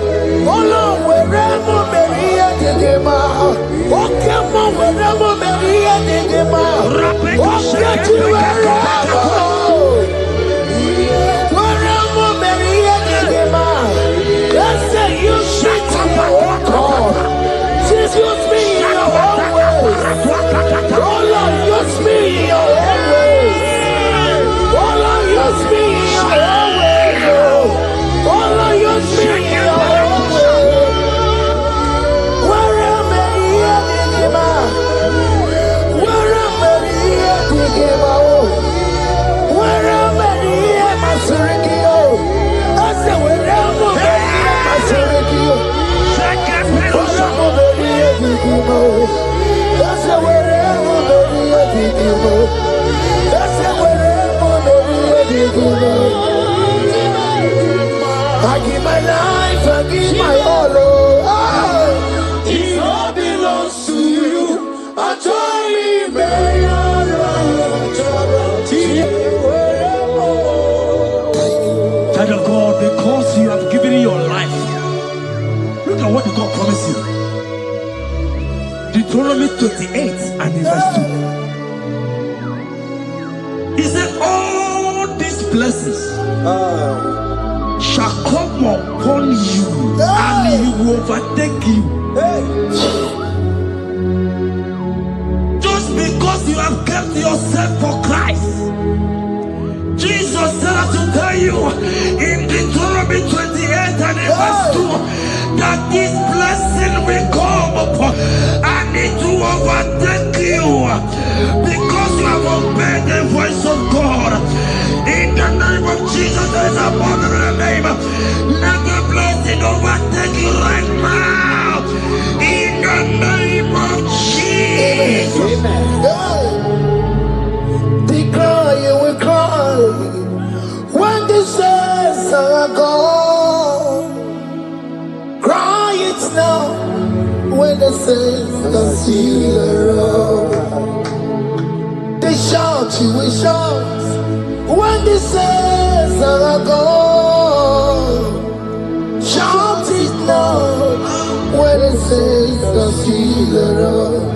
Oh Lord, wherever me and give out. Oh come on, wherever me and give out. Oh get to wherever. You shut up and walk. Just use me in your own ways. Oh Lord, use me in your own ways. Oh Lord, use me in your own ways. Oh Lord, use me in your own ways. Where am I here, Digima? Where am I here, Digima? Where am I here, Masurikio? I said, where am I? I give my life, I give my all. It all belongs to you. I join me, Child of God, because you have given your life, look at what God promised you. Deuteronomy 28 and verse 2. He said, all these blessings shall come upon you and he will overtake you. Just because you have kept yourself for Christ. Jesus said to tell you in Deuteronomy 28 and verse 2 that this blessing will come upon and it will overtake you because you have obeyed the voice of God. In the name of Jesus, there is a mother in the name. Let the blessing overtake you right now. In the name of Jesus. Declare you will cry when the saints are gone. Cry it now when the saints are still around. They shout, you will shout when the saints are gone. Shout it now when the saints are still around.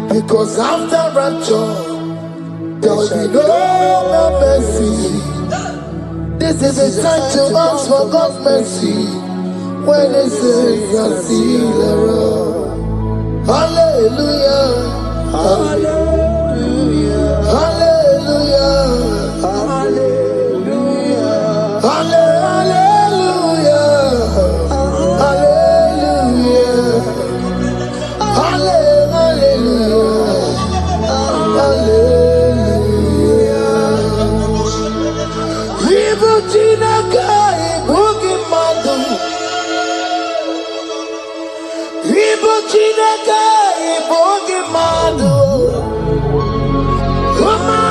Because after rapture there will be no more mercy. This is a time to ask for God's mercy when they say you're still around. Hallelujah, hallelujah, hallelujah, hallelujah, hallelujah, hallelujah, hallelujah, hallelujah. Evil Chinaka, Boogie Madu. Evil Chinaka, Boogie Madu. Come on.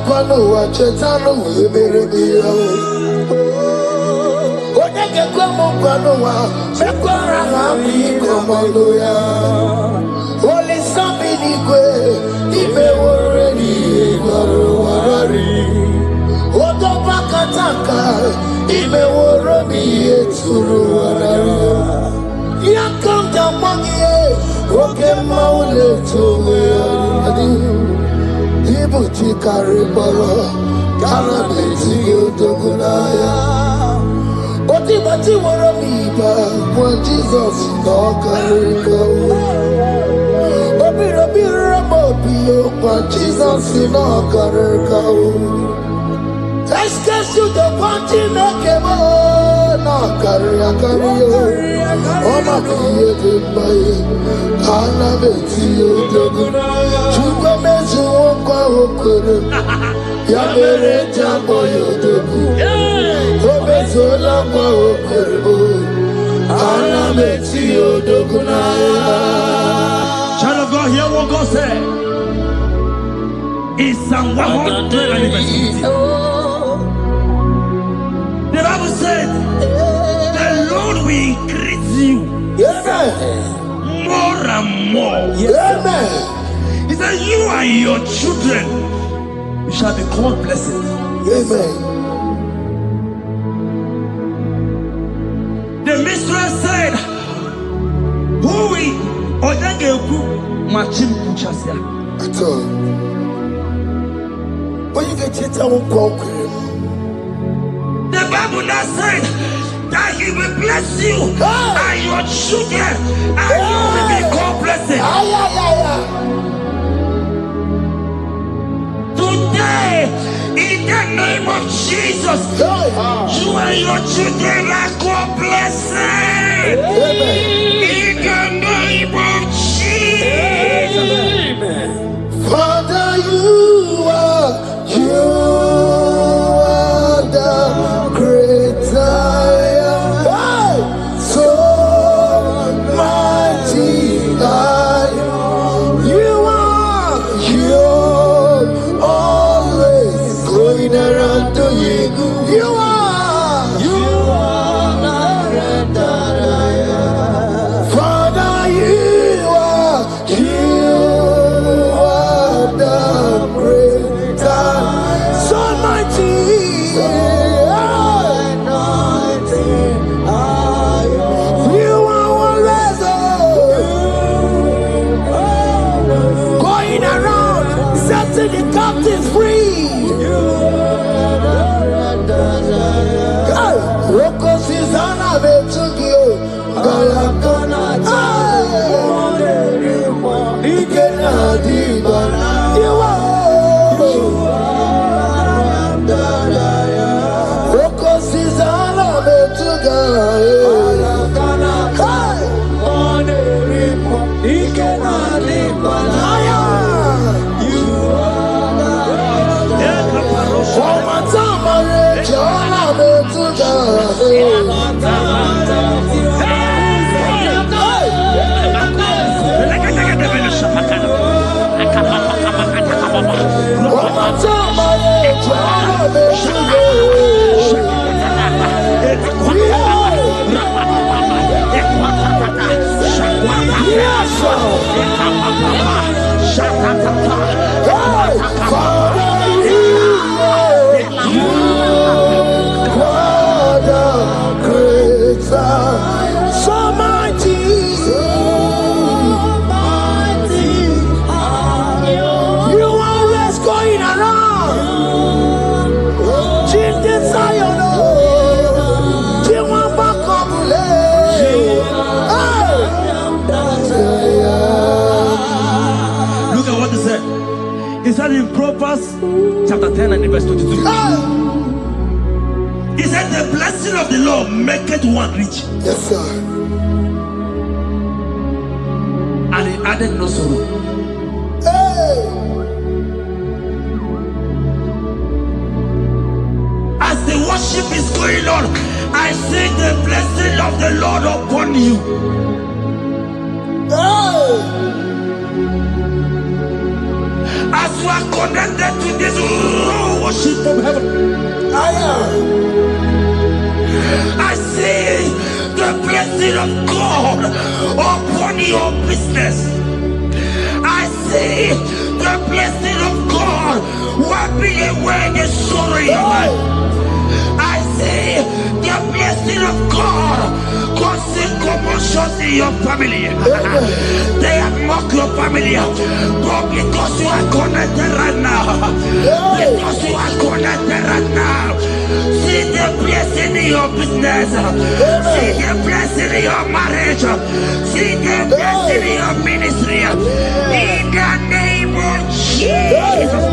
Kwano, Chetano, Eberebia. Onege Kwano, Sequara, Commando. Holy Sabini, Ibe already, Warari. Odo Bakataka, Ibe Warami, Turuara. Yakam Damagi, Oke Maule to Ibuti Karibara, Karabeti Yodogunaya. Otibati Waramiba, when Jesus no Kariko. Obira Mobio, when Jesus no Kariko. Excuse you the party Nakemo, no Karia Kario. Oma Kia de Baye, Karabeti Yodogunaya. Chuka Mezu Okoro, Yabere Jabo Yodogu. Obezola Okoro, Karabeti Yodogunaya. Child of God, hear what God said. In Psalm 100. The Bible said, the Lord will increase you more and more. Amen. He said, you and your children, you shall be called blessed. Amen. The mistress said, who will Odageku Machim Kuchasia? At all. When you get it, I won't conquer. The Bible now said that He will bless you and your children, and you will be called blessed. Today, in the name of Jesus, you and your children are called blessed. In the name of Jesus. Father, you are the great I am. So mighty are you. You're always going around to you. You are the great I am. Father, you are the great I am. So mighty. You are always going around setting the captives free. Roko Susanna Betugio, Galakona, you are Roko Susanna Betugio. He said in Proverbs chapter 10 and verse 22. He said the blessing of the Lord maketh one rich. Yes, sir. And he added no sorrow. Hey. As the worship is going on, I see the blessing of the Lord upon you. Hey. As As you are connected to this raw worship from heaven, I see the blessing of God upon your business. I see the blessing of God wiping away the sorrow in your life. I see the blessing of God causing commotions in your family. They have mocked your family, but because you are connected right now, because you are connected right now, see the blessing in your business, see the blessing in your marriage, see the blessing in your ministry. In the name of Jesus.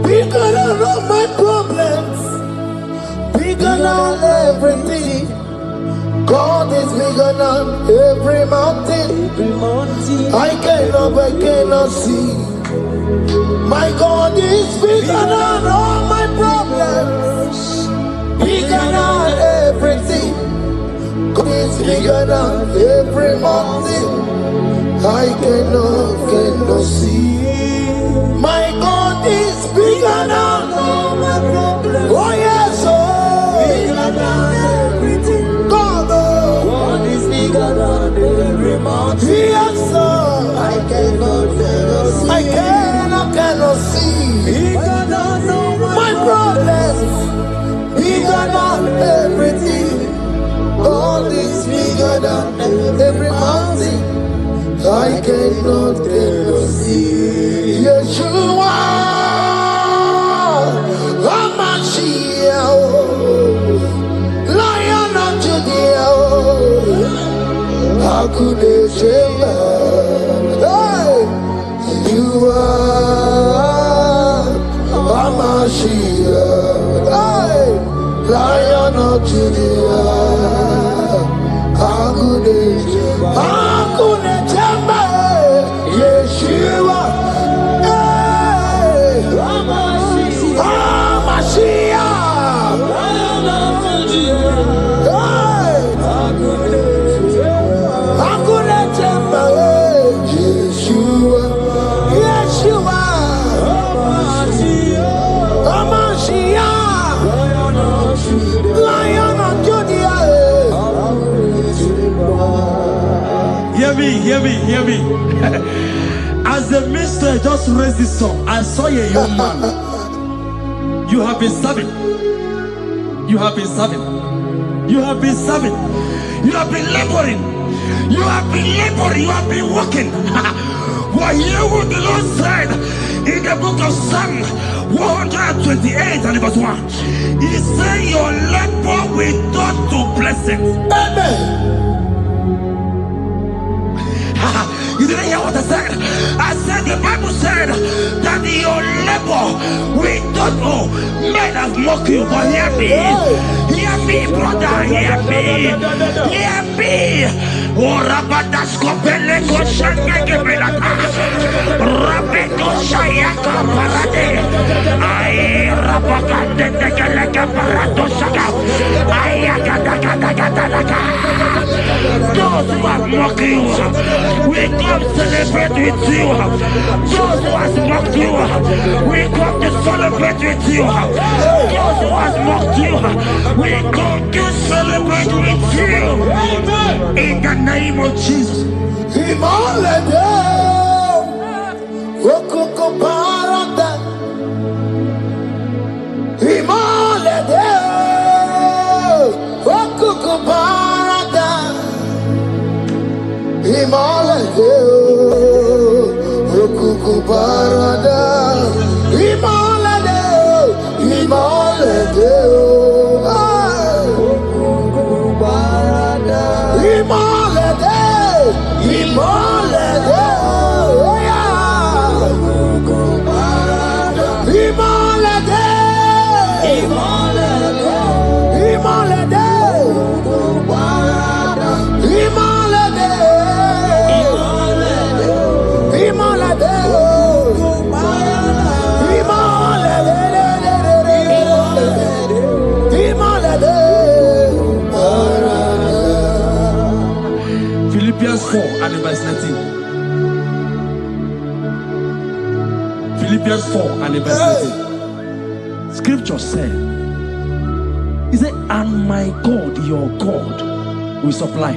Bigger than all my problems, bigger than everything. God is bigger than every mountain. I cannot see. My God is bigger than all my problems, bigger than everything. God is bigger than every mountain. I cannot see. My God is bigger than all my problems. Oh yes, bigger than everything. God is bigger than every mountain. Yes, sir. I cannot see. Bigger than all my problems. Bigger than everything. God is bigger than every mountain. I cannot see. Yeshua, Hamashiach, Lion of Judea, Hakudesheba. You are Hamashiach, Lion of Judea, Hakudesheba. Yeshua, Hear me. As the minister just raised this song, I saw a young man. You have been serving. You have been serving. You have been serving. You have been laboring. You have been laboring. You have been working. Well, hear what the Lord said in the book of Psalm 128 and verse 1. He said, your labor will turn to blessings. Amen. You didn't hear what I said? I said the Bible said that your labor will not know. Men have mocked you, but hear me. Hear me, brother. Hear me. Hear me. Oh, Rabadasko Beleko Shangeke Belata. Rabeko Shayaka Parade. I Rabakande Tekeleka Paradosaka. Ayakadakadakadaka. Those who have mocked you, we come celebrate with you. Those who has mocked you, we come to celebrate with you. Those who has mocked you, we come to celebrate with you. In the name of Jesus. Philippians 4 and verse 19. Philippians 4 and verse 13. Scripture said, he said, and my God, your God, will supply.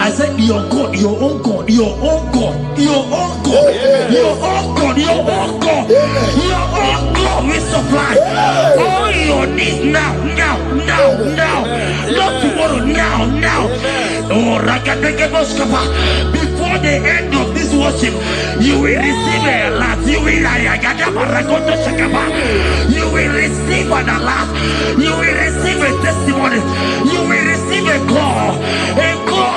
I said, your God, your own God, your own God, your own God, your own God, your own God, your own God will supply all your needs now. Not tomorrow, now. Oh, before the end of this worship, you will receive a lot. You will receive an alert. You will receive a testimony. You will receive a call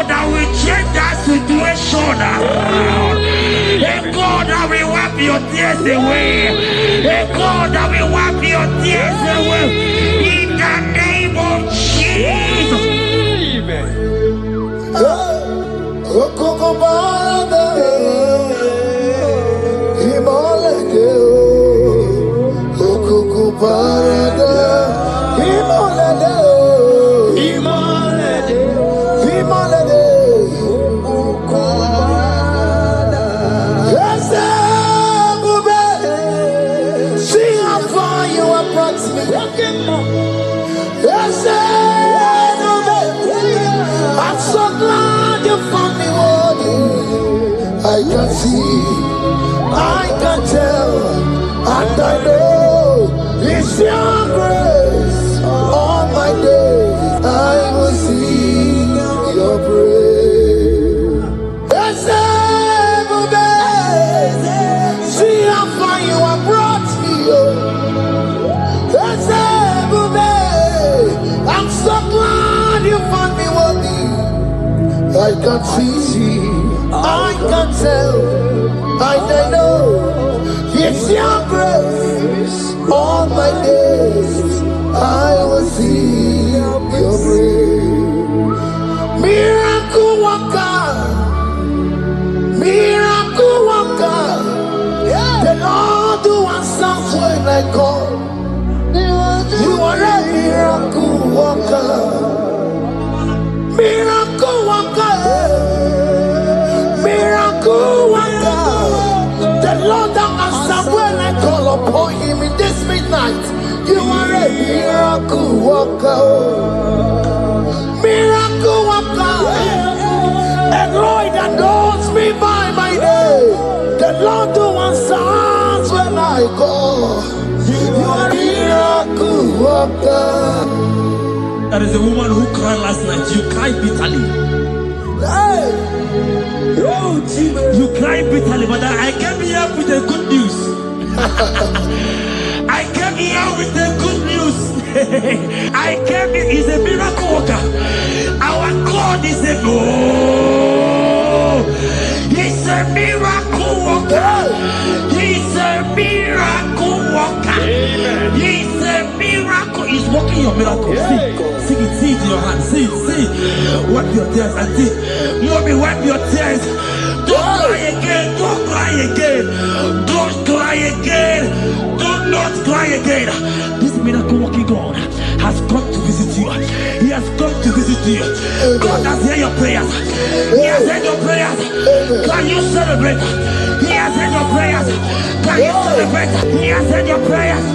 that will change that situation around. A God that will wipe your tears away. A God that will wipe your tears away. In the name of Jesus. See how far you have brought me. I'm so glad you found me worthy. I can see, I can tell, and I know it's your grace. All my days I will sing your praise. See how far you have brought me. I'm so glad you found me worthy. I can see, I can tell, I know it's your grace. All my days I will see your grace. Miracle worker, miracle worker. The Lord who answers when I call. You are a miracle worker. Miracle worker. Miracle worker. The Lord that answers when I call upon him in this midnight. You are a miracle worker. Miracle worker. And Lord that knows me by my name. The Lord who answers when I call. You are a miracle worker. There is a woman who cried last night. You cried bitterly. Hey. You cried bitterly, but I came here with the good news. I came here with the good news. I came here, he's a miracle worker. Our God is a he's a miracle worker. He's a miracle worker. He's a miracle. He's working your miracle. See it in your hand. See. Wipe your tears and see. Mommy, wipe your tears. Don't cry again. Don't cry again. Don't cry again. Do not cry again. This miracle working God has come to visit you. He has come to visit you. God has heard your prayers. He has heard your prayers. Can you celebrate? He has heard your prayers. Can you celebrate? He has heard your prayers.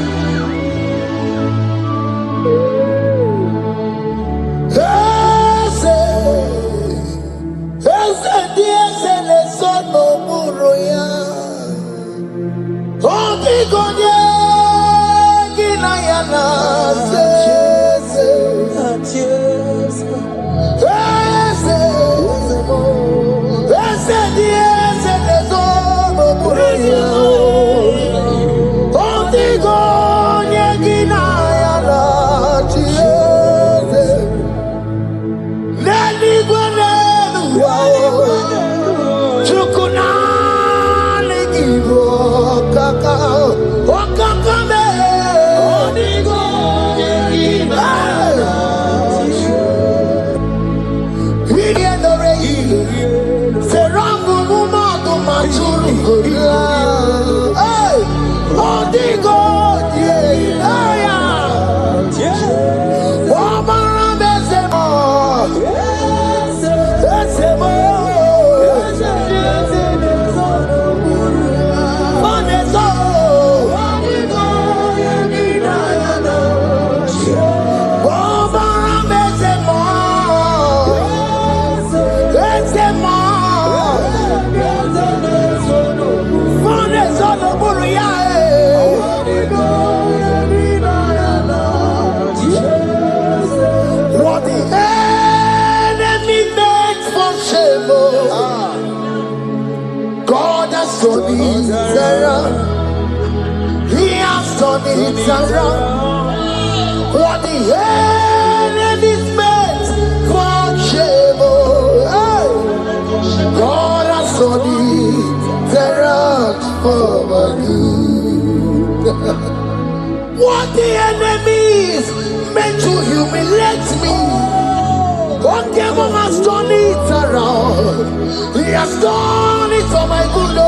shame. God has turned it around. He has turned it around. What the enemies meant for shame. Hey. God has turned it around for my good. What the enemies meant to humiliate me, what devil has done it around. He has done it for my good. Oh.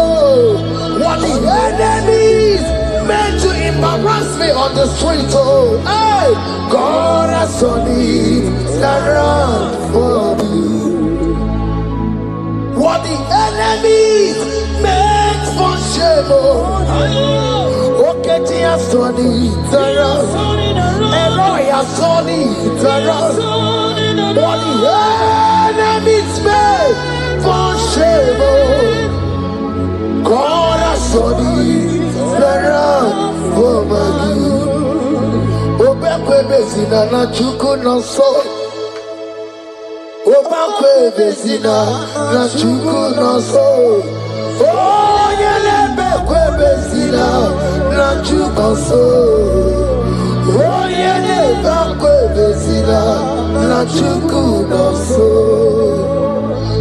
What the enemies meant to embarrass me on the street, oh, hey, God has done it around for me. What the enemies meant for shame, oh, okay, he has done it around. Elroy has done it around. What the enemies meant for shame, oh, God has done it around for my good. Obekwe bezina na chuku no so. Obekwe bezina na chuku no so. Oh, yelebekwe bezina na chuku no so. Oh, yelebekwe bezina na chuku no so.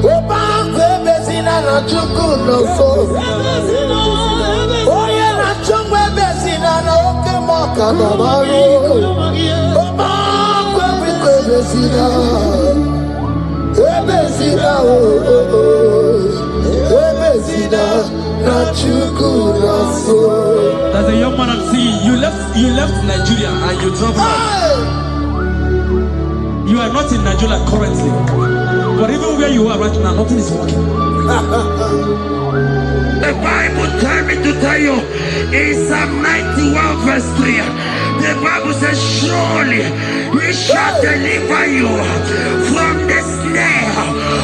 Obekwe bezina na chuku no so. Oh, yeah, na chungwe bezina na oke moka na maru. Obekwe bezina. Ebezina, oh, oh, oh. Ebezina na chuku na so. There's a young man I'm seeing. You left Nigeria and you traveled. Hey! You are not in Nigeria currently, but even where you are right now, nothing is working. The Bible tells me to tell you in Psalm 91 verse 3, the Bible says, surely he shall deliver you from the snare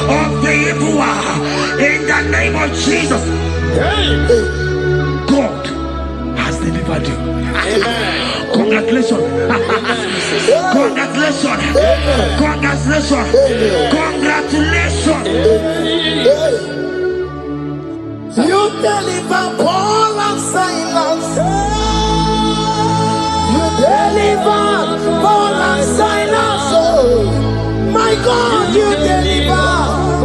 of the evil one in the name of Jesus. God has delivered you. Congratulations. Congratulations. Congratulations. Congratulations. You deliver Paul and Silas. You deliver Paul and Silas. Oh, my God, you deliver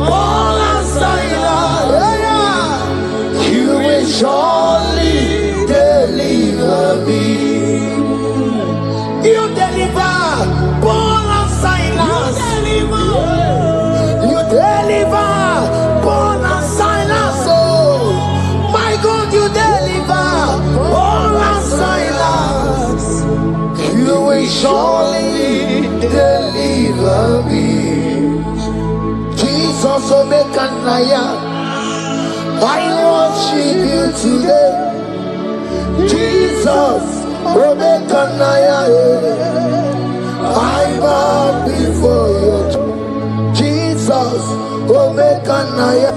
Paul and Silas. Yeah. You will surely deliver me. You deliver Paul and Silas. You deliver Paul and Silas. Oh, my God, you deliver Paul and Silas. You will surely deliver me. Jesus, Omekanaya, I worship you today. Jesus, Omekanaya, I bow before you. Jesus, Omekanaya,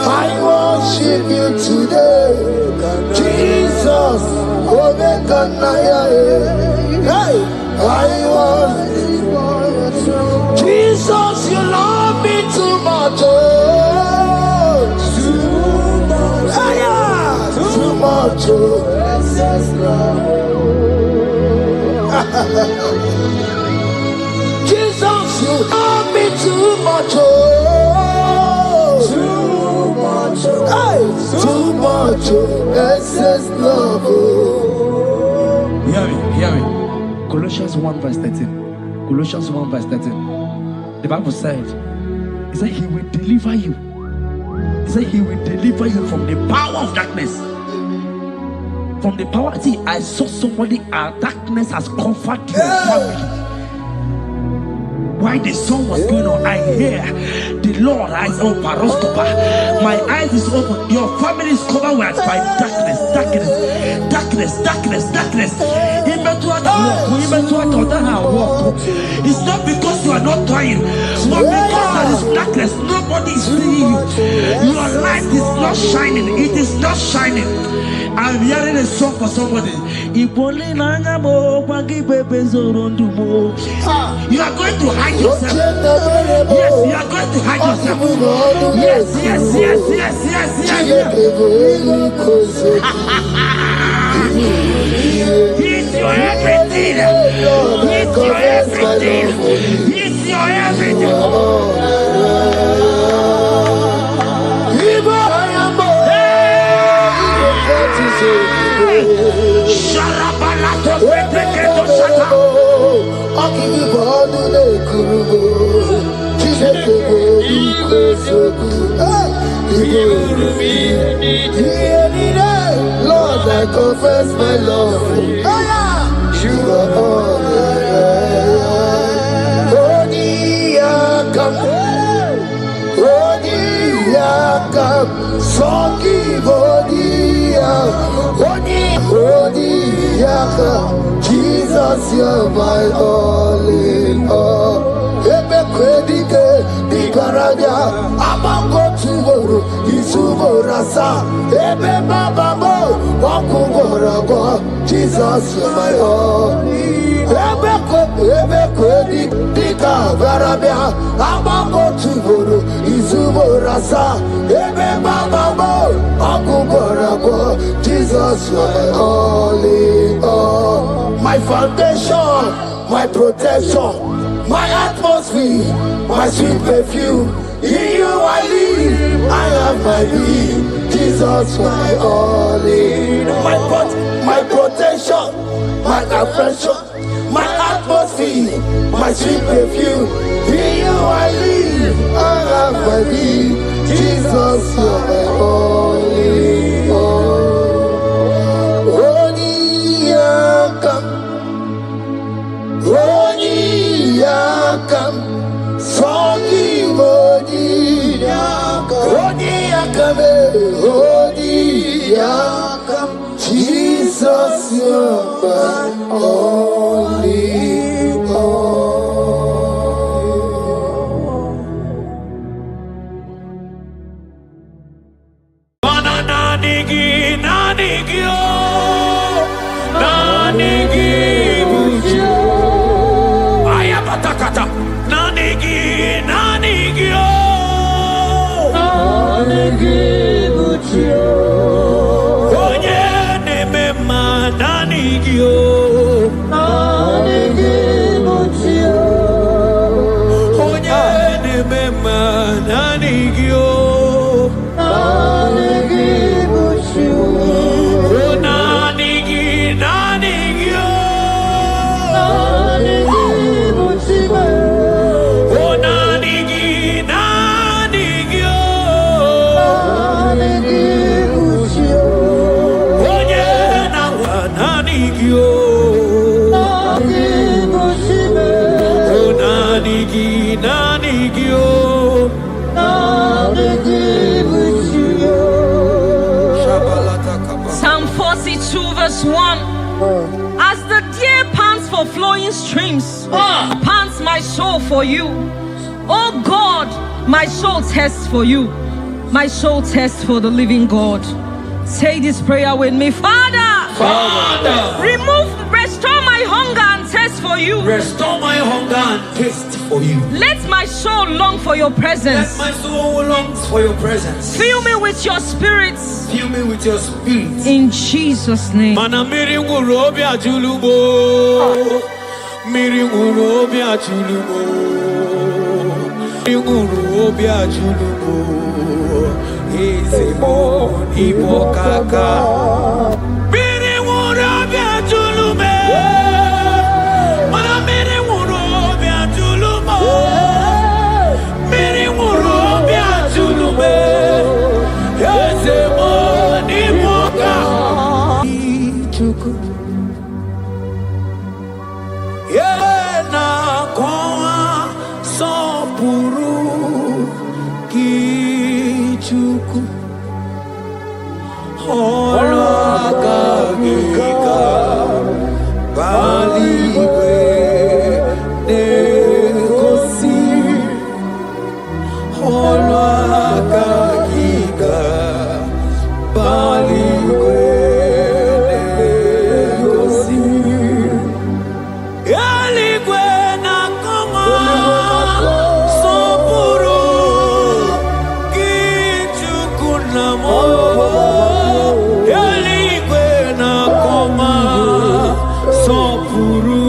I worship you today. Jesus, Omekanaya, hey, I worship you. Jesus, you love me too much. Oh, too much. Oh. Jesus, you love me too much. Oh, too much. Hey, too much. Excess love. Oh. Hear me. Colossians 1 verse 13. Colossians 1 verse 13. The Bible said, he said he will deliver you. He said he will deliver you from the power of darkness. From the power. See, I saw somebody, darkness has covered your family. While the song was going on, I hear the Lord eyes open, paroscopa. My eyes is open. Your family is covered by darkness. It's not because you are not trying, but because there is darkness. Nobody is seeing you. Your light is not shining. It is not shining. I'm hearing a song for somebody. You are going to hide yourself. Yes, you are going to hide yourself. Yes, yes, yes, yes, yes, yes. He's your everything. He's your everything. He's your everything. Lord, I confess my love. You are all Jesus, you're my all in all. Ebe kwedike dikaranya amango tumoro isumorasa ebe baba mo wakugorago. Jesus, you're my all. Ebe kwedi dikavarabia amango tumoro isumorasa ebe baba mo wakugorago. Jesus, you're my all in all. My foundation, my protection, my atmosphere, my sweet perfume. In you I live, I have my being. Jesus, my all in all. My protection, my affection, my atmosphere, my sweet perfume. In you I live, I have my being. Jesus, my all in all. Yakam, Sogi Bodi Yakam, Yakam, Jesus, you're my only all. Nanigi, Bujo. Ayabatakata. Nanigi, Bujo. Onye nemema nanigi Bujo. Onye nemema nanigi Psalm 42 verse 1. As the deer pants for flowing streams, pants my soul for you. Oh God, my soul thirsts for you. My soul thirsts for the living God. Say this prayer with me. Father, restore my hunger and thirst for you. Restore my hunger and taste for you. Let my soul long for your presence. Let my soul longs for your presence. Fill me with your spirit. Fill me with your spirit. In Jesus' name. Mana miri ngurobi ajulumo. Miri ngurobi ajulumo. Miri ngurobi ajulumo. Ezemo ibokaka. Miri ngurobi ajulume. Mana miri ngurobi ajulumo. Miri ngurobi ajulume. Ezemo Yena kwa sopuru kichuku Olagagika Baliwe Nekosi Olwakagiga Baligwe Negosi Yaligwe Nakoma Sopuru Kichukunamo Yaligwe Nakoma Sopuru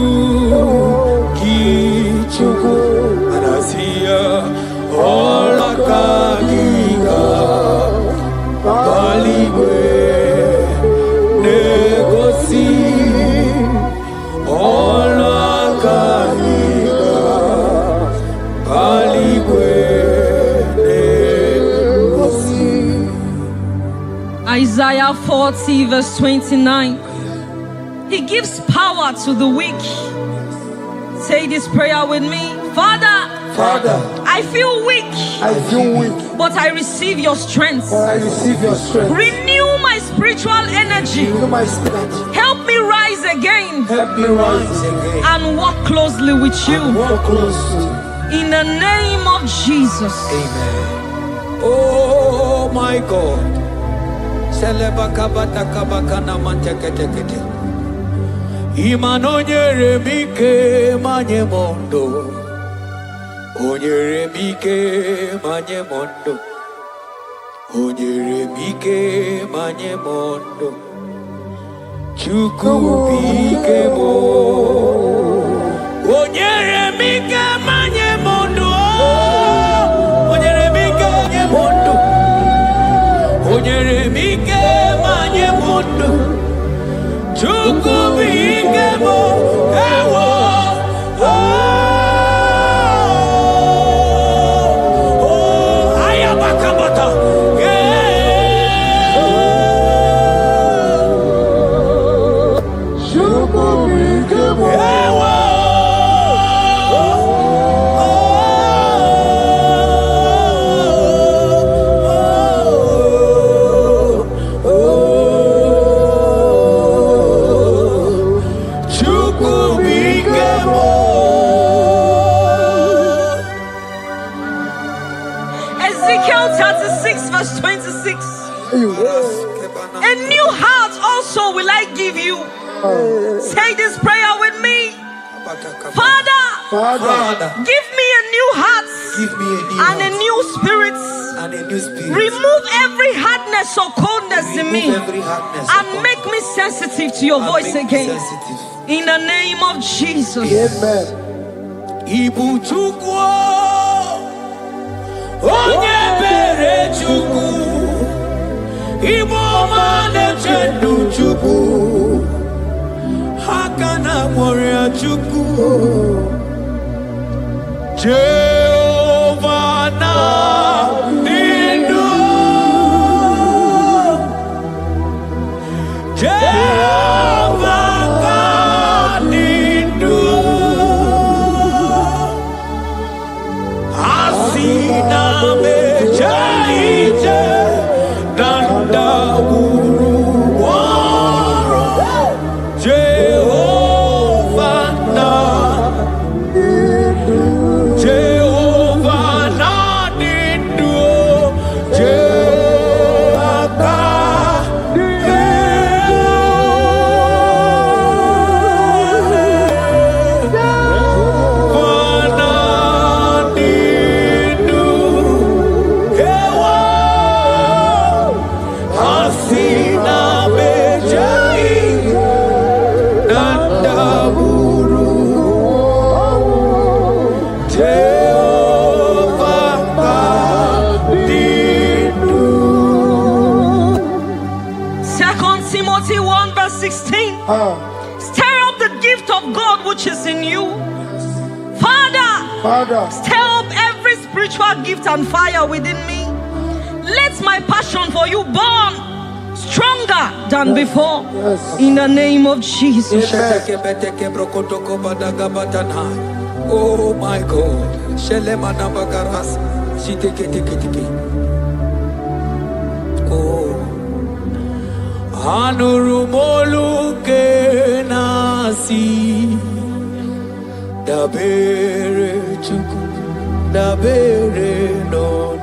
Kichukunamo Anasia Olwakagiga Baligwe Negosi Olwakagiga Baligwe Negosi. Isaiah 40 verse 29. He gives power to the weak. Say this prayer with me. Father, I feel weak. But I receive your strength. Renew my spiritual energy. Help me rise again. And walk closely with you. In the name of Jesus. Amen. Oh my God. Imanonyere mike manye mondo. Onyere mike manye mondo. Onyere mike manye mondo. Chukwu bike mo. Onyere mike manye mondo. Onyere mike manye mondo. Onyere mike manye mondo. Chukwu bike mo. Ewo. Ezekiel 36 verse 26. A new heart also will I give you. Say this prayer with me. Father, give me a new heart and a new spirit. Remove every hardness or coldness in me and make me sensitive to your voice again. In the name of Jesus. Amen. Ibu Chukwu Onye bere Chukwu Igbo mane chendu Chukwu Hakana moria Chukwu Jehovah na nindu Jehovah ka nindu Asina mejaije Nanda guru waro Jehovah na nindu Timothy 1 verse 16. Stir up the gift of God which is in you. Father, stir up every spiritual gift and fire within me. Let my passion for you burn stronger than before. In the name of Jesus. Oh my God. Oh. Anurumolu ke nasi dabere chuku dabere no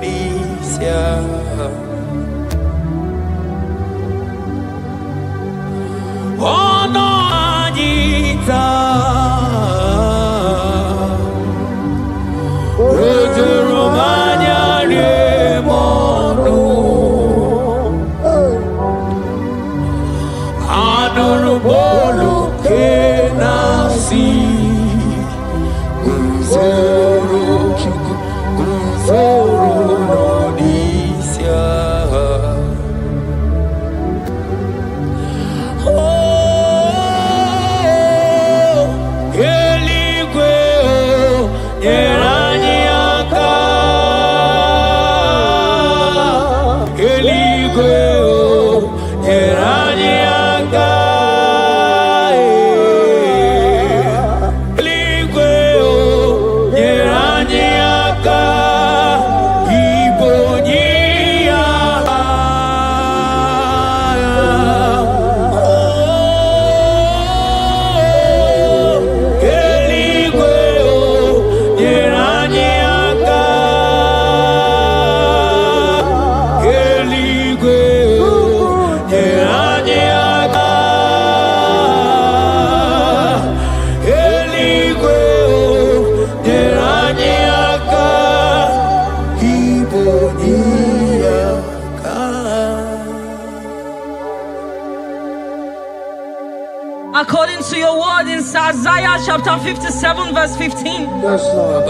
According to your word in Isaiah chapter 57 verse 15. Yes, Lord.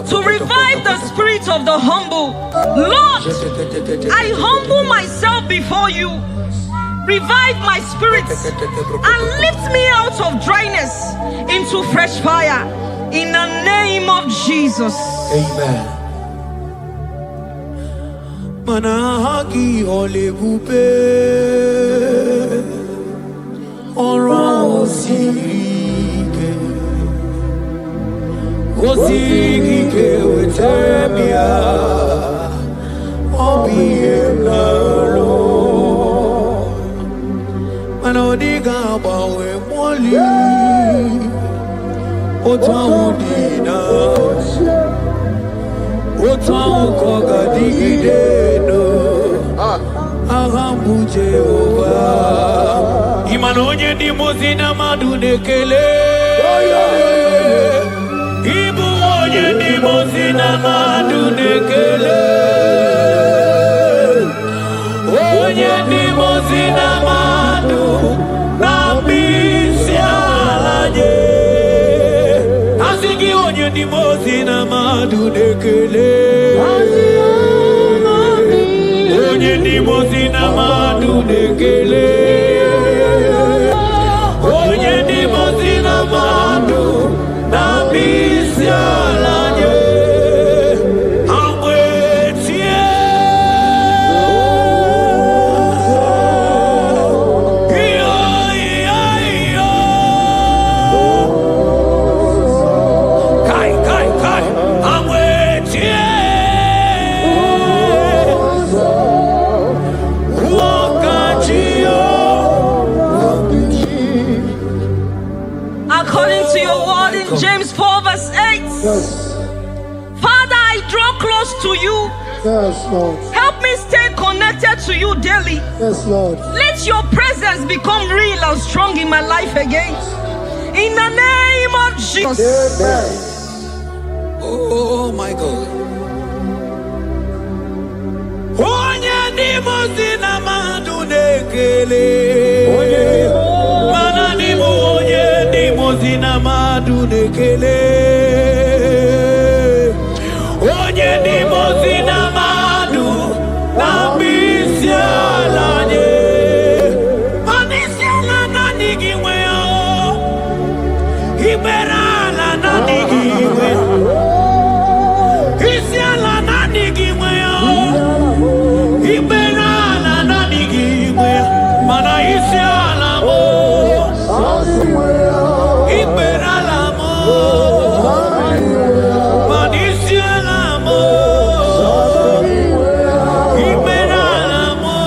To revive the spirit of the humble. Lord, I humble myself before you. Revive my spirit and lift me out of dryness into fresh fire. In the name of Jesus. Amen. Manahagi olebupe oro osirike wetemia obiemnalo manodiga bawe moli otawudina otawukogadigideno ahambu Jehovah imanonye ndi mozina madunekele ibu onye ndi mozina madunekele onye ndi mozina madu nambisi alaje asigi onye ndi mozina madunekele onye ndi mozina madunekele onye ndi mozina madu nambisi alaje amwetie kai amwetie According to your word in James 4 verse 8. Yes. Father, I draw close to you. Yes, Lord. Help me stay connected to you daily. Yes, Lord. Let your presence become real and strong in my life again. In the name of Jesus. Amen. Oh my God. Onye ndi mozina madunekele. Mana ni onye ndi mozina madunekele. Onye ndi mozina madu nambisi alaje. Manisi ala nanigiwe o. Ibera ala nanigiwe. Isiala nanigiwe o. Ibera ala nanigiwe. Mana isiala mo. Ibera la mo. Manisiala mo. Ibera la mo.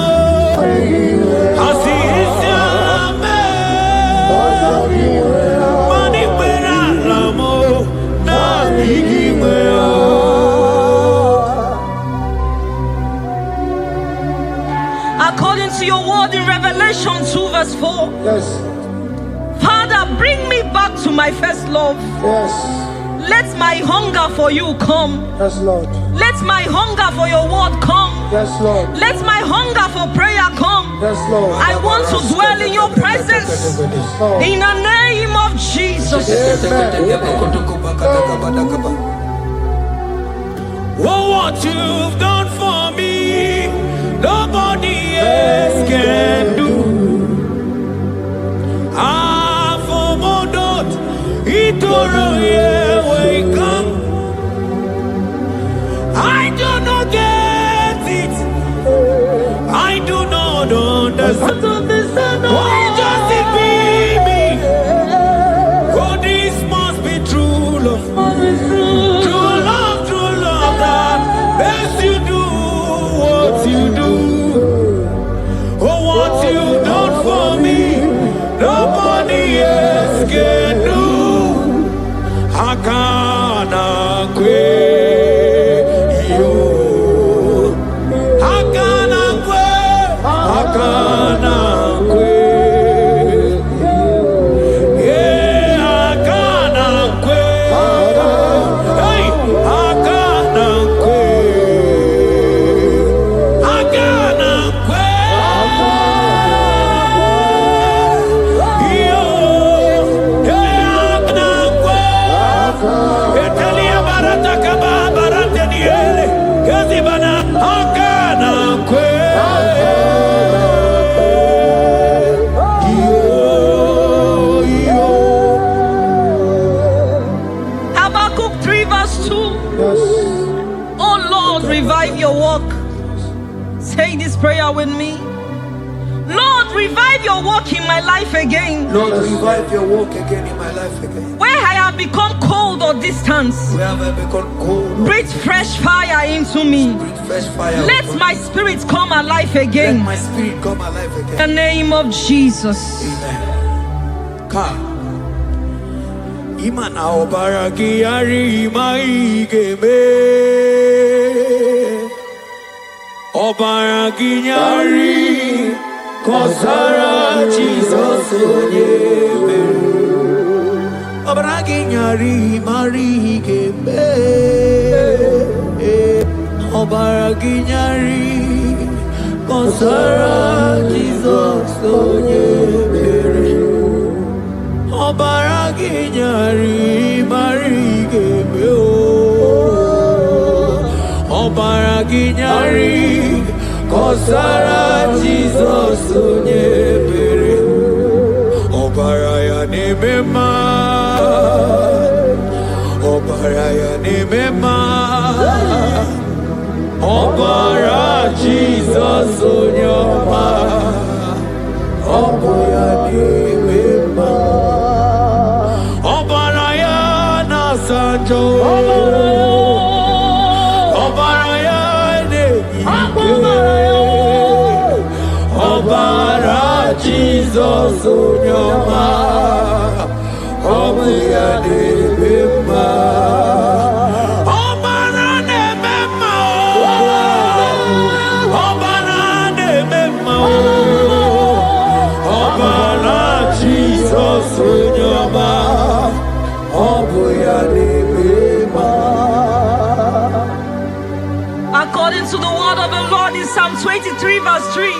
Asi isiala me. Manibera la mo. Nanigiwe o. According to your word in Revelation 2 verse 4. Yes. Father, bring me back to my first love. Yes. Let my hunger for you come. Yes, Lord. Let my hunger for your word come. Yes, Lord. Let my hunger for prayer come. Yes, Lord. I want to dwell in your presence. Lord. In the name of Jesus. Oh, what you've done for me, nobody else can do. For Modot, Itoro, where you come. I do not get it. I do not understand. Why does it be me? Oh, this must be true love. True love that makes you do what you do. Oh, what you've done for me, nobody else can do. Hakana kwe yo. Hakana kwe. Hakana kwe. Yeah, hakana kwe. Hey, hakana kwe. Hakana kwe. Yo. Yeah, hakana kwe. Italia barata kaba barata niele. Kazi bana hakana kwe. Habakkuk 3 verse 2. Oh Lord, revive your work. Say this prayer with me. Lord, revive your work in my life again. Lord, revive your work again in my life again. Where I have become cold or distant, Where have I become cold? breathe fresh fire into me. Breathe fresh fire. Let upon my me. spirit come alive Let again. my spirit come alive In the again. name of Jesus. Amen. Ka imana obaragi yari maigeme obaragi yari kosara Jesus onyebe obaragi yari marigeme obaragi yari kosara Jesus onyebe Obaragi nyari marigeme o Obaragi nyari kosara Jesus onyebere Obaraya nemema Obaraya nemema Obara Jesus onyoma Obaraya nemema Obaraya na sanjo Obaraya ne Obara Jesus onyoma Obaraya nemema Obara nemema Obara nemema Obara Jesus onyoma According to the word of the Lord in Psalm 23 verse 3,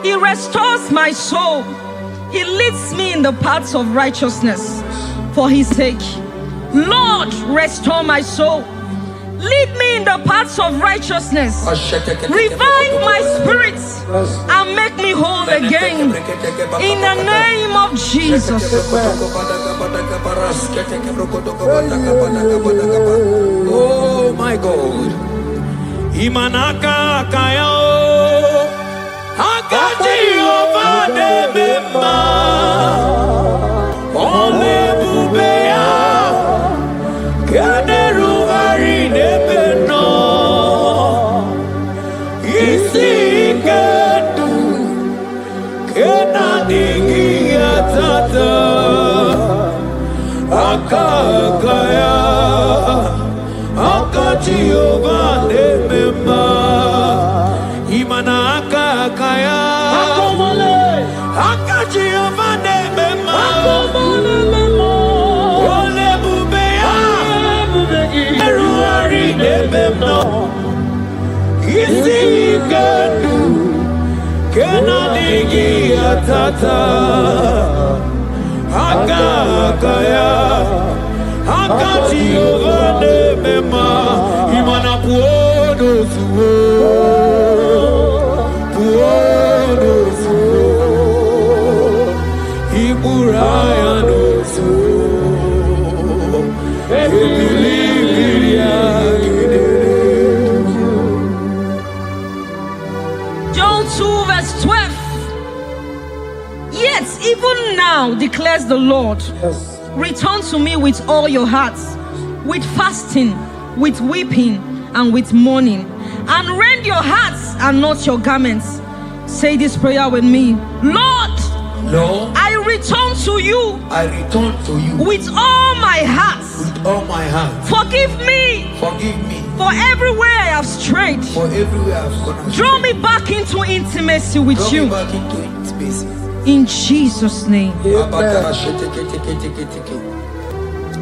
He restores my soul. He leads me in the paths of righteousness for His sake. Lord, restore my soul. Lead me in the paths of righteousness. Revive my spirit and make me whole again. In the name of Jesus. Oh my God. Imanaka kayo. Akaji ovade bema. Ole bubea. Kaderu harine beno. Isi kedu. Kena digi atata. Akakaya. Akaji ovade bema. Imana akakaya. Akaji ovade bema. Ole bubea. Eru harine beno. Isi kedu. Kena digi atata. Akakaya. akati ovane mema imana puodo suo iburaya no suo John 2 verse 12. Yet even now declares the Lord, Yes. return to me with all your hearts, with fasting, with weeping, and with mourning, and rend your hearts and not your garments. Say this prayer with me. Lord, Lord, I return to you I return to you with all my heart. with all my heart. Forgive me Forgive me for everywhere I have strayed. for everywhere I've gone astray. Draw me back into intimacy with Draw you. me back into intimacy. In Jesus' name.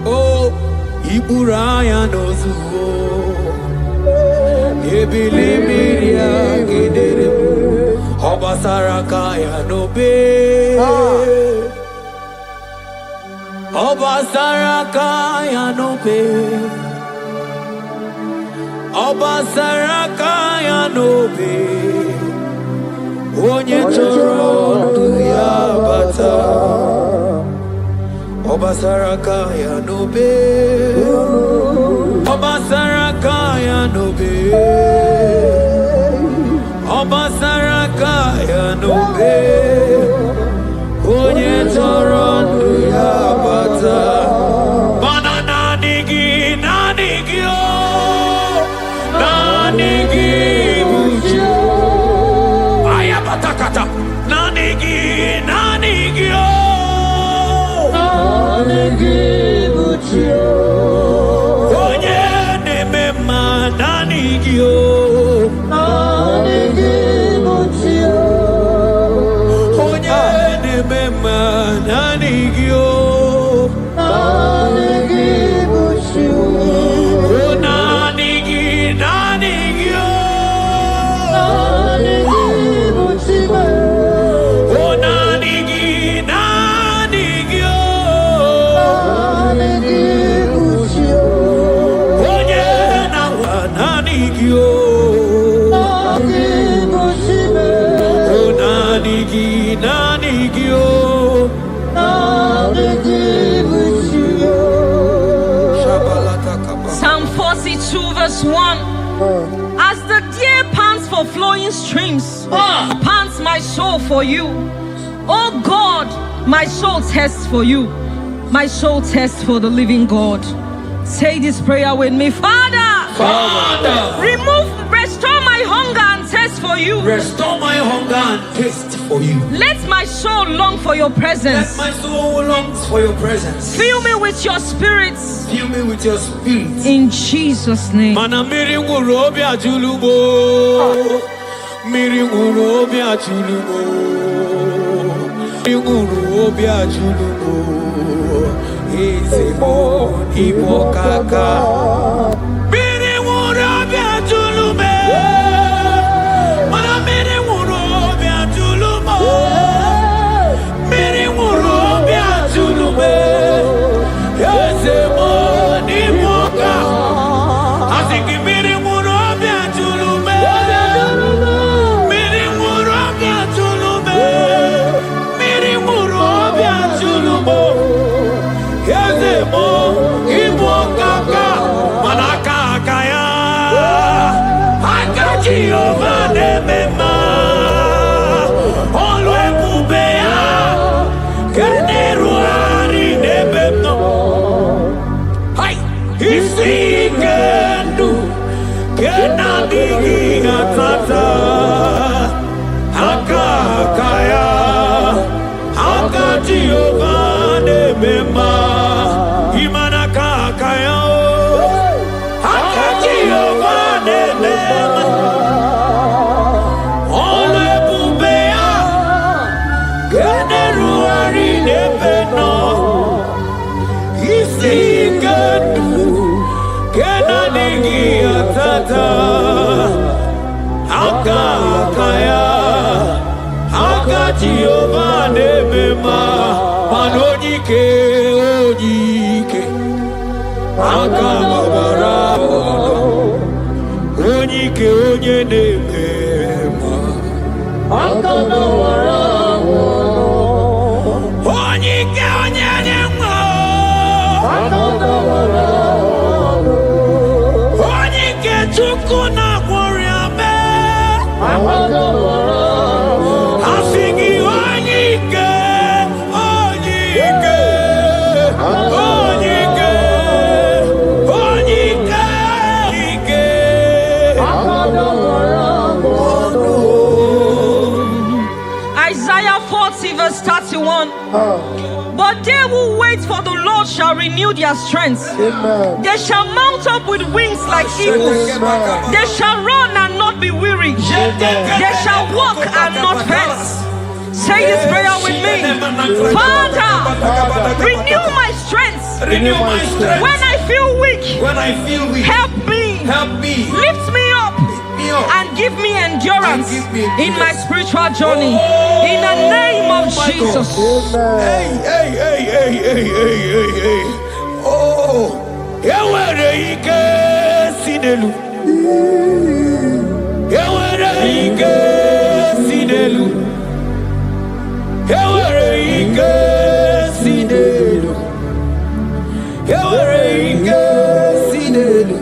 Oh, Iburaya nozuo Ebilimiria gedere Obasaraka ya nobe Obasaraka ya nobe Obasaraka ya nobe Onye choro ya bata Obasaraka ya nobe Obasaraka ya nobe Obasaraka ya nobe Onye torondu ya bata Mana nanigi nanigi o Nanigi buju Ayabatakata Nanigi nanigi o Onye nemema nanigio Onye nemema nanigio Nanigi nanigio Nanigi nanigio Psalm 42 verse 1. As the deer pants for flowing streams, pants my soul for you. Oh God, my soul thirsts for you. My soul thirsts for the living God. Say this prayer with me. Father, restore my hunger and thirst for you. Restore my hunger and taste for you. Let my soul long for your Let presence. my soul longs for your presence. Fill me with your spirit. Fill me with your spirit. In Jesus' name. Mana miri nguru obi ajulumo. Miri nguru obi ajulumo. Miri nguru obi ajulumo. Izimo Igbo kaka. Miri nguru obi ajulume. Mana miri nguru obi ajulumo. Miri nguru obi ajulume. Izimo Igbo kaka. Asiki miri nguru obi ajulume. Miri nguru obi ajulume. Miri nguru obi ajulume. Yazemo Igbo kaka manaka kaya akaji ovane mema olwe bubea keneru ari nebemno hai isikendu kenadigi atata akakaya akaji ovane mema Jehovah nebema manojike ojike Akamabara Onyike onye na-eme Akamabara Onyike onye na-eme Akamabara Onyike Chukwu na-agwọrị ame Akamabara Asigi onyike Onyike Onyike Isaiah 40 verse 31. But they who wait for the Lord shall renew their strength. Amen. They shall mount up with wings like eagles. Amen. They shall run and not be weary. They shall walk and not faint. Say this prayer with me. Father, renew my strength. Renew my strength. When I feel weak, help me. Lift me up. And give me endurance in my spiritual journey. In the name of Jesus. Hey. Oh, ewere ike sinelu. Ewere ike sinelu. Ewere ike sinelu. Ewere ike sinelu.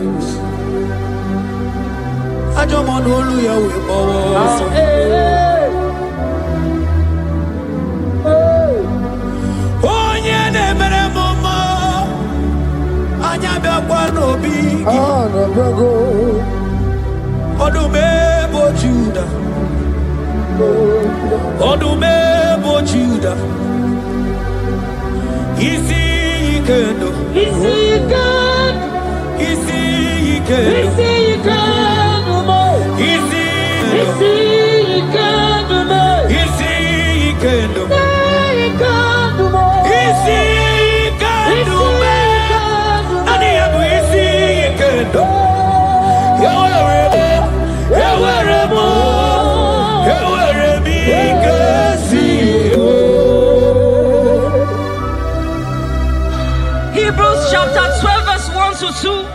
Ajọmọnụ olu ya wee kpọọ ọsọ. Onye na-emere m mma, anya bịakwa n'obi gị. Ọdụm ebo Juda, ọdụm ebo Juda, isi ike ndụ, isi ike ndụ. Isi ike Hebrews chapter 12 verse 1 to 2.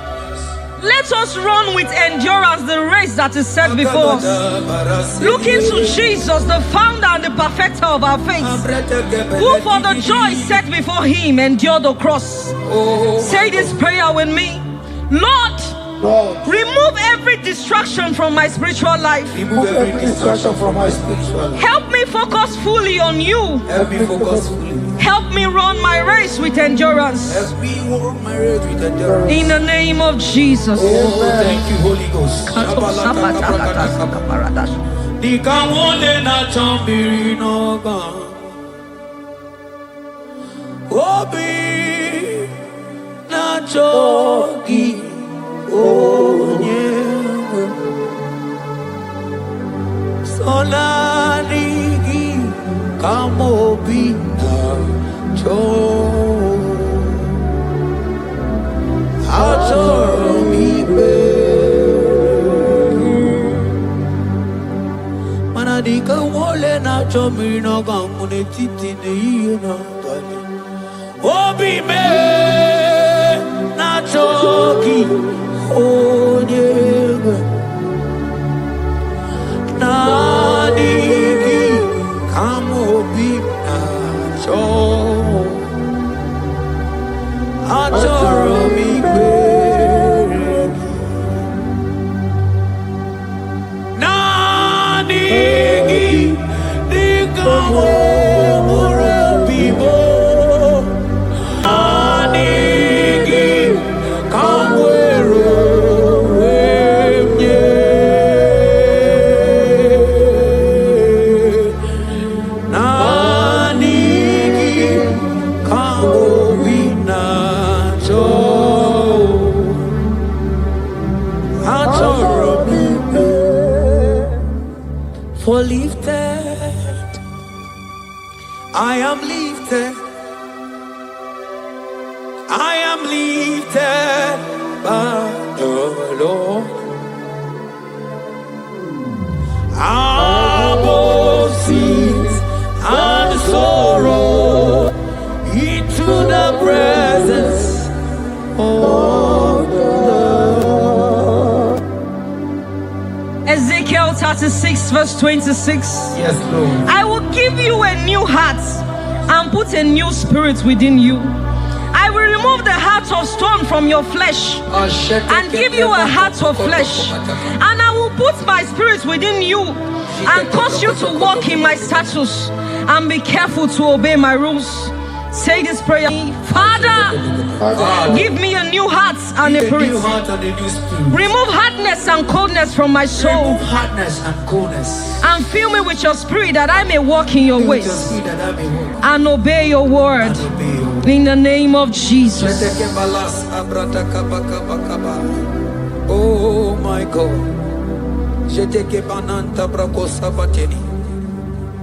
Let us run with endurance the race that is set before us, looking to Jesus, the founder and the perfecter of our faith, who for the joy set before him endured the cross. Say this prayer with me. Lord, remove every distraction from my spiritual life. Remove every distraction from my spiritual life. Help me focus fully on you. Help me focus fully. Help me run my race with endurance. Help me run my race with endurance. In the name of Jesus. Oh, thank you, Holy Ghost. Dika wole na chomiri no gamune titi ne yina tali. Obi me na choki onyega. Na diki kamobi na cho. Achoro mi be. For lifted, I am lifted, I am lifted by the Lord. Above sins and sorrow, into the presence of Ezekiel 36 verse 26. Yes, Lord. I will give you a new heart and put a new spirit within you. I will remove the heart of stone from your flesh and give you a heart of flesh. And I will put my spirit within you and cause you to walk in my statutes and be careful to obey my rules. Say this prayer. Father, give me a new heart and a spirit. Remove hardness and coldness from my soul. Remove hardness and coldness. And fill me with your spirit that I may walk in your ways and obey your word. In the name of Jesus. Oh my God.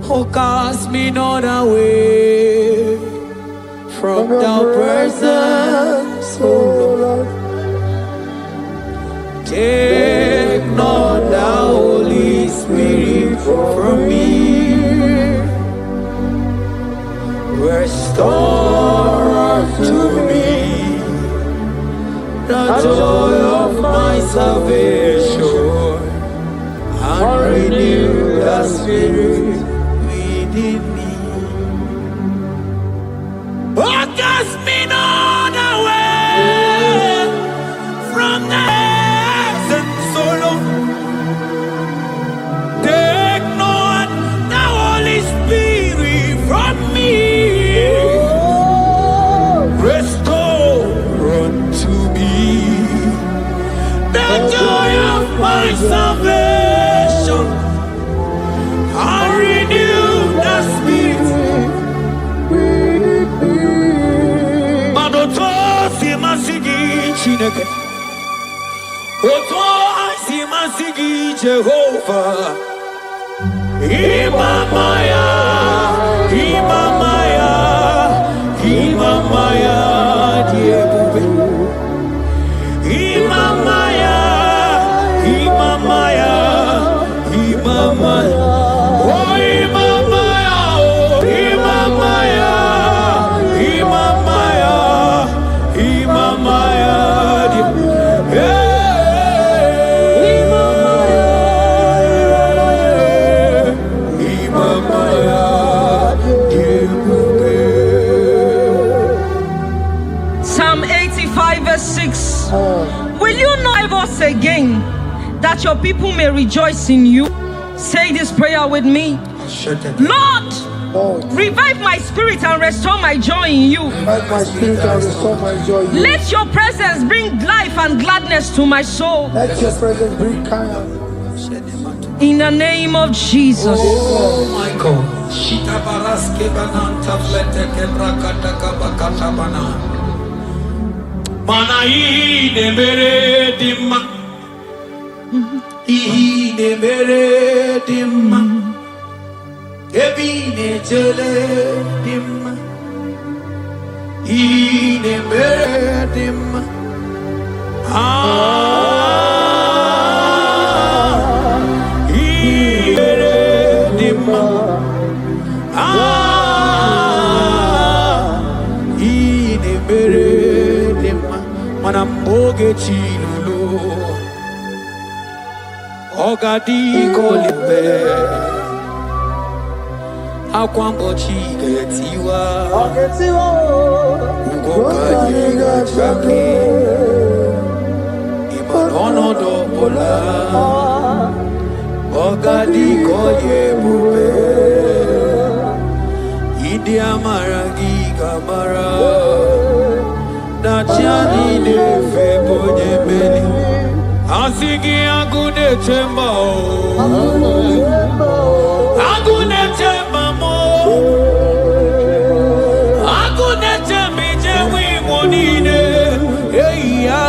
Oh, cast me not away from thy presence, oh Lord. Take not the Holy Spirit from me. Restore to me the joy of my salvation and renew the spirit within me. Oh, cast me not away from the presence, oh Lord. Take not the Holy Spirit from me. Restore unto me the joy of my salvation and renew the spirit. Madoto si masigi chineke, oto si masigi Jehovah. Imamaya, Imamaya, Imamaya, Diebube. Imamaya, Imamaya, Imamaya. Oh, Imamaya, oh, Imamaya, Imamaya, Imamaya, Diebube. Psalm 85 verse 6. Will you not give us again that your people may rejoice in you? Say this prayer with me. Lord, revive my spirit and restore my joy in you. Revive my spirit and restore my joy in you. Let your presence bring life and gladness to my soul. Let your presence bring kindness. In the name of Jesus. Oh my God. Shita baraske bananta flete kebrakata kabakata bana. Mana ine mere dimma. Ine mere dimma. Ebine jele dimma. Ine mere dimma. Manamboge chilulu ogadi kolimbe akwambo chigetiwa ugokajiga chake imanono dobola ogadi koye bube idi amara gigamara Nachani de febo nyemeli Asigi agune chemba Agune chemba mo Agune chembi jewi monine Eya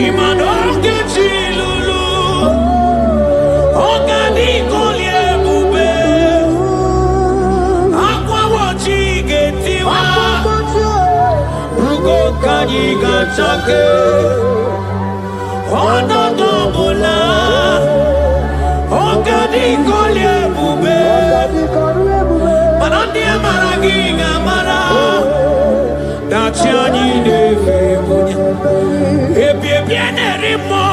Imanoke chilulu Ogani kolye bube Akwa wachi getiwa Kajiga chake Ono dobola Ogadi kolye bube Manandia maragiga mara Dachiani de febonya Ebie biene rimo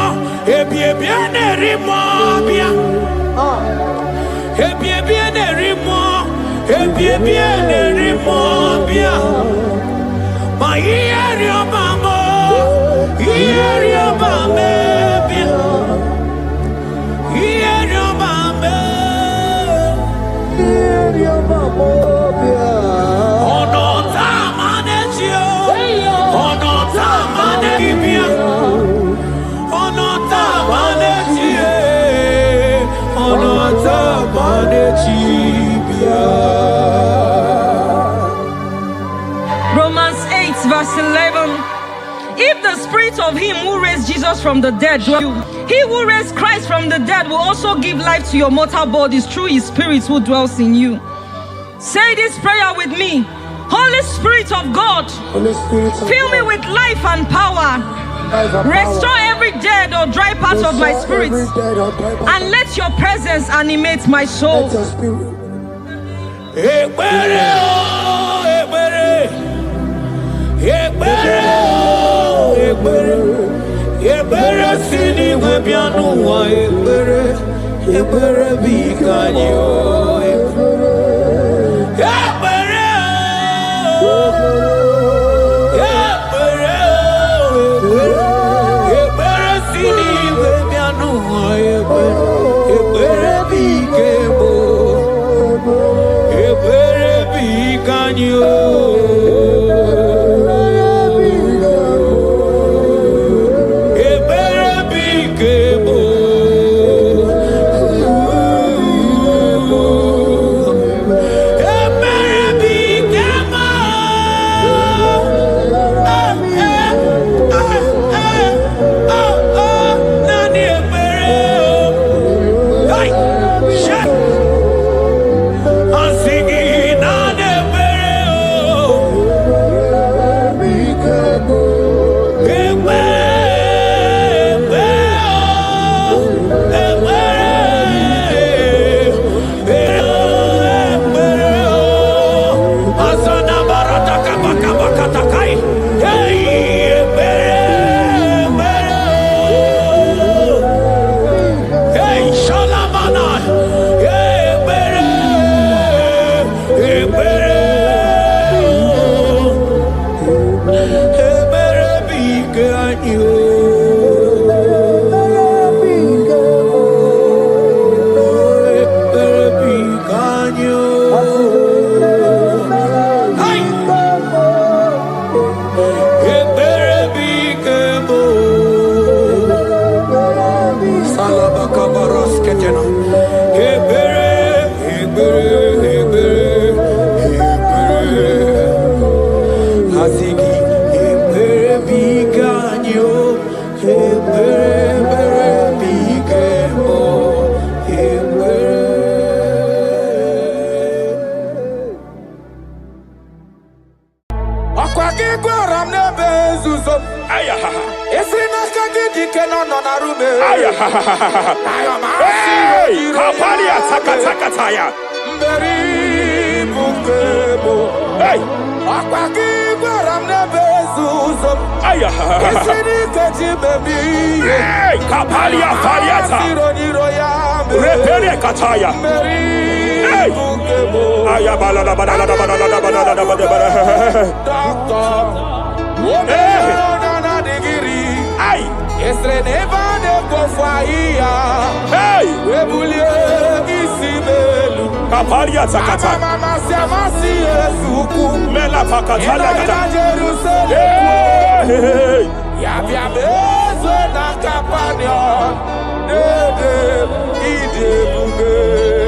Romans 8 verse 11. If the spirit of him who raised Jesus from the dead dwells in you, he who raised Christ from the dead will also give life to your mortal bodies through his spirit who dwells in you. Say this prayer with me. Holy Spirit of God, fill me with life and power. Restore every dead or dry part of my spirit, and let your presence animate my soul.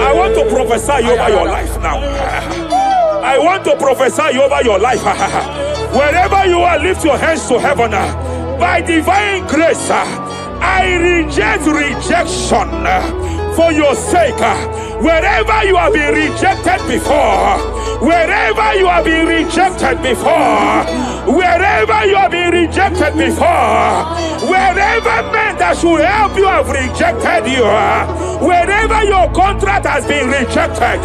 I want to prophesy over your life now. I want to prophesy over your life. Wherever you are, lift your hands to heaven. By divine grace, I reject rejection for your sake. Wherever you have been rejected before, wherever you have been rejected before, wherever you have been rejected before, wherever men that should help you have rejected you, wherever your contract has been rejected,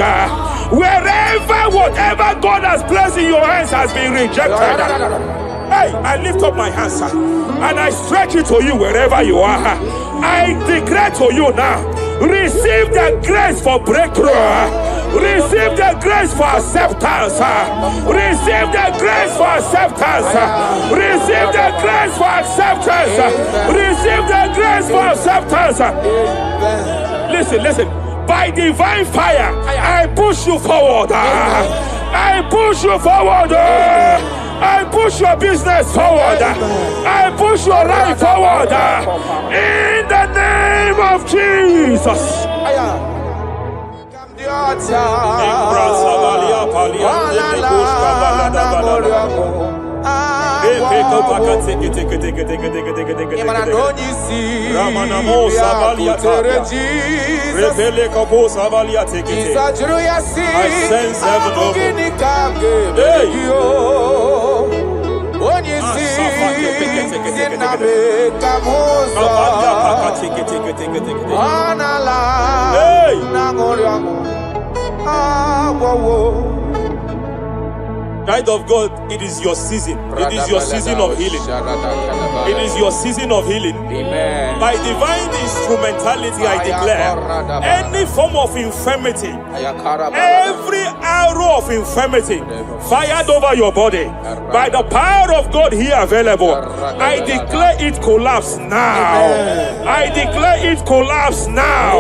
wherever whatever God has placed in your hands has been rejected. Hey, I lift up my hands, and I stretch it to you wherever you are. I declare to you now, receive the grace for breakthrough. Receive the grace for acceptance. Receive the grace for acceptance. Receive the grace for acceptance. Receive the grace for acceptance. Listen. By divine fire, I push you forward. I push you forward. I push your business forward. I push your life forward. In the name of Jesus. sense heaven open. Child of God, it is your season. It is your season of healing. It is your season of healing. Amen. By divine instrumentality, I declare any form of infirmity, every arrow of infirmity fired over your body, by the power of God here available, I declare it collapse now. I declare it collapse now.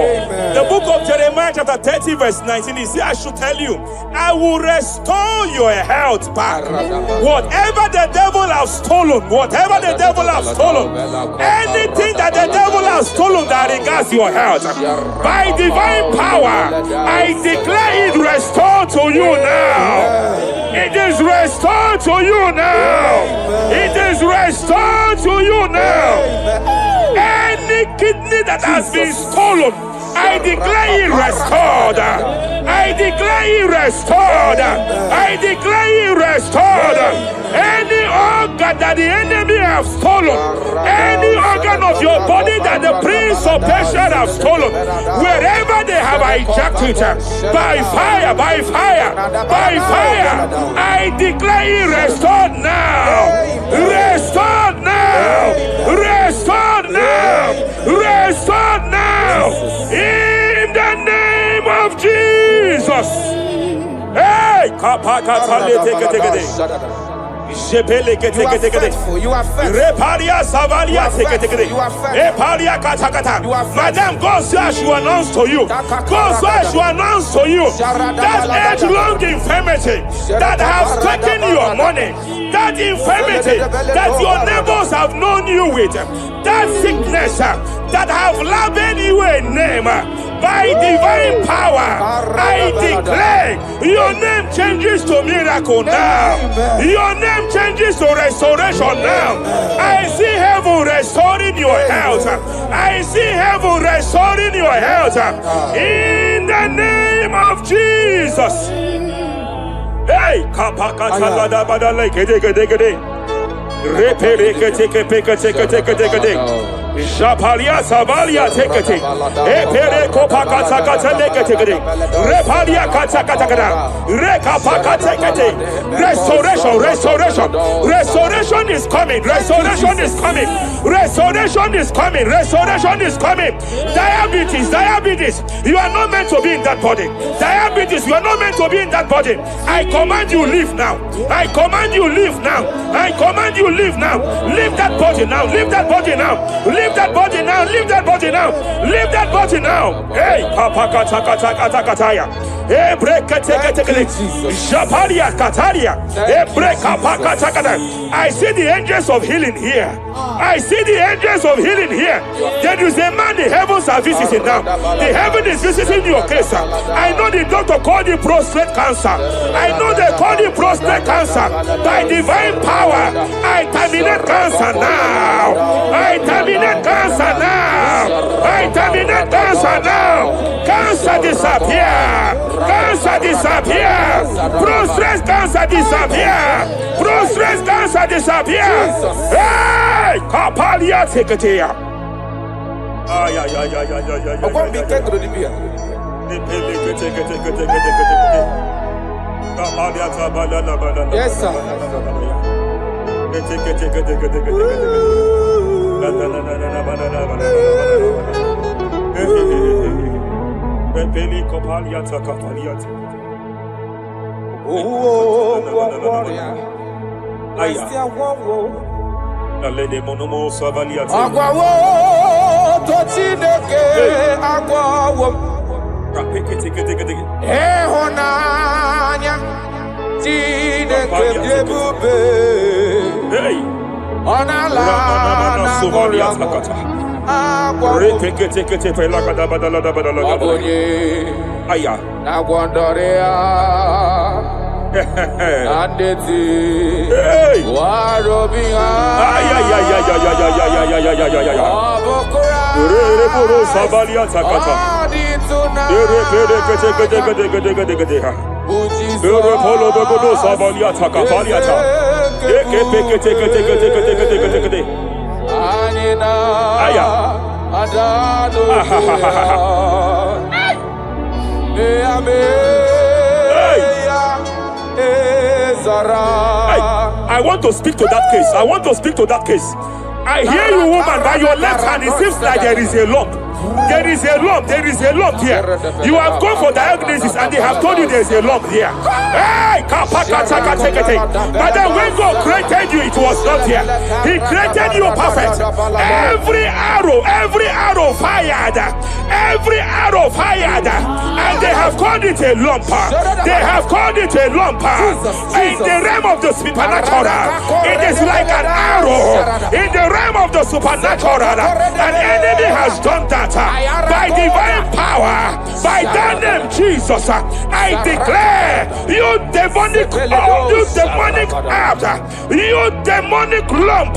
The book of Jeremiah chapter 30 verse 19 is here. I should tell you, I will restore your health back. Whatever the devil has stolen, whatever the devil has stolen, anything that the devil has stolen that regards your health, by divine power, I declare it restored to you now. It is restored to you now. It is restored to you now. Any kidney that has been stolen, I declare it restored. I declare it restored. I declare it restored. Any organ that the enemy have stolen, any organ of your body that the prince of Persia have stolen, wherever they have hijacked it, by fire, by fire, by fire, I declare it restored now. Restored now. Restored now. Restored now. In the name of Jesus. Hey, you are faithful. You are faithful. Madam, God says you announce to you. God says you announce to you that age-long infirmity that has taken your money, that infirmity that your neighbors have known you with, that sickness that have labeled you a name. By divine power, I declare your name changes to miracle now. Your name changes to restoration now. I see heaven restoring your health. I see heaven restoring your health. In the name of Jesus. Hey, Japalia Savalia tekete, Epere Kopakata Katalekete, Repalia Katakata, Rekapakatekete. Restoration is coming, restoration is coming, restoration is coming, restoration is coming. Diabetes, you are not meant to be in that body. Diabetes, you are not meant to be in that body. I command you leave now. I command you leave now. I command you leave now. Leave that body now. Leave that body now. Leave that body now. Leave that body now. Leave that body now. Hey, Kapakatakataya. Hey, break Japalia Kataria. Hey, break Kapakatakata. I see the angels of healing here. I see the angels of healing here. There is a man the heavens are visiting now. The heaven is visiting your case. I know the doctor called it prostate cancer. I know they call it prostate cancer. By divine power, I terminate cancer now. I terminate cancer now. I terminate cancer now. Cancer disappear. Cancer disappear. Prostate cancer disappear. Prostate cancer disappear. Hey, Kapalia Teketea. Yes, sir. I want to speak to that case. I want to speak to that case. I hear you, woman, by your left hand. It seems like there is a lump. There is a lump. There is a lump here. You have gone for diagnosis and they have told you there is a lump here. Hey, but then when God created you, it was not here. He created you perfect. Every arrow fired. Every arrow fired. And they have called it a lump. They have called it a lump. In the realm of the supernatural, it is like an arrow. In the realm of the supernatural, an enemy has done that. By divine power, by that name Jesus, I declare you demonic act, you demonic lump,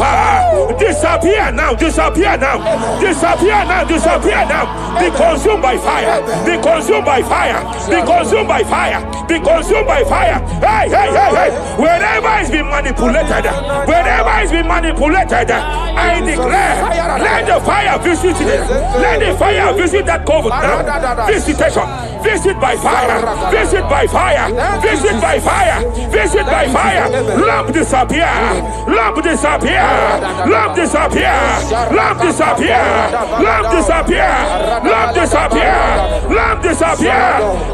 disappear now, disappear now, disappear now, disappear now. Be consumed by fire, be consumed by fire, be consumed by fire, be consumed by fire. Hey, hey, hey, hey. Wherever it's been manipulated, wherever it's been manipulated, I declare, let the fire visit it. Let the fire visit that coven now. Visitation, visit by fire, visit by fire, visit by fire, visit by fire. Lump disappear, lump disappear, lump disappear, lump disappear, lump disappear, lump disappear, lump disappear.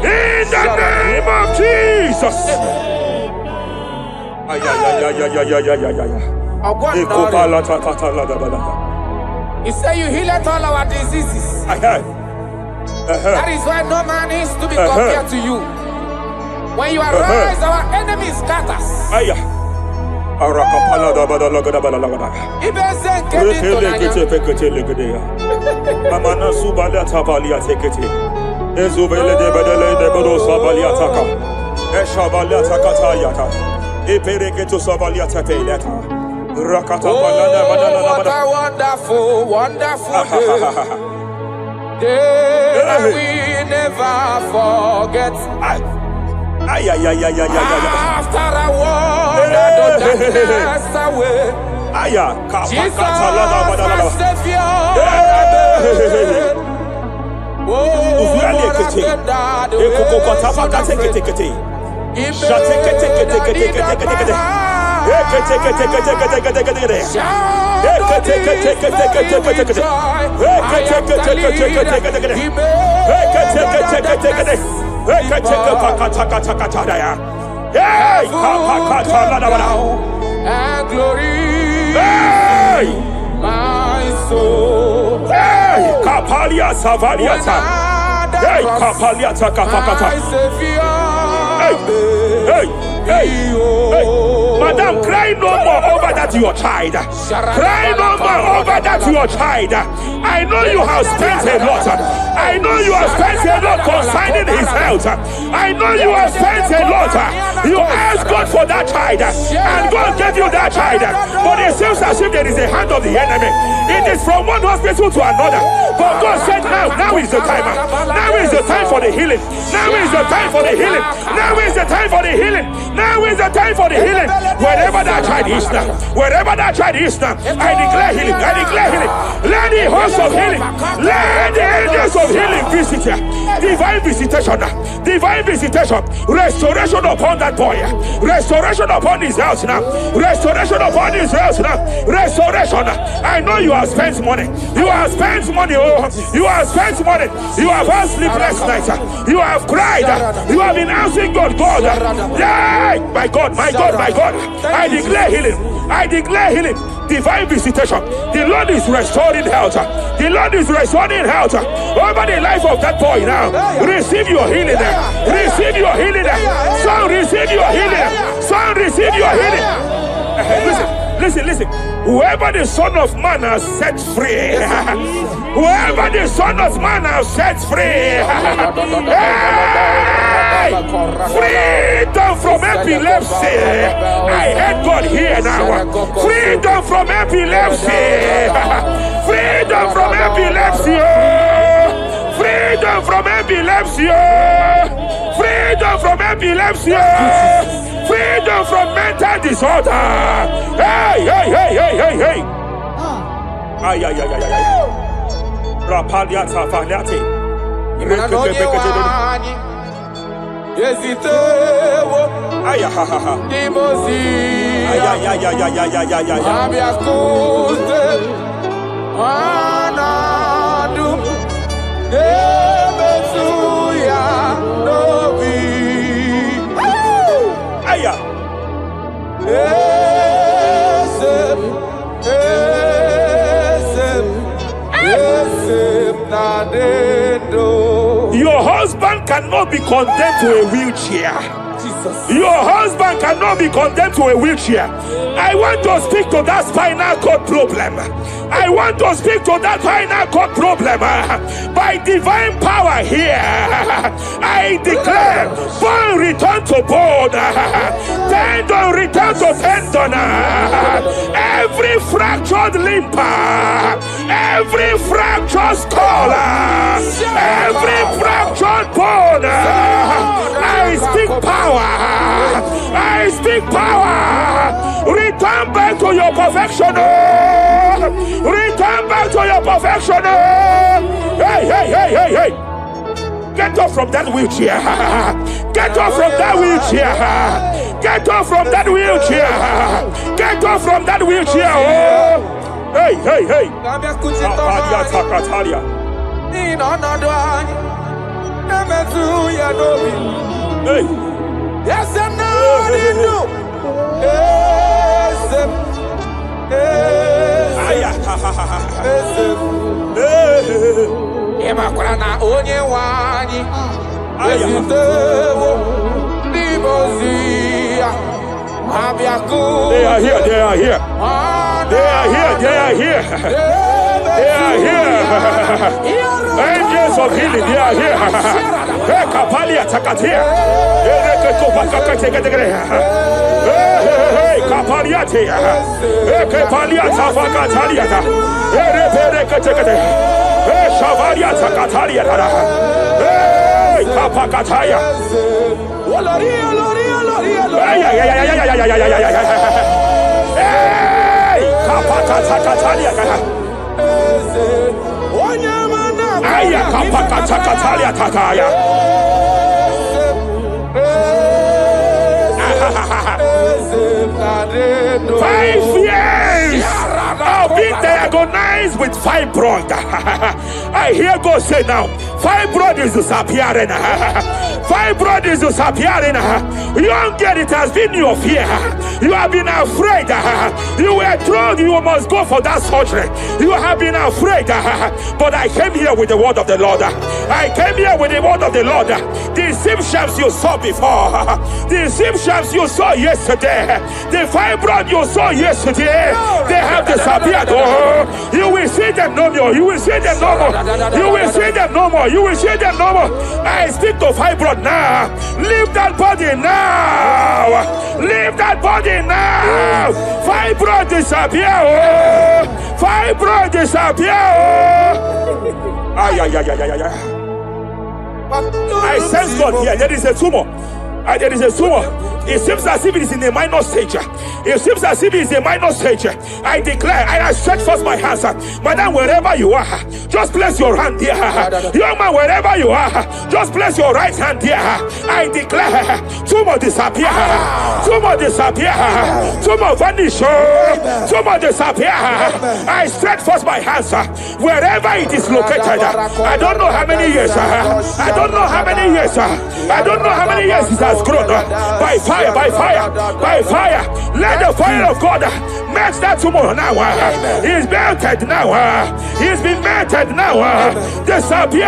In the name of Jesus. He said you healed all our diseases. That is why no man is to be compared to you. When you arise, our enemies scatters. What a wonderful, wonderful day that we never forget. After I walk the darkness away, Jesus, my Savior, and glory, my soul. Kapalia Savaliata. Hey, Kapalia Takapakata. Hey, hey, hey. Madam, cry no more over that your child. Cry no more over that your child. I know you have spent a lot. I know you have spent a lot concerning his health. I know you have spent a lot. You asked God for that child, and God gave you that child. But it seems as if there is a hand of the enemy. It is from one hospital to another. But God said, now is the time. Now is the time for the healing. Now is the time for the healing. Now is the time for the healing. Now is the time for the healing. Wherever that child is now, wherever that child is now, I declare healing. I declare healing. Let the host of healing, let the angels of healing visit it. Divine visitation. Divine visitation. Restoration upon that boy. Restoration upon his house now. Restoration upon his house now. Restoration. I know you have spent money. You have spent money. Oh, you have spent money. You have had sleepless nights. You have cried. You have been asking God. Yeah, my God, my God, my God. I declare healing. I declare healing. Divine visitation. The Lord is restoring health. The Lord is restoring health over the life of that boy now. Receive your healing. Receive your healing. Son, receive your healing. Son, receive your healing. Listen. Whoever the Son of Man has set free, whoever the Son of Man has set free, hey, freedom from epilepsy. I heard God here now. Freedom from epilepsy. Freedom from epilepsy. Freedom from epilepsy. Freedom from epilepsy. Freedom from mental disorder. Hey. Ay. Rapalia Tafaniati. Your husband cannot be condemned to a wheelchair. Your husband cannot be condemned to a wheelchair. I want to speak to that spinal cord problem. I want to speak to that spinal cord problem. By divine power here, I declare bone return to bone, tendon return to tendon. Every fractured limb, every fractured skull, every fractured bone, I speak power. I speak power. Return back to your perfection. Return back to your perfection. Hey. Get off from that wheelchair. Get off from that wheelchair. Get off from that wheelchair. Get off from that wheelchair. Oh. Hey. Hey. Yes, I'm not in you. Emakrana onye wani. Ezitewo libozia. They are here. They are here. Angels of healing, they are here. Kapalia Takatia. Kapalia Tia. Kapalia Tafakatalia. Shavalia Takatalia. Kapakataya. Kapakatakalia. Aya kapakatakalia takaya. 5 years of being diagnosed with fibroid. I hear God say now, fibroid is disappearing. Fibroid is disappearing. Young girl, it has been your fear. You have been afraid. You were told you must go for that surgery. You have been afraid. But I came here with the word of the Lord. I came here with the word of the Lord. The symptoms you saw before, the symptoms you saw yesterday, the fibroid you saw yesterday, they have disappeared. Oh, you will see them no more. You will see them no more. You will see them no more. You will see them no more. I speak to fibroid now. Leave that body now. Leave that body now. Fibroid disappear. Oh, fibroid disappear. Oh. I sense God here. There is a tumor. There is a sumo. It seems as if it is in a minor stage. It seems as if it is a minor stage. I declare, I stretch forth my hands. Madam, wherever you are, just place your hand there. Young man, wherever you are, just place your right hand there. I declare, tumor disappear. Tumor disappear. Tumor vanish. Tumor disappear. I stretch forth my hands wherever it is located. I don't know how many years. I don't know how many years. I don't know how many years it has grown. By fire, by fire, by fire. Let the fire of God match that tumor now. He's melted now. He's been melted now. Disappear.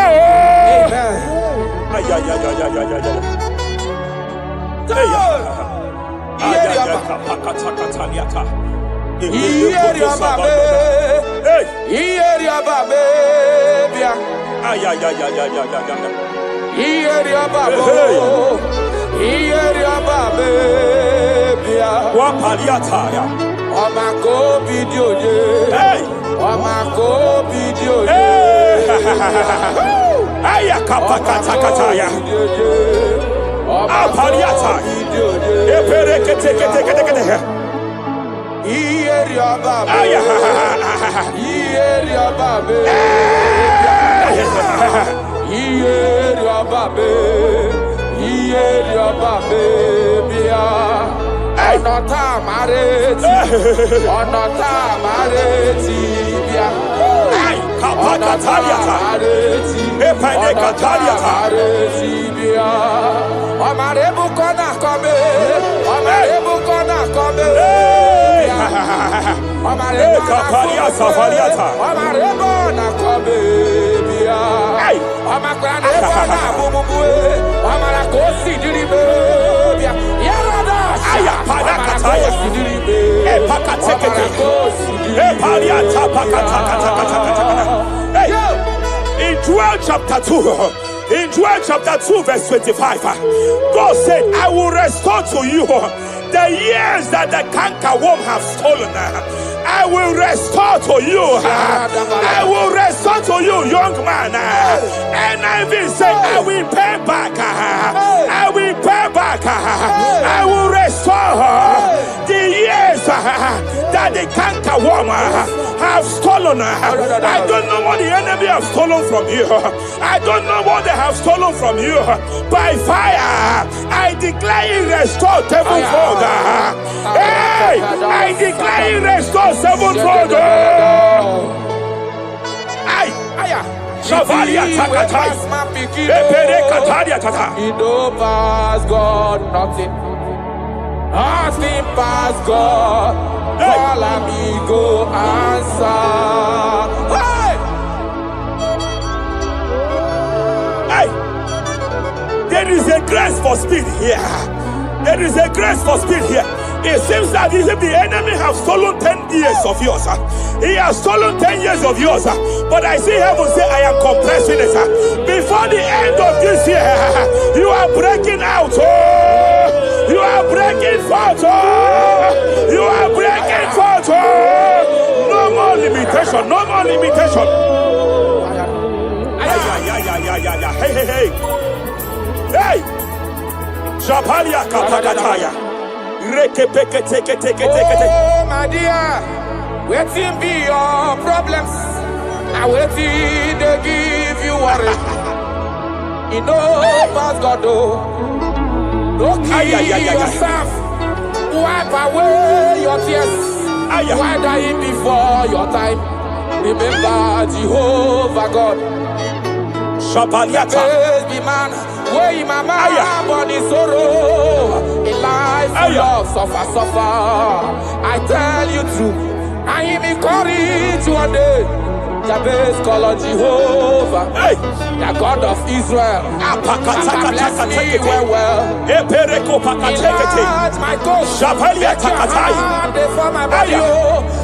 In Joel chapter 2, in Joel chapter 2 verse 25, God said, I will restore to you the years that the cankerworm have stolen. I will restore to you. I will restore to you, young man. And I will say, I will pay back. I will pay back. I will restore the years that the cankerworm have stolen. I don't know what the enemy have stolen from you. I don't know what they have stolen from you. By fire, I declare restore sevenfold. Hey, I declare restore sevenfold. Shavalia Takatai, Epere Kataria Tata. It don't pass God nothing. Nothing pass God. All amigo answer. Hey! There is a grace for speed here. There is a grace for speed here. It seems that if the enemy have stolen 10 years of yours, he has stolen 10 years of yours. But I see heaven say, I am compressing it. Before the end of this year, you are breaking out. You are breaking forth. You are breaking forth. No more limitation. No more limitation. Hey, hey, hey. Hey. Japalia Kapakataya. Oh, my dear, waiting be your problems. I waiting to give you worry. You know, pass God, don't kill yourself. Wipe away your tears. Why die before your time? Remember Jehovah God. Baby man, where my mama born in sorrow, in life full of suffer. I tell you true, I am encouraged one day. Jabez call on Jehovah, the God of Israel. Bless me well. Enlarge my coast, make your hand for my body.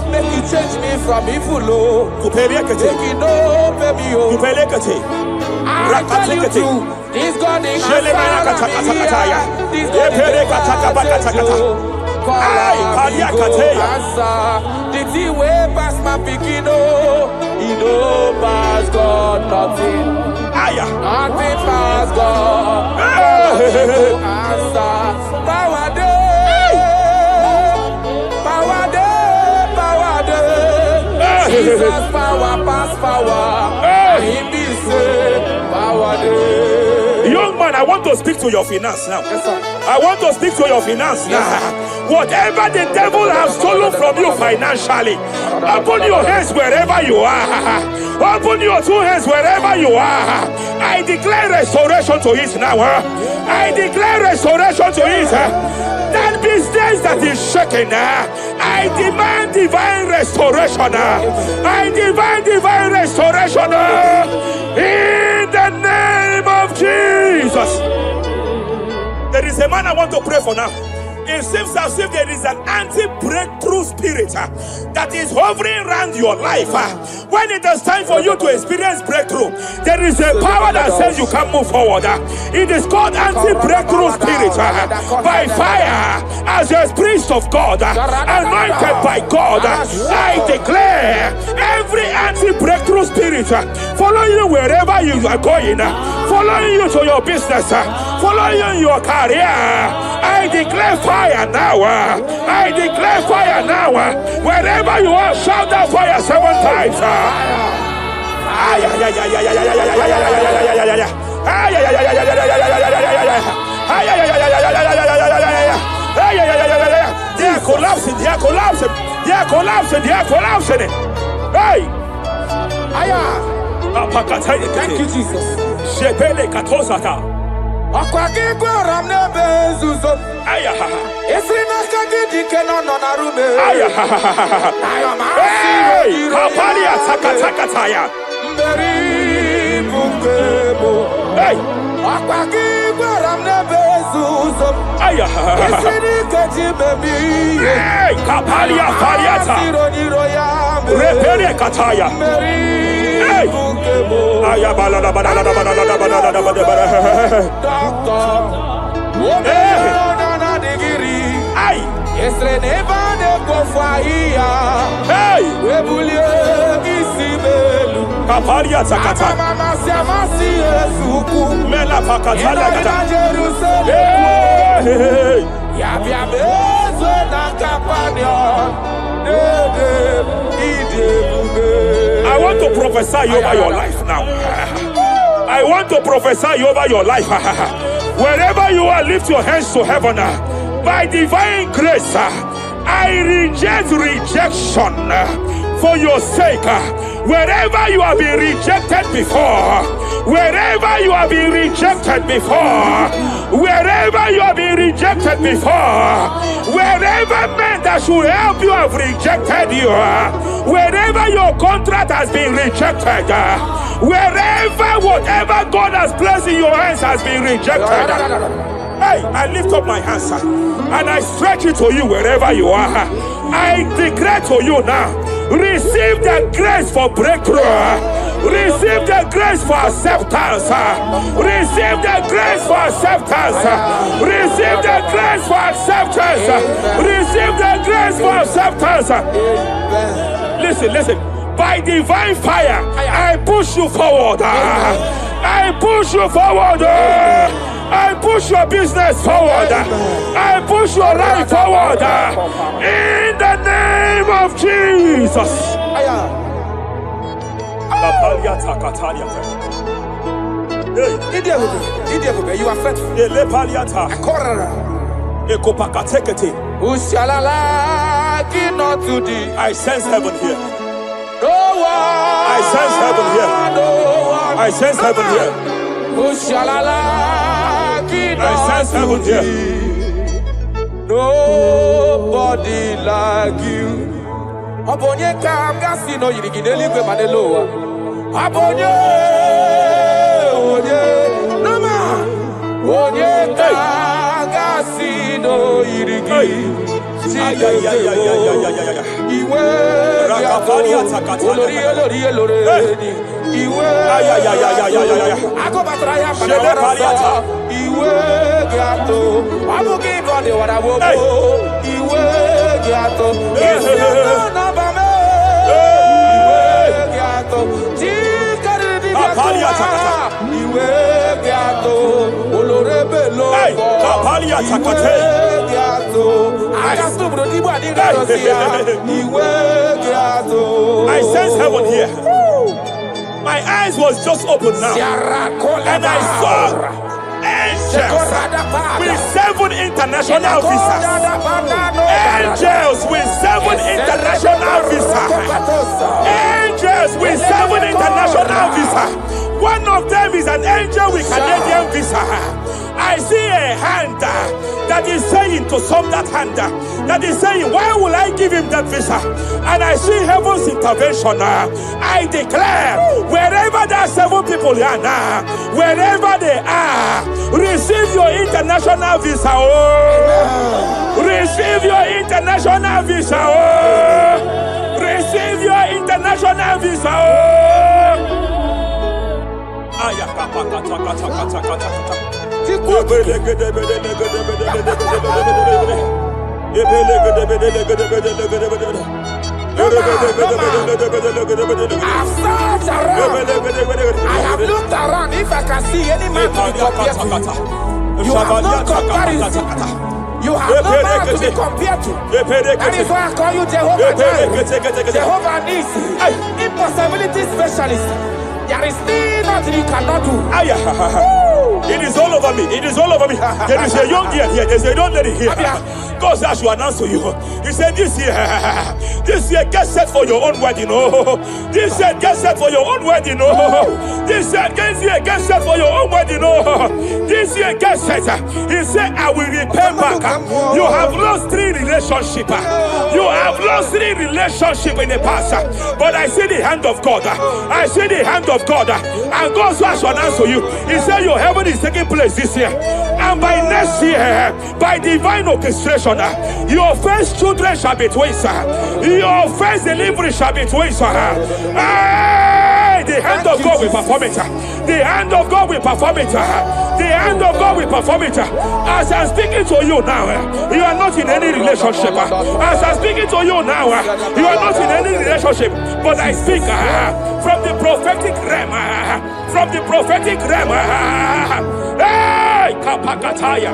Make you change me from evil. Make you know, baby. I tell you true, this God is this God is the thing way past my picking, he no pass God nothing. Nothing pass God. Jesus power pass power. Him be say power dey. Young man, I want to speak to your finance now. Yes, sir. I want to speak to your finance now. Whatever the devil has stolen from you financially, open your hands wherever you are. Open your two hands wherever you are. I declare restoration to it now. I declare restoration to it. That business that is shaking, I demand divine restoration. I demand divine restoration in the name of Jesus. There is a man I want to pray for now. It seems as if there is an anti-breakthrough spirit that is hovering around your life. When it is time for you to experience breakthrough, there is a power that says you can't move forward. It is called anti-breakthrough spirit. By fire, as a priest of God, anointed by God, I declare every anti-breakthrough spirit following you wherever you are going, following you to your business, following you in your career. I declare fire now. I declare fire now. Wherever you are, shout that fire 7 times. They are collapsing. They are collapsing. They are collapsing. They are collapsing. Hey! Thank you, Jesus. Hey! Kapalia Takataya. Hey! Hey! Kapalia Paliata. Repere Kataya. Hey! Hey! Kapalia Takata. Mela Pakatala. Hey! I want to prophesy over your life now. I want to prophesy over your life. Wherever you are, lift your hands to heaven. By divine grace, I reject rejection for your sake. Wherever you have been rejected before, wherever you have been rejected before, wherever you have been rejected before, wherever men that should help you have rejected you, wherever your contract has been rejected, wherever whatever God has placed in your hands has been rejected. Hey, I lift up my hands and I stretch it to you wherever you are. I declare to you now, receive the grace for breakthrough. Receive the grace for acceptance. Receive the grace for acceptance. Receive the grace for acceptance. Receive the grace for acceptance. Listen. By divine fire, I push you forward. I push you forward. I push your business forward. I push your life forward. In the name of Jesus. You are faithful. I sense heaven here. No one. I sense heaven here. No one. I sense heaven here. I sense heaven here. Nobody like you. Abonye kamgasi no yirigideli gwe maneloa. Abonye, nama. Abonye kamgasi no yirigideli. Iwe Iwe Akobatraya Panawarasa Iwe Gato Abuki Body what I will go Iwe Gato Nabame Iwe Gato Iwe Gato Olorebe Lobo I sense heaven here. My eyes was just open now, and I saw angels with 7 international visas. Angels with 7 international visas. Angels with 7 international visas. One of them is an angel with Canadian visa. I see a hand that is saying to some that hand that is saying, why will I give him that visa? And I see heaven's intervention. I declare, wherever there are 7 people here now, wherever they are, receive your international visa. Oh, receive your international visa. Oh, receive your international visa. I have looked around if I can see any man to be compared to you. You have no comparison. You have no man to be compared to. That is why I call you Jehovah Jireh, Jehovah Nisi, impossibility specialist. There is nothing you cannot do. It is all over me. It is all over me. There is a young girl here. There's a young lady here. God says to announce to you. He said, this year, get set for your own wedding. Oh, this year, get set for your own wedding. Oh, this year, get set for your own wedding. Oh, this year, get set. He said, I will repay back. You have lost 3 relationships. You have lost 3 relationships in the past. But I see the hand of God. I see the hand of God. And God says to announce to you. He said, your heaven is taking place this year. And by next year, by divine orchestration, your first children shall be twins. Your first delivery shall be twins. The hand of God will perform it. The hand of God will perform it. The hand of God will perform it. As I'm speaking to you now, you are not in any relationship. As I'm speaking to you now, you are not in any relationship. But I speak from the prophetic realm. From the prophetic realm. Hey, Kapakataya.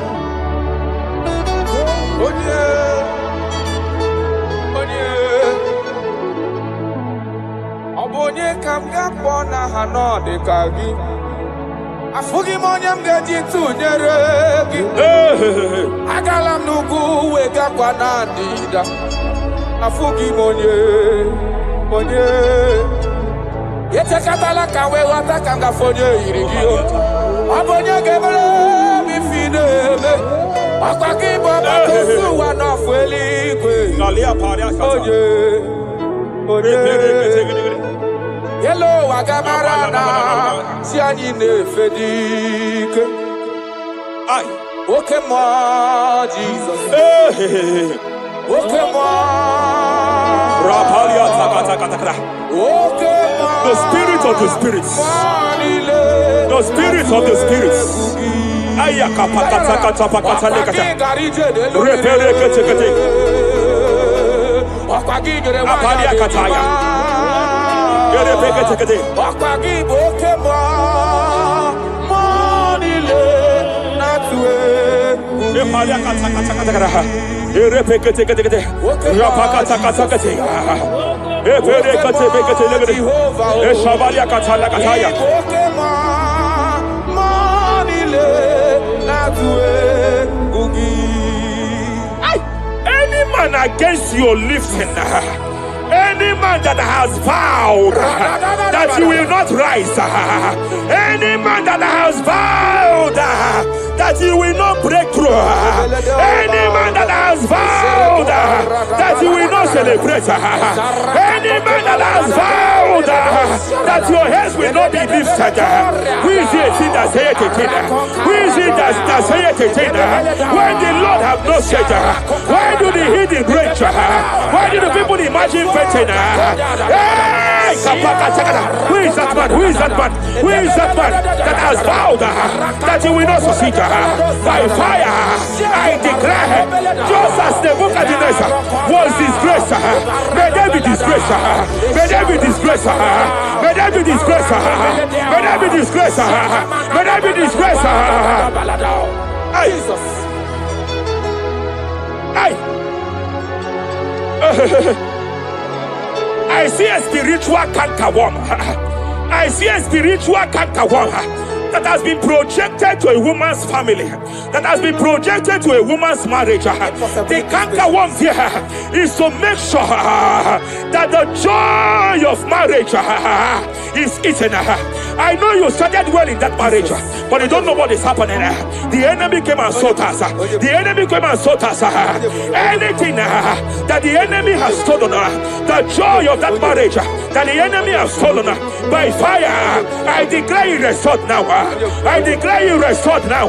Onye kam ga-akpọ n'aha n'ọdịka gị afụghị m onye m ga-eji tụnyere gị agala m n'ugwu wegakwa na ndịda afụghị m onye etekatala ka wee ghọta ka m gafe onye yiri gị ọ bụ onye ga-emere m ife na-eme ọkwa gị bụ ọgbakọ ụwa n'ọfụ eluigwe onye Hello, Agamarana, Sianine Fedike. Okay, more Jesus. Okay, more. Okay, the spirit of the spirits. The spirit of the spirits. Any man against your lifting, any man that has vowed that you will not rise, any man that has vowed that you will not break through, any man that has vowed that you will not celebrate, any man that has vowed that your heads will not be lifted, who is it that saith it? Who is it that saith it? When the Lord have not said, why do the hidden break? Why do the people imagine fighting? Hey, who is that man? Who is that man? Who is that man that has vowed that you will not succeed? By fire, I declare, just as Nebuchadnezzar was disgraced, may they be disgraced. May they be disgraced. May they be disgraced. May they be disgraced. May they be disgraced. Jesus. I see a spiritual cankerworm. I see a spiritual cankerworm that has been projected to a woman's family, that has been projected to a woman's marriage. The cankerworm here is to make sure that the joy of marriage is eaten. I know you started well in that marriage, but you don't know what is happening. The enemy came and sought us. The enemy came and sought us. Anything that the enemy has stolen, the joy of that marriage that the enemy has stolen, by fire, I declare you restored now. I declare you restored now.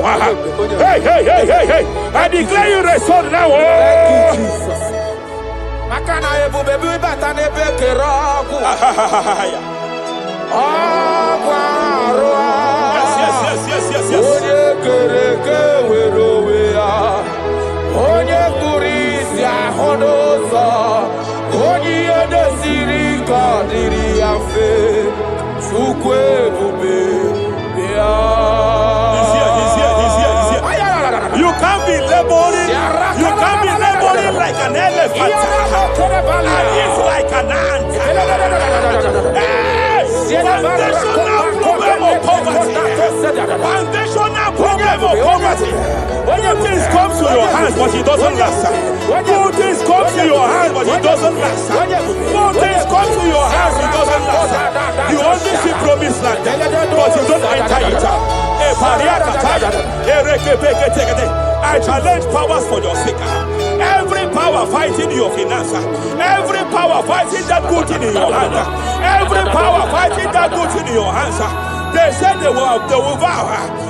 Hey, hey, hey, hey, hey. I declare you restored now. Thank you, Jesus. Makana ebu bebu bata nebe kerogu. Yes. Onye kereke werowe ya. Onye kurisi ahonoza. Onye edesiri kadiri afe. Chukwe bube. He's here. You can't be laboring. You can't be laboring like an elephant. And he's like an ant. Foundational problem of poverty. Foundational problem of poverty. Good things come to your hands, but it doesn't last. Good things come to your hands, but it doesn't last. Good things come to your hands, it doesn't last. You only see promised land, but you don't enter it. I challenge powers for your sake. Every power fighting your finance, every power fighting that good thing in your hand, every power fighting that good thing in your hands. They said they will vow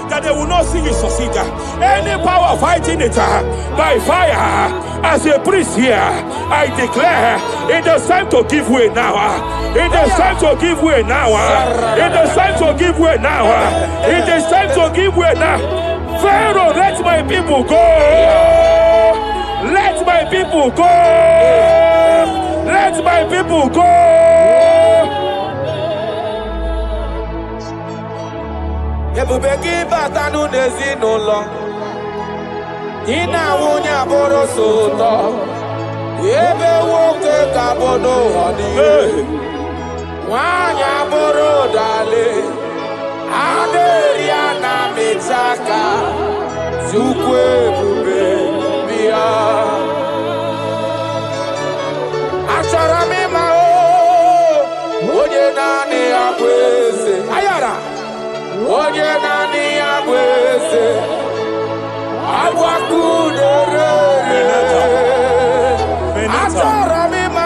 that they will not see you succeed. Any power fighting it by fire, as a priest here, I declare it is time to give way now. It is time to give way now. It is time to give way now. It is time to give way now. Pharaoh, let my people go. Let my people go. Let my people go. Ebube gị bata n'ezinụlọ, ị na-awụnye abụrụ so ụtọ, ebe nwoke ka bụ n'ụwa niile, nwaanyị abụrụ ụdale, adịrị ya na mmecha aka, Chukwu ebube bịa. Achọrọ m ịma onye naanị ya bụ eze. Ayara! Onye naanị ya bụ eze, agbakudere. Achọrọ m ịma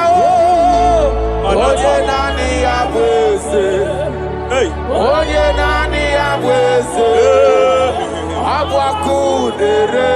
onye naanị ya bụ eze, onye naanị ya bụ eze, agbakudere.